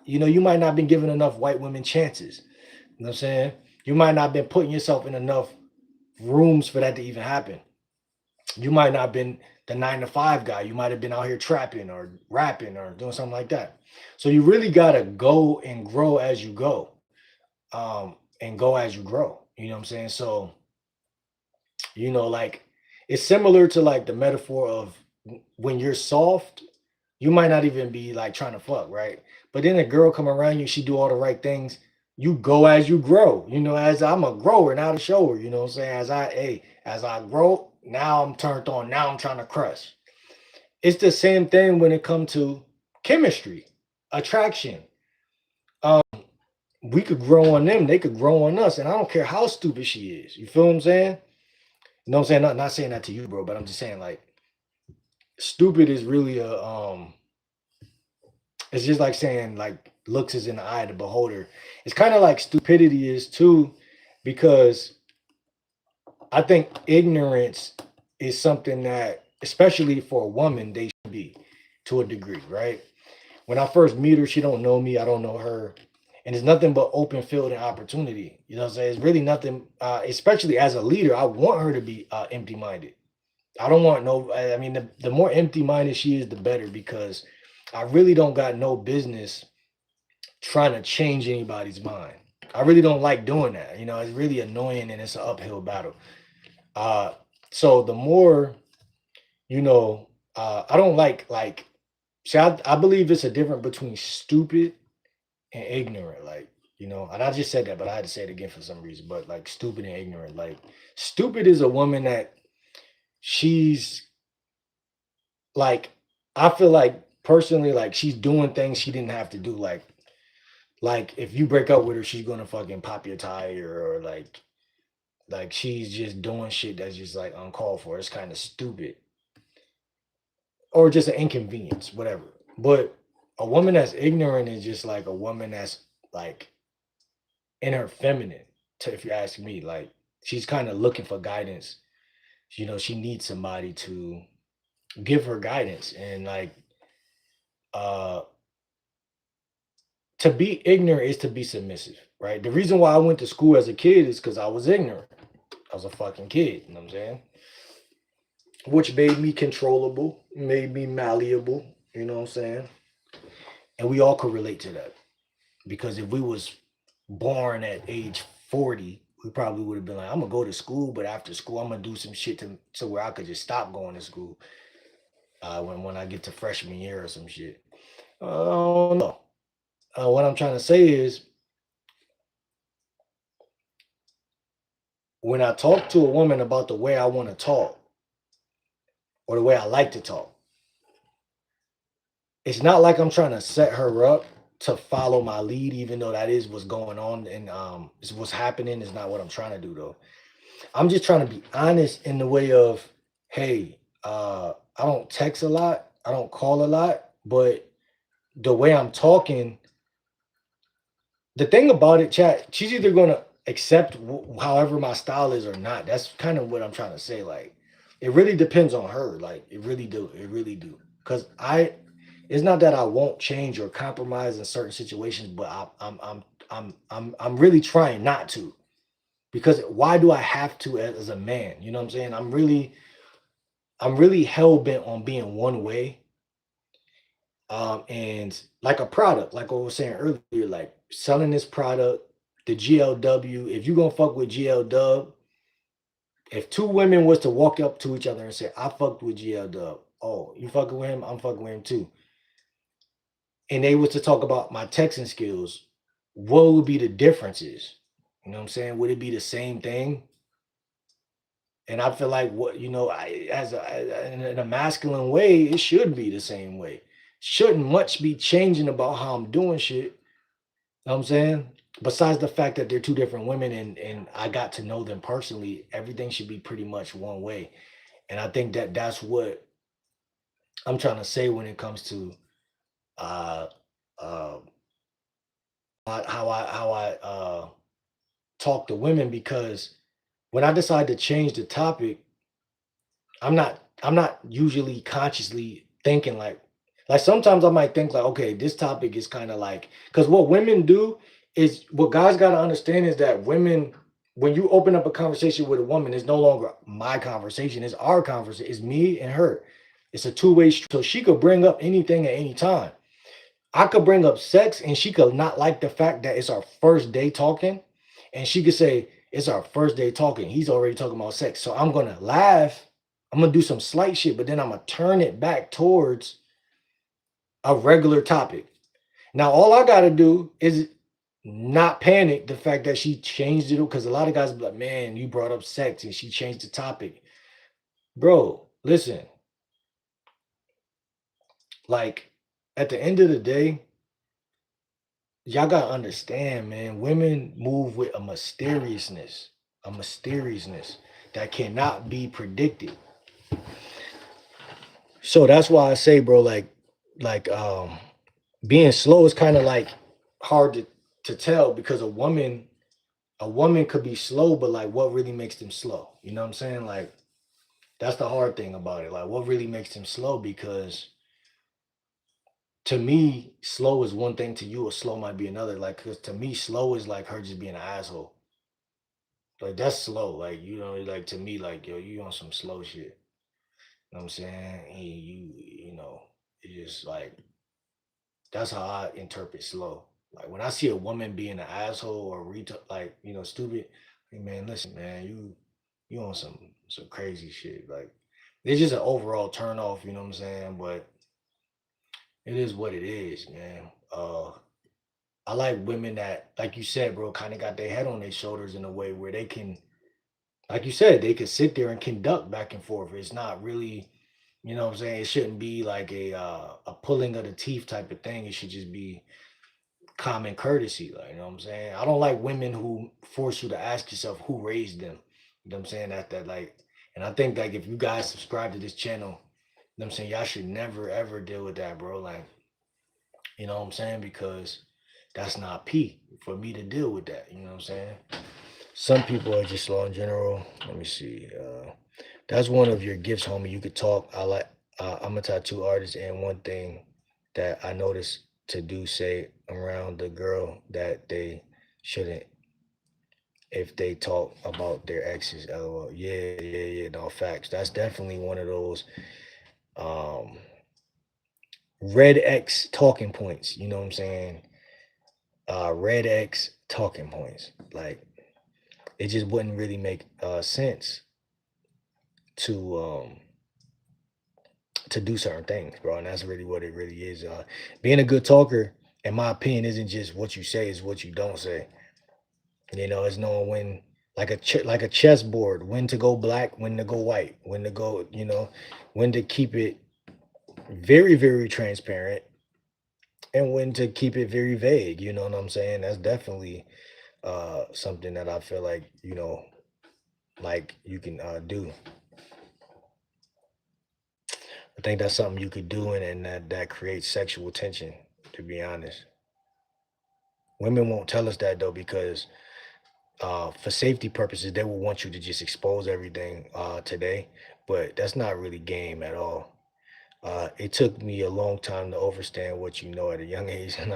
You might not been given enough white women chances. You know what I'm saying? You might not been putting yourself in enough rooms for that to even happen. You might not been the 9 to 5 guy. You might have been out here trapping or rapping or doing something like that. So you really gotta go and grow as you go. And go as you grow. You know what I'm saying? So like it's similar to like the metaphor of when you're soft, you might not even be like trying to fuck, right? But then a girl come around you, she do all the right things. You go as you grow, as I'm a grower, not a shower, you know what I'm saying? As I grow, now I'm turned on, now I'm trying to crush. It's the same thing when it comes to chemistry, attraction. Um, we could grow on them, they could grow on us, and I don't care how stupid she is. You feel what I'm saying? You know what I'm saying? Not saying that to you, bro, but I'm just saying like stupid is really it's just like saying like looks is in the eye of the beholder. It's kind of like stupidity is too, because I think ignorance is something that, especially for a woman, they should be to a degree, right? When I first meet her, she don't know me, I don't know her. And it's nothing but open field and opportunity. You know what I'm saying? It's really nothing, especially as a leader, I want her to be empty minded. I don't want no, I mean, the more empty minded she is, the better, because I really don't got no business trying to change anybody's mind. I really don't like doing that. It's really annoying and it's an uphill battle. Uh, so the more, I don't like, see, I believe it's a difference between stupid and ignorant. Like, and I just said that, but I had to say it again for some reason. But like stupid and ignorant, like stupid is a woman that she's like, I feel like personally, like she's doing things she didn't have to do. Like if you break up with her, she's gonna fucking pop your tire, or like she's just doing shit that's just like uncalled for. It's kind of stupid, or just an inconvenience, whatever. But a woman that's ignorant is just like a woman that's like in her feminine. If you ask me, like she's kind of looking for guidance. You know, she needs somebody to give her guidance and like uh to be ignorant is to be submissive, right? The reason why I went to school as a kid is because I was ignorant. I was a fucking kid, you know what I'm saying? Which made me controllable, made me malleable, you know what I'm saying? And we all could relate to that. Because if we was born at age 40, we probably would have been like, I'm gonna go to school, but after school, I'm gonna do some shit to where I could just stop going to school when I get to freshman year or some shit. I don't know. What I'm trying to say is when I talk to a woman about the way I want to talk or the way I like to talk, it's not like I'm trying to set her up to follow my lead, even though that is what's going on and is what's happening is not what I'm trying to do though. I'm just trying to be honest in the way of, hey, I don't text a lot, I don't call a lot, but the way I'm talking, the thing about it, chat, she's either gonna accept however my style is or not. That's kind of what I'm trying to say. Like, it really depends on her. Like, it really do. It really do. Cause it's not that I won't change or compromise in certain situations, but I'm really trying not to. Because why do I have to as a man? You know what I'm saying? I'm really hell bent on being one way. And like a product, like I was saying earlier, like selling this product, the GLW. If you gonna fuck with GLW, if two women was to walk up to each other and say, "I fucked with GLW," oh, you fucking with him, I'm fucking with him too, and they was to talk about my texting skills, what would be the differences? You know what I'm saying? Would it be the same thing? And I feel like what you know, in a masculine way, it should be the same way. Shouldn't much be changing about how I'm doing shit. Know what I'm saying? Besides the fact that they're two different women and I got to know them personally, everything should be pretty much one way. And I think that that's what I'm trying to say when it comes to uh uh how I talk to women because when I decide to change the topic, I'm not usually consciously thinking like sometimes I might think like, okay, this topic is kind of like because what women do is what guys gotta understand is that women, when you open up a conversation with a woman, it's no longer my conversation, it's our conversation, it's me and her. It's a two-way street. So she could bring up anything at any time. I could bring up sex and she could not like the fact that it's our first day talking. And she could say, it's our first day talking. He's already talking about sex. So I'm gonna laugh. I'm gonna do some slight shit, but then I'm gonna turn it back towards a regular topic. Now, all I gotta do is not panic the fact that she changed it because a lot of guys be like, man, you brought up sex and she changed the topic. Bro, listen, like at the end of the day, y'all gotta understand, man. Women move with a mysteriousness that cannot be predicted. So that's why I say, bro, like being slow is kind of like hard to tell because a woman could be slow, but like what really makes them slow? You know what I'm saying? Like that's the hard thing about it. Like what really makes them slow? Because to me, slow is one thing. To you, a slow might be another. Like, cause to me, slow is like her just being an asshole. Like that's slow. Like, you know, like to me, like, yo, you on some slow shit. You know what I'm saying? And you know, it's just like that's how I interpret slow. Like when I see a woman being an asshole or like, you know, stupid, like, man, listen, man, you on some crazy shit. Like it's just an overall turn off, you know what I'm saying? But it is what it is, man. I like women that, like you said, bro, kind of got their head on their shoulders in a way where they can, like you said, they could sit there and conduct back and forth. It's not really, you know what I'm saying? It shouldn't be like a pulling of the teeth type of thing. It should just be common courtesy. Like, you know what I'm saying? I don't like women who force you to ask yourself who raised them. You know what I'm saying? That like, and I think like if you guys subscribe to this channel, you know what I'm saying, y'all should never ever deal with that, bro. Like, you know what I'm saying? Because that's not P for me to deal with that. You know what I'm saying? Some people are just slow in general. Let me see. That's one of your gifts, homie. You could talk. I'm a tattoo artist, and one thing that I noticed to do say around the girl that they shouldn't if they talk about their exes. LOL. Yeah, yeah, yeah. No facts. That's definitely one of those um red X talking points. You know what I'm saying? Red X talking points. Like it just wouldn't really make sense to to do certain things, bro. And that's really what it really is. Being a good talker, in my opinion, isn't just what you say; is what you don't say. You know, it's knowing when, like like a chessboard, when to go black, when to go white, when to go, when to keep it very, very transparent, and when to keep it very vague. You know what I'm saying? That's definitely something that I feel like like you can do. I think that's something you could do, and that creates sexual tension. To be honest, women won't tell us that though because for safety purposes, they will want you to just expose everything today, but that's not really game at all. It took me a long time to understand what you know at a young age. And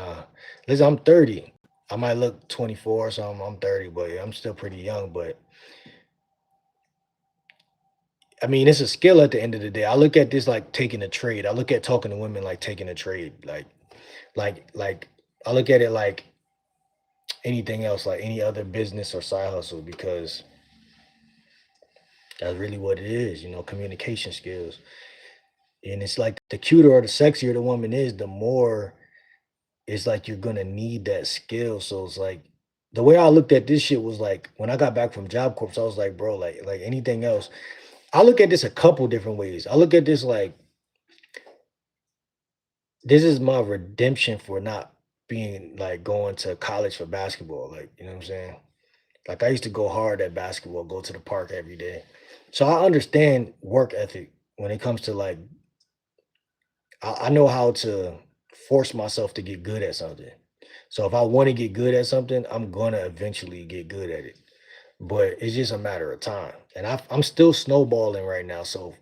listen, I'm 30. I might look 24 or something. I'm 30, but I'm still pretty young. But I mean, it's a skill at the end of the day. I look at this like taking a trade. I look at talking to women like taking a trade. Like I look at it like anything else, like any other business or side hustle, because that's really what it is, communication skills. And it's like the cuter or the sexier the woman is, the more it's like you're gonna need that skill. So it's like the way I looked at this shit was like when I got back from Job Corps, I was like, bro, like anything else. I look at this a couple different ways. I look at this like this is my redemption for not being like going to college for basketball. Like, you know what I'm saying? Like I used to go hard at basketball, go to the park every day. So I understand work ethic when it comes to like I know how to force myself to get good at something. So if I want to get good at something, I'm gonna eventually get good at it. But it's just a matter of time. And I'm still snowballing right now. So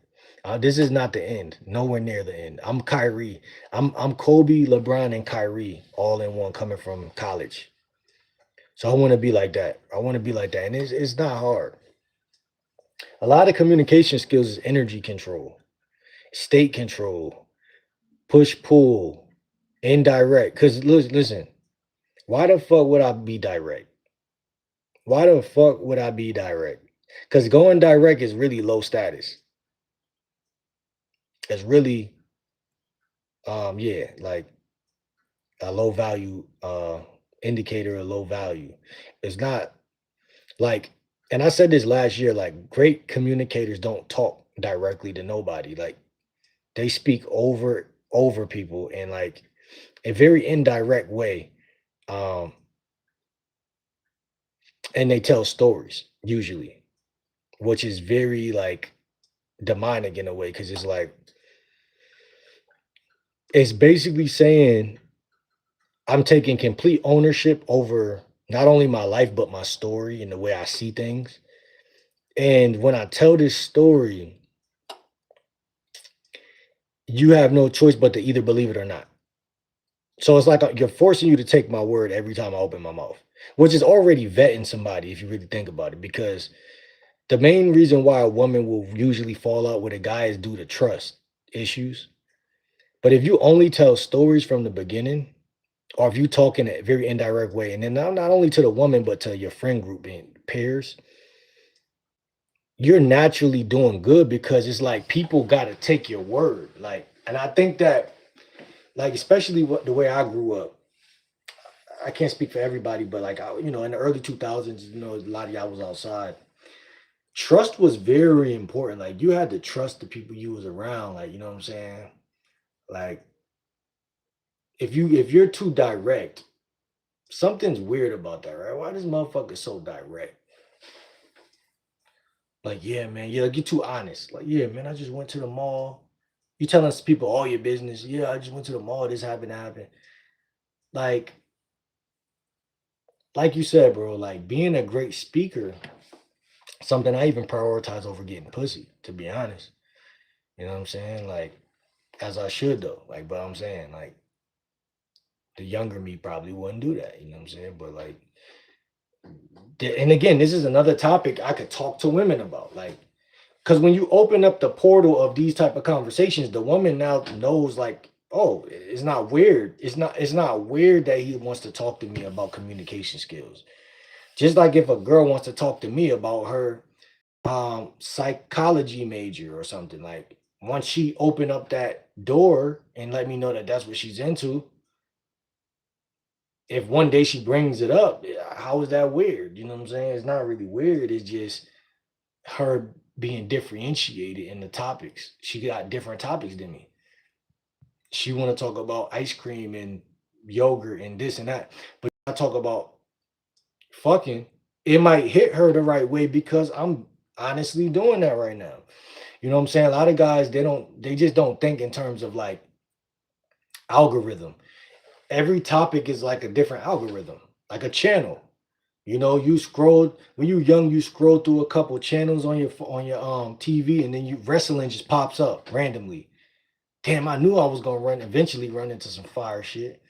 this is not the end. Nowhere near the end. I'm Kyrie. I'm Kobe, LeBron, and Kyrie all in one coming from college. So I want to be like that. I want to be like that, and it's not hard. A lot of communication skills is energy control, state control, push pull, indirect. Because listen, why the fuck would I be direct? Why the fuck would I be direct? Because going direct is really low status. It's really, yeah, like a low value indicator, of low value. It's not like, and I said this last year, like great communicators don't talk directly to nobody. Like they speak over people in like a very indirect way. Um, and they tell stories usually, which is very like demonic in a way because it's basically saying I'm taking complete ownership over not only my life but my story and the way I see things. And when I tell this story, you have no choice but to either believe it or not. So it's like you're forcing you to take my word every time I open my mouth, which is already vetting somebody if you really think about it. Because the main reason why a woman will usually fall out with a guy is due to trust issues. But if you only tell stories from the beginning, or if you talk in a very indirect way, and then not only to the woman but to your friend group and peers, you're naturally doing good because it's like people got to take your word. Like, and I think that, like, especially the way I grew up, I can't speak for everybody, but like, in the early 2000s, a lot of y'all was outside. Trust was very important. Like, you had to trust the people you was around. Like, you know what I'm saying? Like, if you're too direct, something's weird about that, right? Why this motherfucker so direct? Like, yeah, man, yeah, get too honest. Like, yeah, man, I just went to the mall. You telling us people all your business. Yeah, I just went to the mall. This happened. Like, like you said, bro, like being a great speaker, something I even prioritize over getting pussy, to be honest. You know what I'm saying? Like, as I should though. Like, but I'm saying, like, the younger me probably wouldn't do that. You know what I'm saying? But like, and again, this is another topic I could talk to women about. Like, because when you open up the portal of these type of conversations, the woman now knows, like, oh, it's not weird. It's not weird that he wants to talk to me about communication skills. Just like if a girl wants to talk to me about her psychology major or something, like once she open up that door and let me know that that's what she's into, if one day she brings it up, how is that weird? You know what I'm saying? It's not really weird. It's just her being differentiated in the topics. She got different topics than me. She want to talk about ice cream and yogurt and this and that, but I talk about fucking. It might hit her the right way because I'm honestly doing that right now. You know what I'm saying? A lot of guys, they just don't think in terms of like algorithm. Every topic is like a different algorithm, like a channel. You know, you scroll when you're young, you scroll through a couple channels on your TV, and then you wrestling just pops up randomly. Damn, I knew I was gonna eventually run into some fire shit.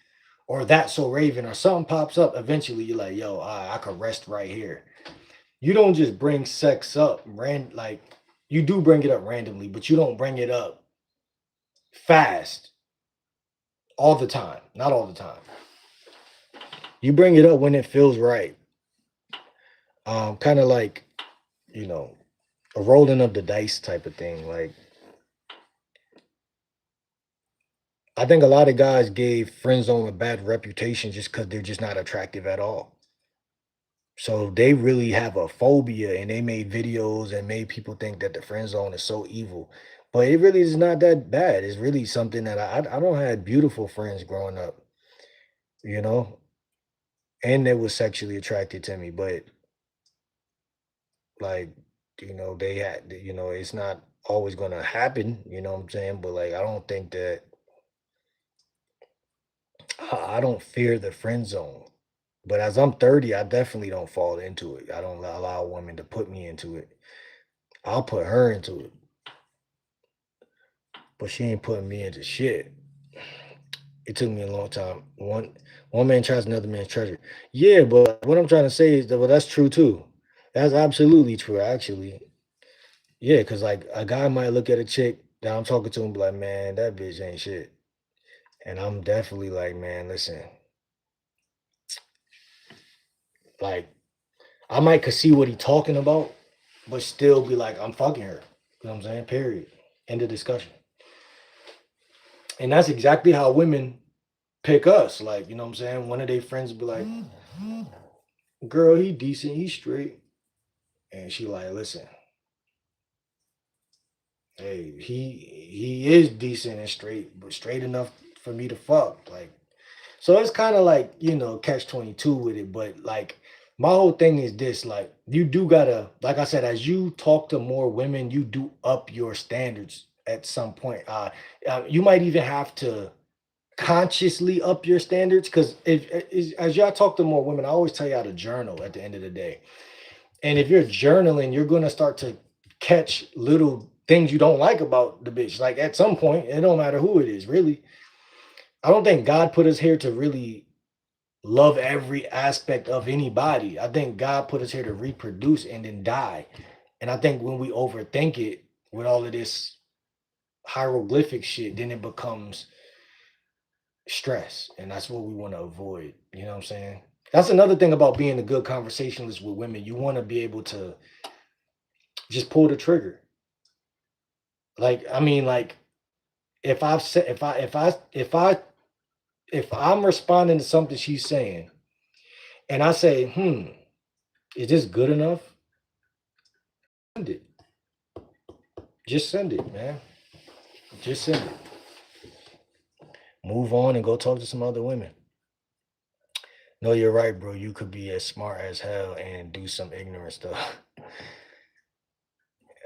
Or That's So Raven or something pops up. Eventually you're like, yo, I could rest right here. You don't just bring sex up like you do bring it up randomly, but you don't bring it up fast all the time. Not all the time. You bring it up when it feels right. Kind of like, you know, a rolling of the dice type of thing. Like, I think a lot of guys gave friend zone a bad reputation just because they're just not attractive at all. So they really have a phobia, and they made videos and made people think that the friend zone is so evil. But it really is not that bad. It's really something that I don't have beautiful friends growing up, you know, and they were sexually attracted to me. But like, they had, it's not always gonna happen, you know what I'm saying? But like, I don't think that I don't fear the friend zone. But as I'm 30, I definitely don't fall into it. I don't allow women to put me into it. I'll put her into it, but she ain't putting me into shit. It took me a long time. One man tries another man's treasure. Yeah, but what I'm trying to say is that, well, that's true too. That's absolutely true, actually. Yeah, because like a guy might look at a chick that I'm talking to and be like, man, that bitch ain't shit. And I'm definitely like, man, listen, like I might could see what he talking about, but still be like, I'm fucking her. You know what I'm saying? Period. End of discussion. And that's exactly how women pick us. Like, you know what I'm saying? One of their friends be like, girl, he decent, he straight. And she like, listen, hey, he is decent and straight, but straight enough for me to fuck. Like, so it's kind of like, catch 22 with it. But like my whole thing is this, like, you do gotta, like I said, as you talk to more women, you do up your standards at some point. You might even have to consciously up your standards, because as y'all talk to more women, I always tell y'all to journal at the end of the day. And if you're journaling, you're gonna start to catch little things you don't like about the bitch. Like at some point, it don't matter who it is, really. I don't think God put us here to really love every aspect of anybody. I think God put us here to reproduce and then die. And I think when we overthink it with all of this hieroglyphic shit, then it becomes stress. And that's what we want to avoid. You know what I'm saying? That's another thing about being a good conversationalist with women. You want to be able to just pull the trigger. Like, I mean, like if I've said if I'm responding to something she's saying and I say, is this good enough? Send it. Just send it, man. Just send it. Move on and go talk to some other women. No, you're right, bro. You could be as smart as hell and do some ignorant stuff.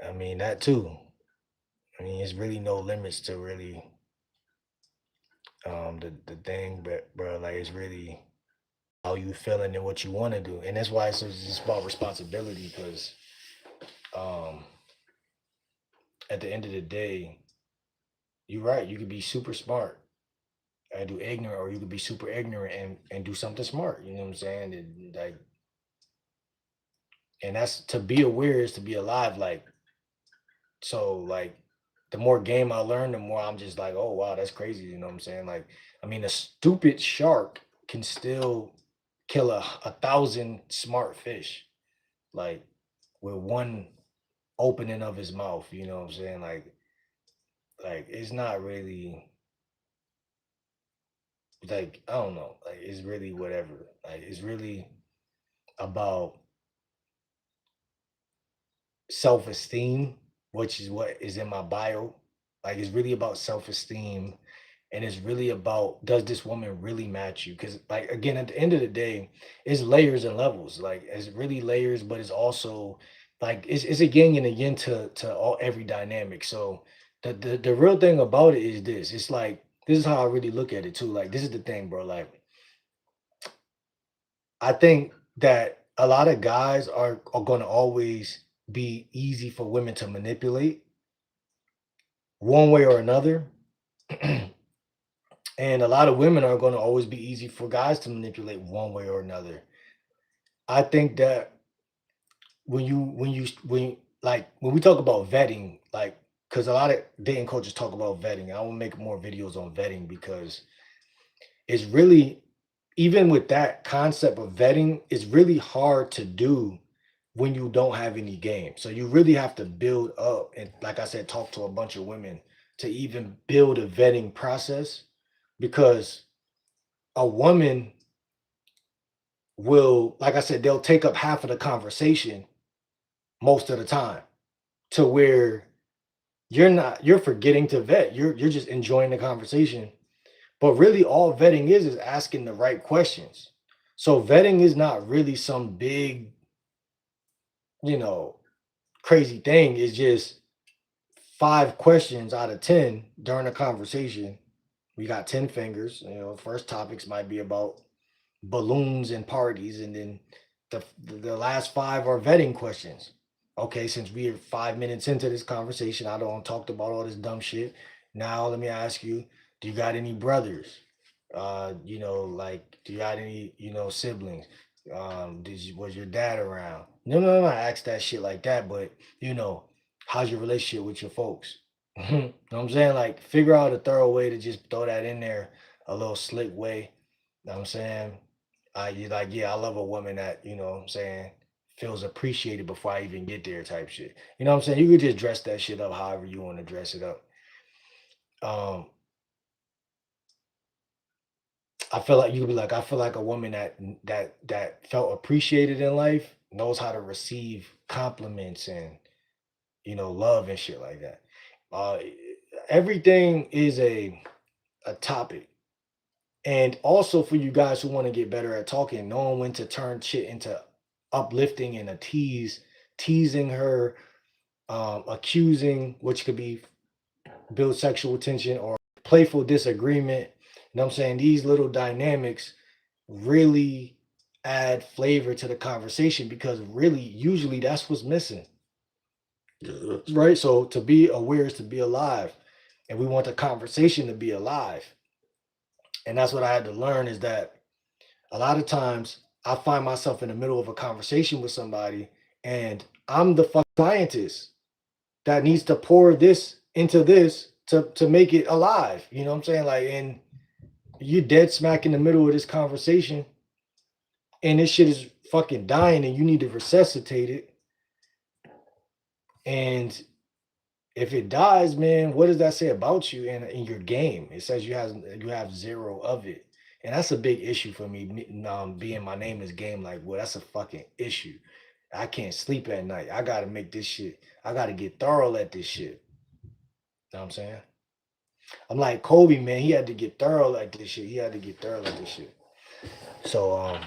I mean, that too. I mean, there's really no limits to really the thing, but bro, like it's really how you feeling and what you want to do, and that's why it's just about responsibility. Because um, at the end of the day, you're right. You could be super smart and do ignorant, or you could be super ignorant and do something smart. You know what I'm saying? And that's to be aware is to be alive. Like so, like the more game I learn, the more I'm just like, oh wow, that's crazy. You know what I'm saying? Like, I mean, a stupid shark can still kill a thousand smart fish, like with one opening of his mouth. You know what I'm saying? Like it's not really like I don't know. Like it's really whatever. Like it's really about self-esteem, which is what is in my bio. Like it's really about self-esteem, and it's really about does this woman really match you? Because like again, at the end of the day, it's layers and levels. Like it's really layers, but it's also like it's a yin and a yin to all every dynamic. So the real thing about it is this. It's like this is how I really look at it too. Like this is the thing, bro. Like I think that a lot of guys are going to always be easy for women to manipulate one way or another. And a lot of women are going to always be easy for guys to manipulate one way or another. I think that when we talk about vetting, like because a lot of dating coaches talk about vetting. I will make more videos on vetting because it's really even with that concept of vetting, it's really hard to do when you don't have any game. So you really have to build up and like I said, talk to a bunch of women to even build a vetting process because a woman will, like I said, they'll take up half of the conversation most of the time to where you're forgetting to vet. You're just enjoying the conversation. But really all vetting is asking the right questions. So vetting is not really some big, you know, crazy thing. It's just 5 questions out of 10 during a conversation. We got 10 fingers. First topics might be about balloons and parties, and then the last five are vetting questions. Okay, since we are 5 minutes into this conversation, I don't talked about all this dumb shit. Now let me ask you, do you got any brothers? Like, do you got any, siblings? Was your dad around? No, no, no, I asked that shit like that, but how's your relationship with your folks? Know what I'm saying? Like, figure out a thorough way to just throw that in there, a little slick way. Know what I'm saying? You like, yeah, I love a woman that, what I'm saying, feels appreciated before I even get there type shit. You know what I'm saying? You could just dress that shit up however you want to dress it up. Um, I feel like you could be like, I feel like a woman that felt appreciated in life knows how to receive compliments and love and shit like that. Uh, Everything is a topic. And also for you guys who want to get better at talking, knowing when to turn shit into uplifting and a teasing her, accusing, which could be build sexual tension or playful disagreement. You know what I'm saying? These little dynamics really add flavor to the conversation because really, usually that's what's missing. Right. So to be aware is to be alive. And we want the conversation to be alive. And that's what I had to learn is that a lot of times I find myself in the middle of a conversation with somebody and I'm the fuck scientist that needs to pour this into this to make it alive. You know what I'm saying? Like, and you're dead smack in the middle of this conversation and this shit is fucking dying and you need to resuscitate it. And if it dies, man, what does that say about you and in your game? It says you have zero of it. And that's a big issue for me. Being my name is game, like, well, that's a fucking issue. I can't sleep at night. I gotta make this shit. I gotta get thorough at this shit. Know what I'm saying? I'm like Kobe, man. He had to get thorough at this shit. He had to get thorough at this shit. So,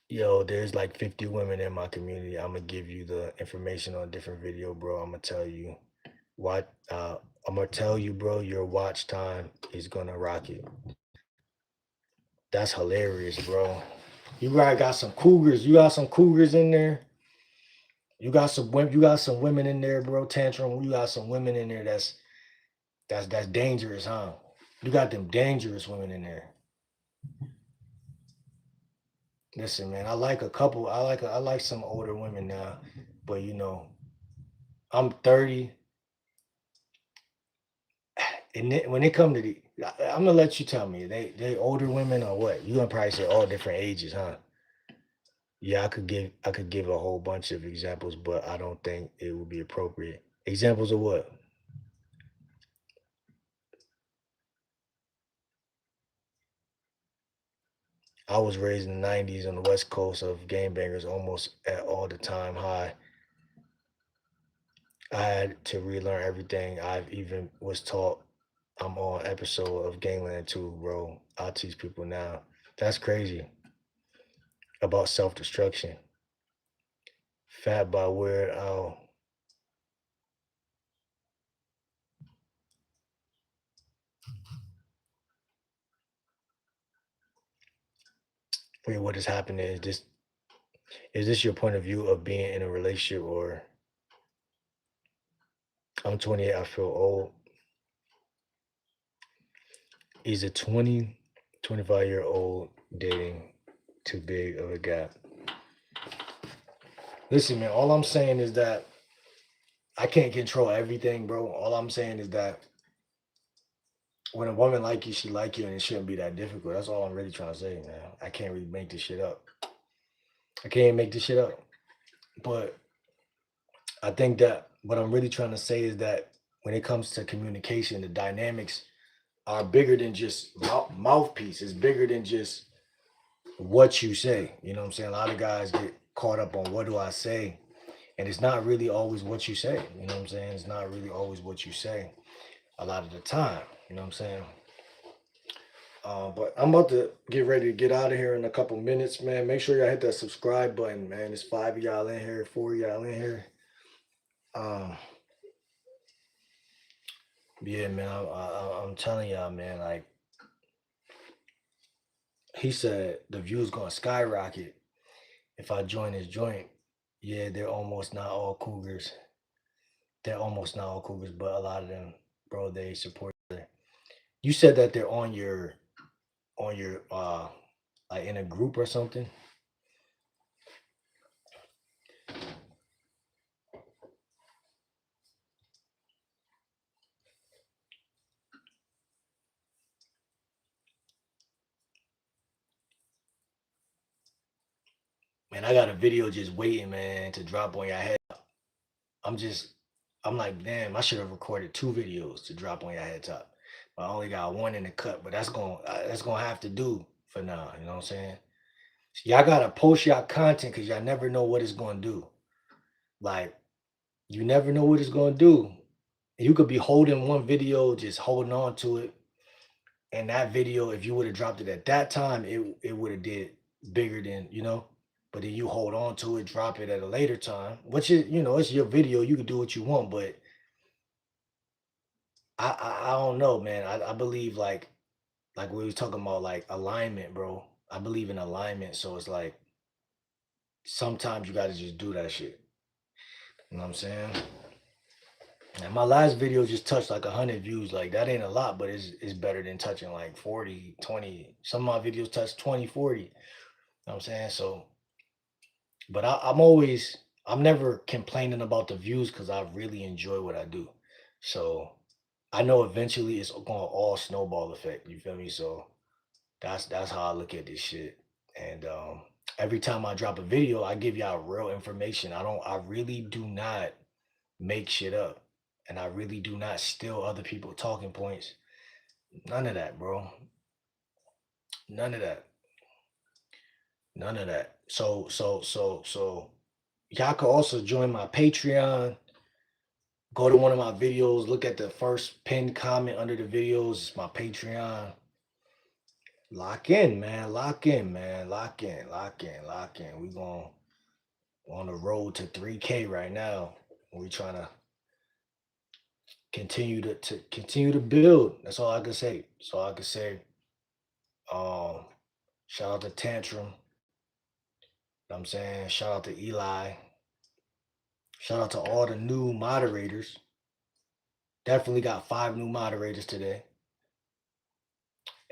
there's like 50 women in my community. I'm gonna give you the information on a different video, bro. I'm gonna tell you what. I'm gonna tell you, bro. Your watch time is gonna rock it. That's hilarious, bro. You guys got some cougars. You got some cougars in there. You got some women in there, bro. Tantrum. You got some women in there that's dangerous, huh? You got them dangerous women in there. Listen, man, I like a couple. I like some older women now, but I'm 30, and when they come to I'm gonna let you tell me they older women or what? You gonna probably say all different ages, huh? Yeah, I could give a whole bunch of examples, but I don't think it would be appropriate. Examples of what? I was raised in the '90s on the West Coast of game bangers almost at all the time high. I had to relearn everything I've even was taught. I'm on episode of Gangland 2, bro. I'll teach people now. That's crazy about self destruction. Fat by Weird Al. Wait, what is happening? Is this your point of view of being in a relationship or I'm 28, I feel old. Is a 25-year old dating too big of a gap? Listen, man, all I'm saying is that I can't control everything, bro. All I'm saying is that when a woman like you, she like you, and it shouldn't be that difficult. That's all I'm really trying to say, man. I can't really make this shit up. I can't make this shit up. But I think that what I'm really trying to say is that when it comes to communication, the dynamics are bigger than just mouthpiece. It's bigger than just what you say. You know what I'm saying? A lot of guys get caught up on what do I say, and it's not really always what you say. You know what I'm saying? It's not really always what you say a lot of the time. You know what I'm saying? But I'm about to get ready to get out of here in a couple minutes, man. Make sure y'all hit that subscribe button, man. There's 5 of y'all in here, 4 of y'all in here. Um, yeah, man. I'm telling y'all, man. Like he said, the view's gonna skyrocket if I join this joint. Yeah, they're almost not all cougars. They're almost not all cougars, but a lot of them, bro, they support. You said that they're on your like in a group or something. Man, I got a video just waiting, man, to drop on your head. I'm just, I'm like, damn, I should have recorded 2 videos to drop on your head top. But I only got one in the cut, but that's gonna have to do for now. You know what I'm saying? So y'all gotta post y'all content because y'all never know what it's gonna do. Like you never know what it's gonna do. You could be holding one video, just holding on to it, and that video, if you would have dropped it at that time, it would have did bigger than But then you hold on to it, drop it at a later time, which is it's your video. You can do what you want, but I don't know, man. I believe like we was talking about like alignment, bro. I believe in alignment, so it's like sometimes you gotta just do that shit. You know what I'm saying? And my last video just touched like 100 views. Like that ain't a lot, but it's better than touching like 40, 20. Some of my videos touch 20, 40. You know what I'm saying? So, but I'm never complaining about the views because I really enjoy what I do. So I know eventually it's gonna all snowball effect. You feel me? So that's how I look at this shit. And every time I drop a video, I give y'all real information. I really do not make shit up. And I really do not steal other people's talking points. None of that, bro. None of that. None of that. So y'all could also join my Patreon. Go to one of my videos, look at the first pinned comment under the videos. It's my Patreon. Lock in, man. Lock in, man. Lock in. Lock in. Lock in. We going on the road to 3K right now. We trying to continue to build. That's all I can say. That's all I can say. Um, shout out to Tantrum. Know what I'm saying? Shout out to Eli. Shout out to all the new moderators. Definitely got 5 new moderators today.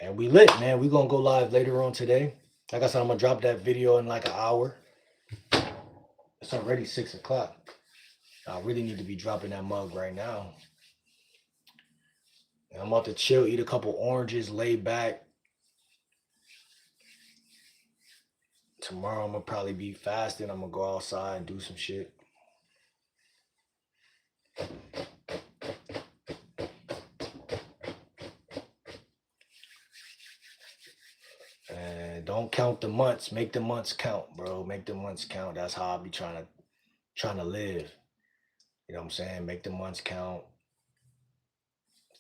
And we lit, man. We gonna go live later on today. Like I said, I'm gonna drop that video in like an hour. It's already 6 o'clock. I really need to be dropping that mug right now. And I'm about to chill, eat a couple oranges, lay back. Tomorrow I'm gonna probably be fasting. I'm gonna go outside and do some shit. And don't count the months. Make the months count, bro. Make the months count. That's how I be trying to live. You know what I'm saying? Make the months count.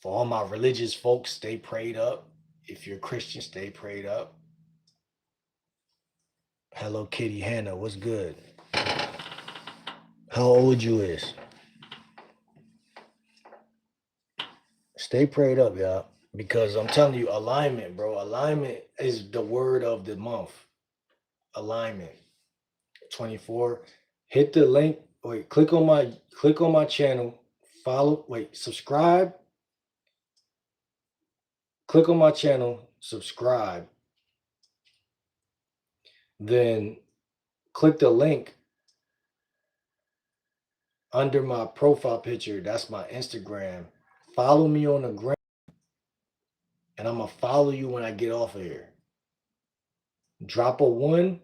For all my religious folks, stay prayed up. If you're Christian, stay prayed up. Hello Kitty Hannah, what's good? How old you is? Stay prayed up, y'all. Because I'm telling you, alignment, bro. Alignment is the word of the month. Alignment. 24. Hit the link. Wait, click on my channel. Follow. Wait, subscribe. Click on my channel. Subscribe. Then click the link under my profile picture. That's my Instagram. Follow me on the gram, and I'm gonna follow you when I get off of here. Drop a 1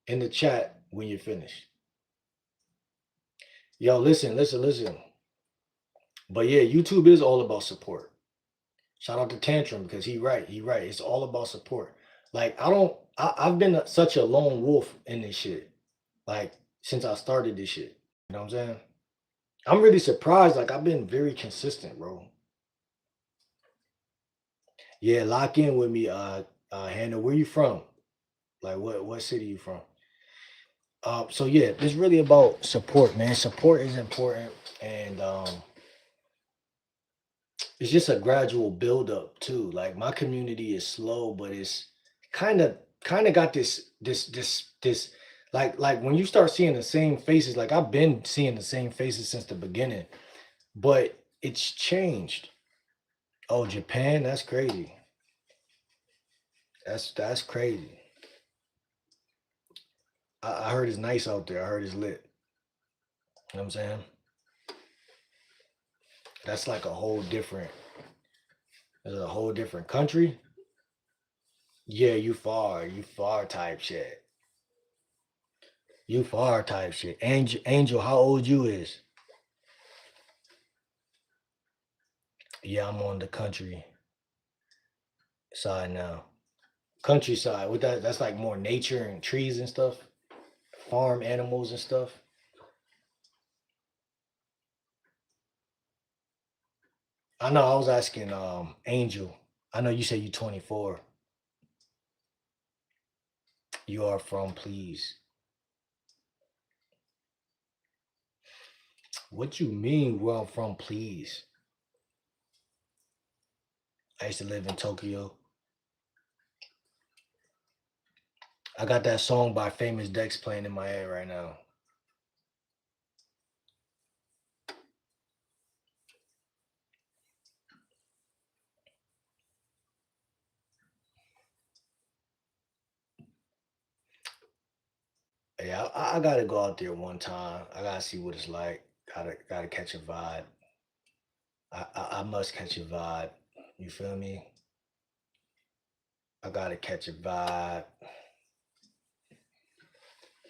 in the chat when you're finished. Yo, listen. But yeah, YouTube is all about support. Shout out to Tantrum because he right. It's all about support. Like I've been such a lone wolf in this shit. Like since I started this shit. You know what I'm saying? I'm really surprised. Like I've been very consistent, bro. Yeah, lock in with me, Hannah. Where you from? Like what city you from? So yeah, it's really about support, man. Support is important, and it's just a gradual build up too. Like my community is slow, but it's kind of got this like when you start seeing the same faces, like I've been seeing the same faces since the beginning, but it's changed. Oh, Japan, that's crazy. That's crazy. I heard it's nice out there. I heard it's lit. You know what I'm saying? That's like it's a whole different country. Yeah, you far type shit. You far type shit. Angel, how old you is? Yeah, I'm on the country side now. Countryside. With that's like more nature and trees and stuff. Farm animals and stuff. I know I was asking Angel. I know you said you 24. You are from, please. What you mean where I'm from, please? I used to live in Tokyo. I got that song by Famous Dex playing in my head right now. Yeah, I gotta go out there one time. I gotta see what it's like. Gotta catch a vibe. I must catch a vibe. You feel me? I gotta catch a vibe.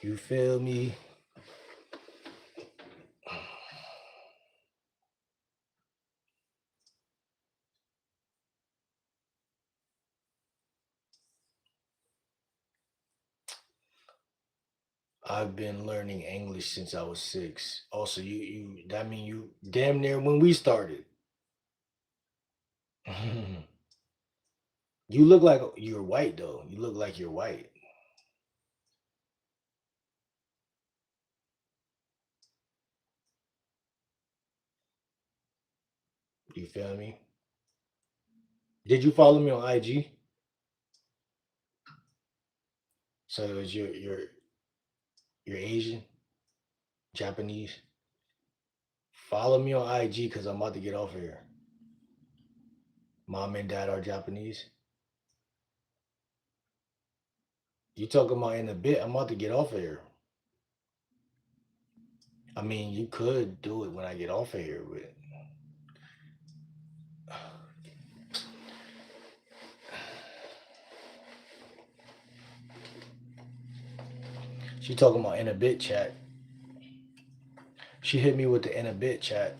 You feel me? I've been learning English since I was 6. Also, you that mean you damn near when we started. You look like you're white though. You look like you're white. You feel me? Did you follow me on IG? So is you're Asian, Japanese? Follow me on IG because I'm about to get off of here. Mom and dad are Japanese. You talking about in a bit? I'm about to get off of here. I mean, you could do it when I get off of here, but she talking about in a bit chat. She hit me with the in a bit chat.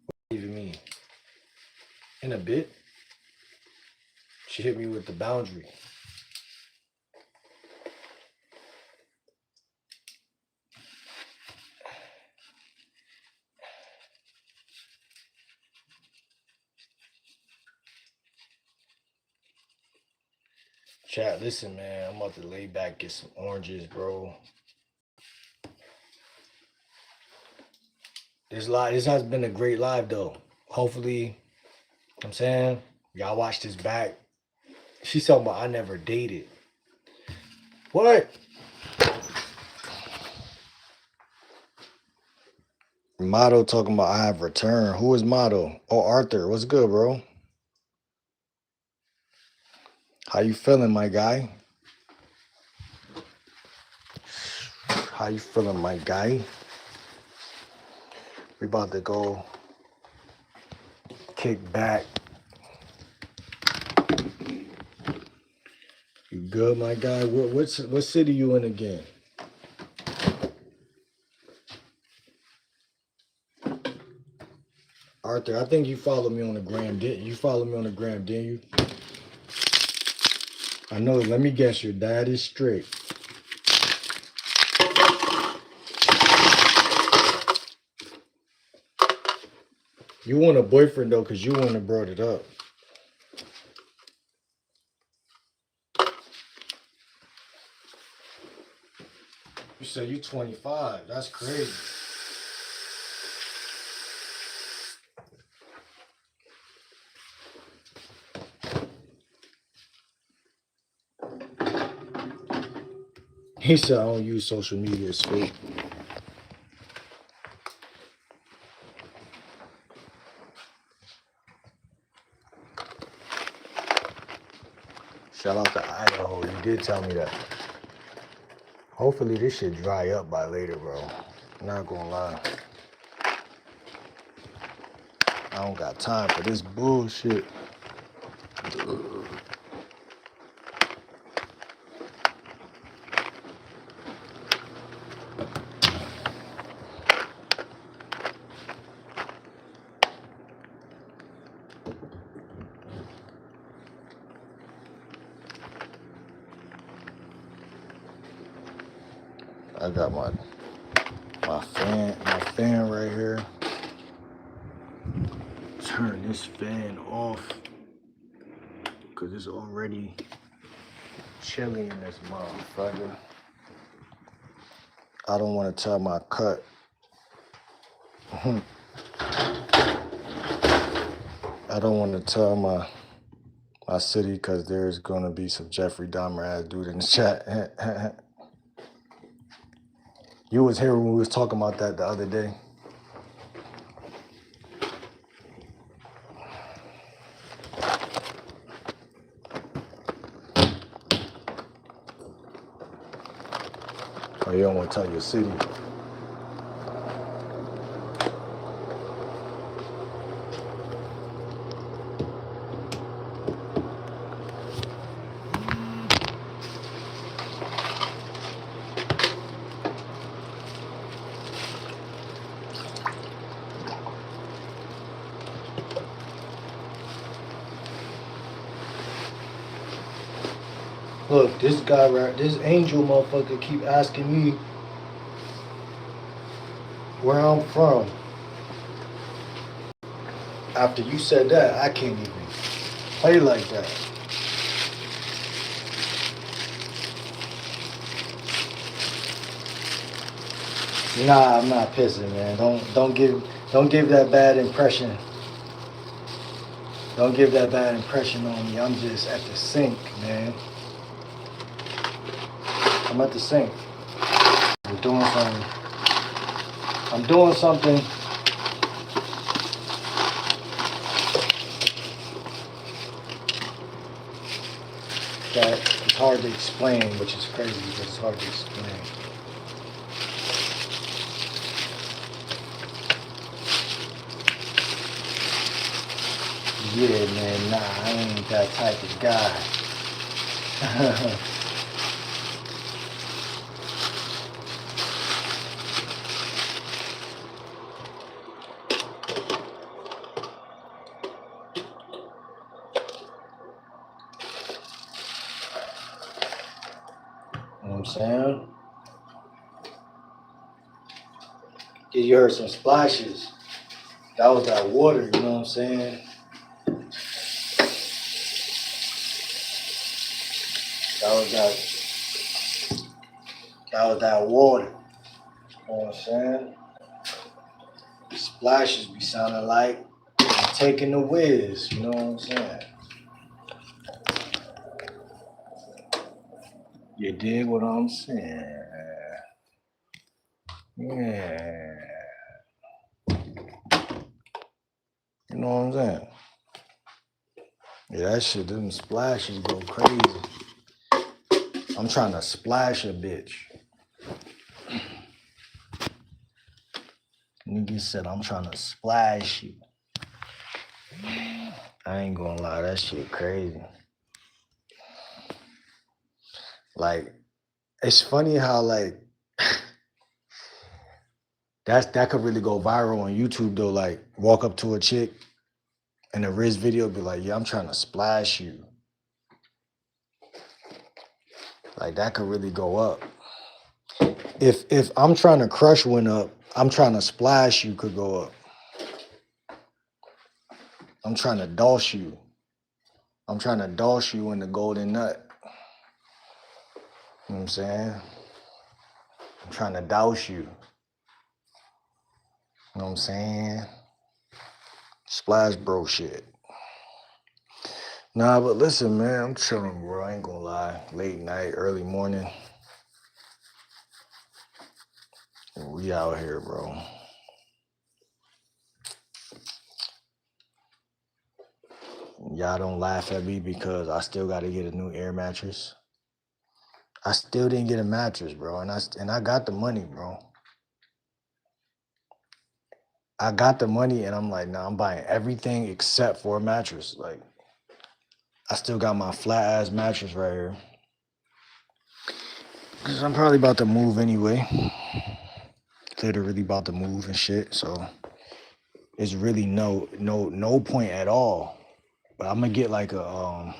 What do you even mean? In a bit? She hit me with the boundary. Chat, listen, man. I'm about to lay back, get some oranges, bro. This has been a great live, though. Hopefully, I'm saying, y'all watch this back. She's talking about I never dated. What? Motto talking about I have returned. Who is Motto? Oh, Arthur. What's good, bro? How you feeling, my guy? How you feeling, my guy? We about to go kick back. You good, my guy? What city you in again? Arthur, I think you followed me on the gram. You follow me on the gram, didn't you? I know. Let me guess. Your dad is straight. You want a boyfriend though, cause you want to brought it up. You said you 25. That's crazy. He said I don't use social media. It's fake. Shout out to Idaho. You did tell me that. Hopefully this shit dry up by later, bro. I'm not gonna lie. I don't got time for this bullshit. I got my fan right here. Turn this fan off because it's already chilly in this motherfucker. I don't want to tell my cut. I don't want to tell my city because there's going to be some Jeffrey Dahmer ass dude in the chat. You was here when we was talking about that the other day. Oh, you don't want to tell your city. Look, this guy this angel motherfucker keep asking me where I'm from. After you said that, I can't even play like that. Nah, I'm not pissing, man. Don't give that bad impression. Don't give that bad impression on me. I'm just at the sink, man. I'm at the sink. I'm doing something. I'm doing something that is hard to explain, which is crazy because it's hard to explain. Yeah, man, nah, I ain't that type of guy. You know what I'm saying? Yeah, you heard some splashes. That was that water, you know what I'm saying? That was that water. You know what I'm saying? The splashes be sounding like I'm taking the whiz, you know what I'm saying? You dig what I'm saying? Yeah. You know what I'm saying? Yeah, that shit, them splashes go crazy. I'm trying to splash a bitch. Nigga said I'm trying to splash you. I ain't gonna lie, that shit crazy. Like, it's funny how like that could really go viral on YouTube though. Like, walk up to a chick in a Riz video, be like, yeah, I'm trying to splash you. Like, that could really go up. If I'm trying to crush one up, I'm trying to splash you could go up. I'm trying to douse you. I'm trying to douse you in the golden nut. You know what I'm saying? I'm trying to douse you. You know what I'm saying? Splash bro shit. Nah, but listen, man, I'm chilling, bro. I ain't gonna lie. Late night, early morning. We out here, bro. Y'all don't laugh at me because I still got to get a new air mattress. I still didn't get a mattress, bro, and I got the money, bro. I got the money, and I'm like, nah, I'm buying everything except for a mattress. Like, I still got my flat ass mattress right here. Cause I'm probably about to move anyway. Literally about to move and shit. So it's really no point at all. But I'm gonna get like a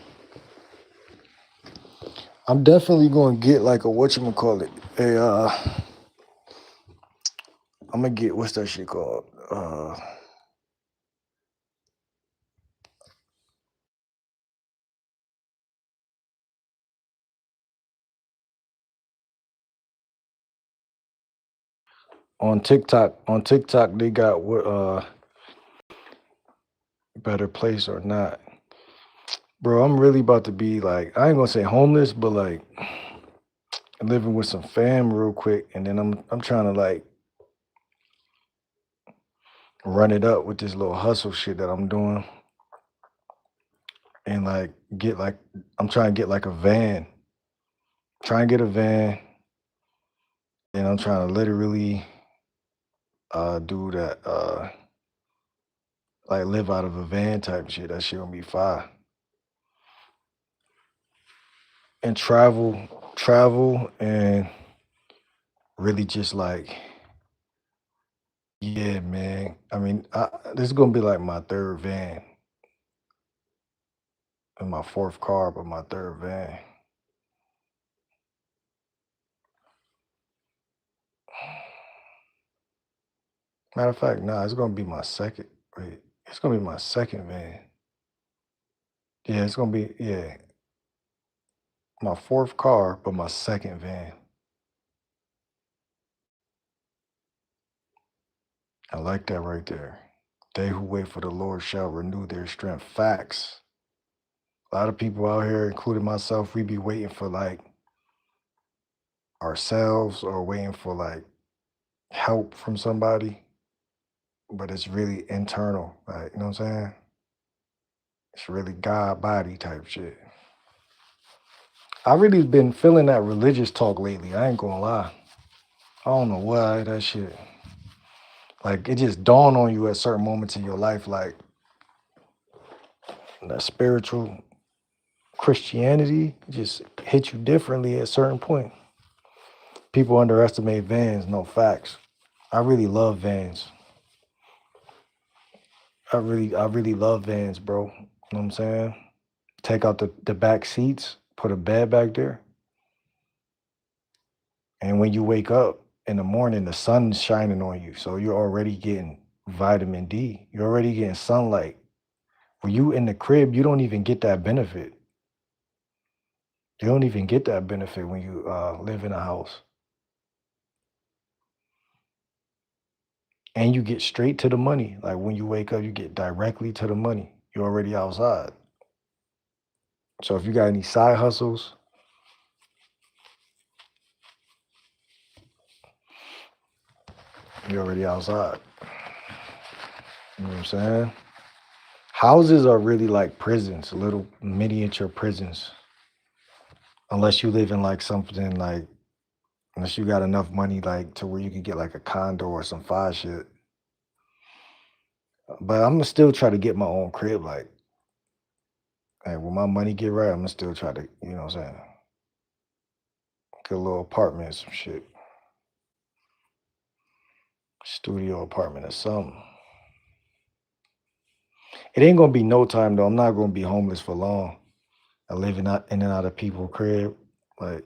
I'm definitely gonna get like a whatchamacallit. I'm gonna get what's that shit called? On TikTok they got what Better Place or Not. Bro, I'm really about to be like, I ain't gonna say homeless, but like living with some fam real quick, and then I'm trying to like run it up with this little hustle shit that I'm doing. And like get like I'm trying to get like a van. Try and get a van. And I'm trying to literally do that like live out of a van type shit. That shit gonna be fire. And travel and really just like, yeah, man. I mean, this is gonna be like my third van and my fourth car, but my third van. Matter of fact, nah, it's gonna be my second. Wait, it's gonna be my second van. Yeah, it's gonna be my fourth car, but my second van. I like that right there. They who wait for the Lord shall renew their strength. Facts. A lot of people out here, including myself, we be waiting for like ourselves or waiting for like help from somebody, but it's really internal. Like, you know what I'm saying? It's really God body type shit. I really been feeling that religious talk lately. I ain't gonna lie. I don't know why that shit. Like it just dawned on you at certain moments in your life, like that spiritual Christianity just hit you differently at a certain point. People underestimate Vans, no facts. I really love Vans. I really love Vans, bro. You know what I'm saying? Take out the back seats, put a bed back there, and when you wake up in the morning, the sun's shining on you. So you're already getting vitamin D. You're already getting sunlight. When you in the crib, you don't even get that benefit. You don't even get that benefit when you live in a house. And you get straight to the money. Like when you wake up, you get directly to the money. You're already outside. So if you got any side hustles, you're already outside. You know what I'm saying? Houses are really like prisons, little miniature prisons. Unless you live in like something like, unless you got enough money like to where you can get like a condo or some fire shit. But I'm gonna still try to get my own crib. Like, hey, when my money get right, I'm gonna still try to, you know what I'm saying? Get a little apartment or some shit. Studio apartment or something. It ain't gonna be no time though. I'm not gonna be homeless for long. I living out in and out of people crib, like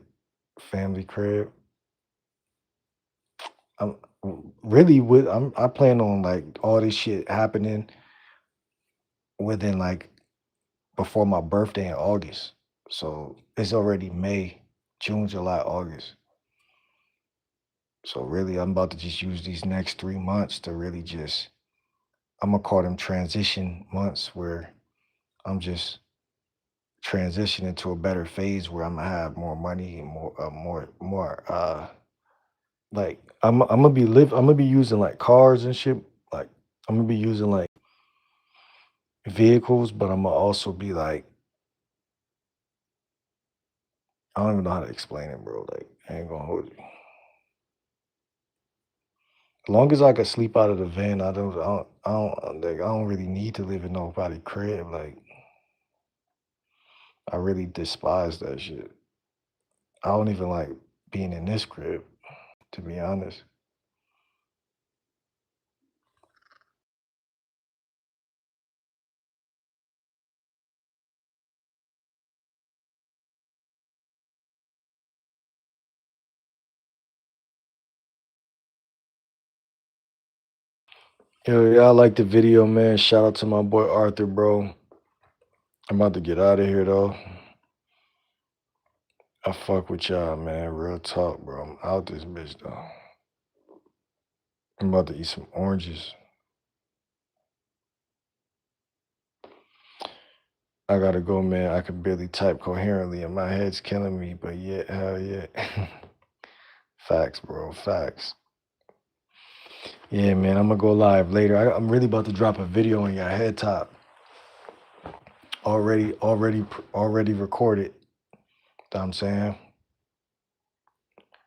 family crib. I'm really with I plan on like all this shit happening within like before my birthday in August. So it's already May, June, July, August. So really I'm about to just use these next 3 months to really just I'm gonna call them transition months where I'm just transitioning to a better phase where I'm gonna have more money and more like I'm gonna be using like cars and shit. Like I'm gonna be using like vehicles, but I'm gonna also be like I don't even know how to explain it, bro. Like I ain't gonna hold you. As long as I can sleep out of the van, I don't really need to live in nobody crib. Like I really despise that shit. I don't even like being in this crib, to be honest. Yo, yeah, I like the video, man. Shout out to my boy Arthur, bro. I'm about to get out of here though. I fuck with y'all, man. Real talk, bro. I'm out this bitch though. I'm about to eat some oranges. I gotta go, man. I can barely type coherently and my head's killing me, but yeah, hell yeah. Facts, bro. Facts. Yeah, man. I'm gonna go live later. I'm really about to drop a video on your head top. Already recorded. Know what I'm saying?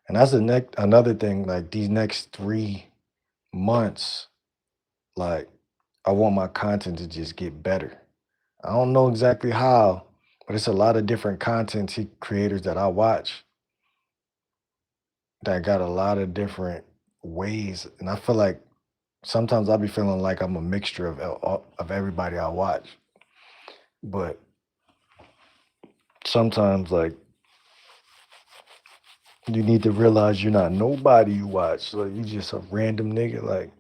And that's the next another thing, like these next 3 months, like I want my content to just get better. I don't know exactly how, but it's a lot of different creators that I watch that got a lot of different ways, and I feel like sometimes I be feeling like I'm a mixture of everybody I watch, but sometimes like you need to realize you're not nobody you watch, so you just a random nigga like.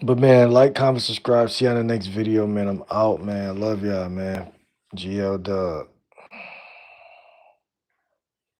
But man, like, comment, subscribe. See you on the next video, man. I'm out, man. Love y'all, man. GL Dub.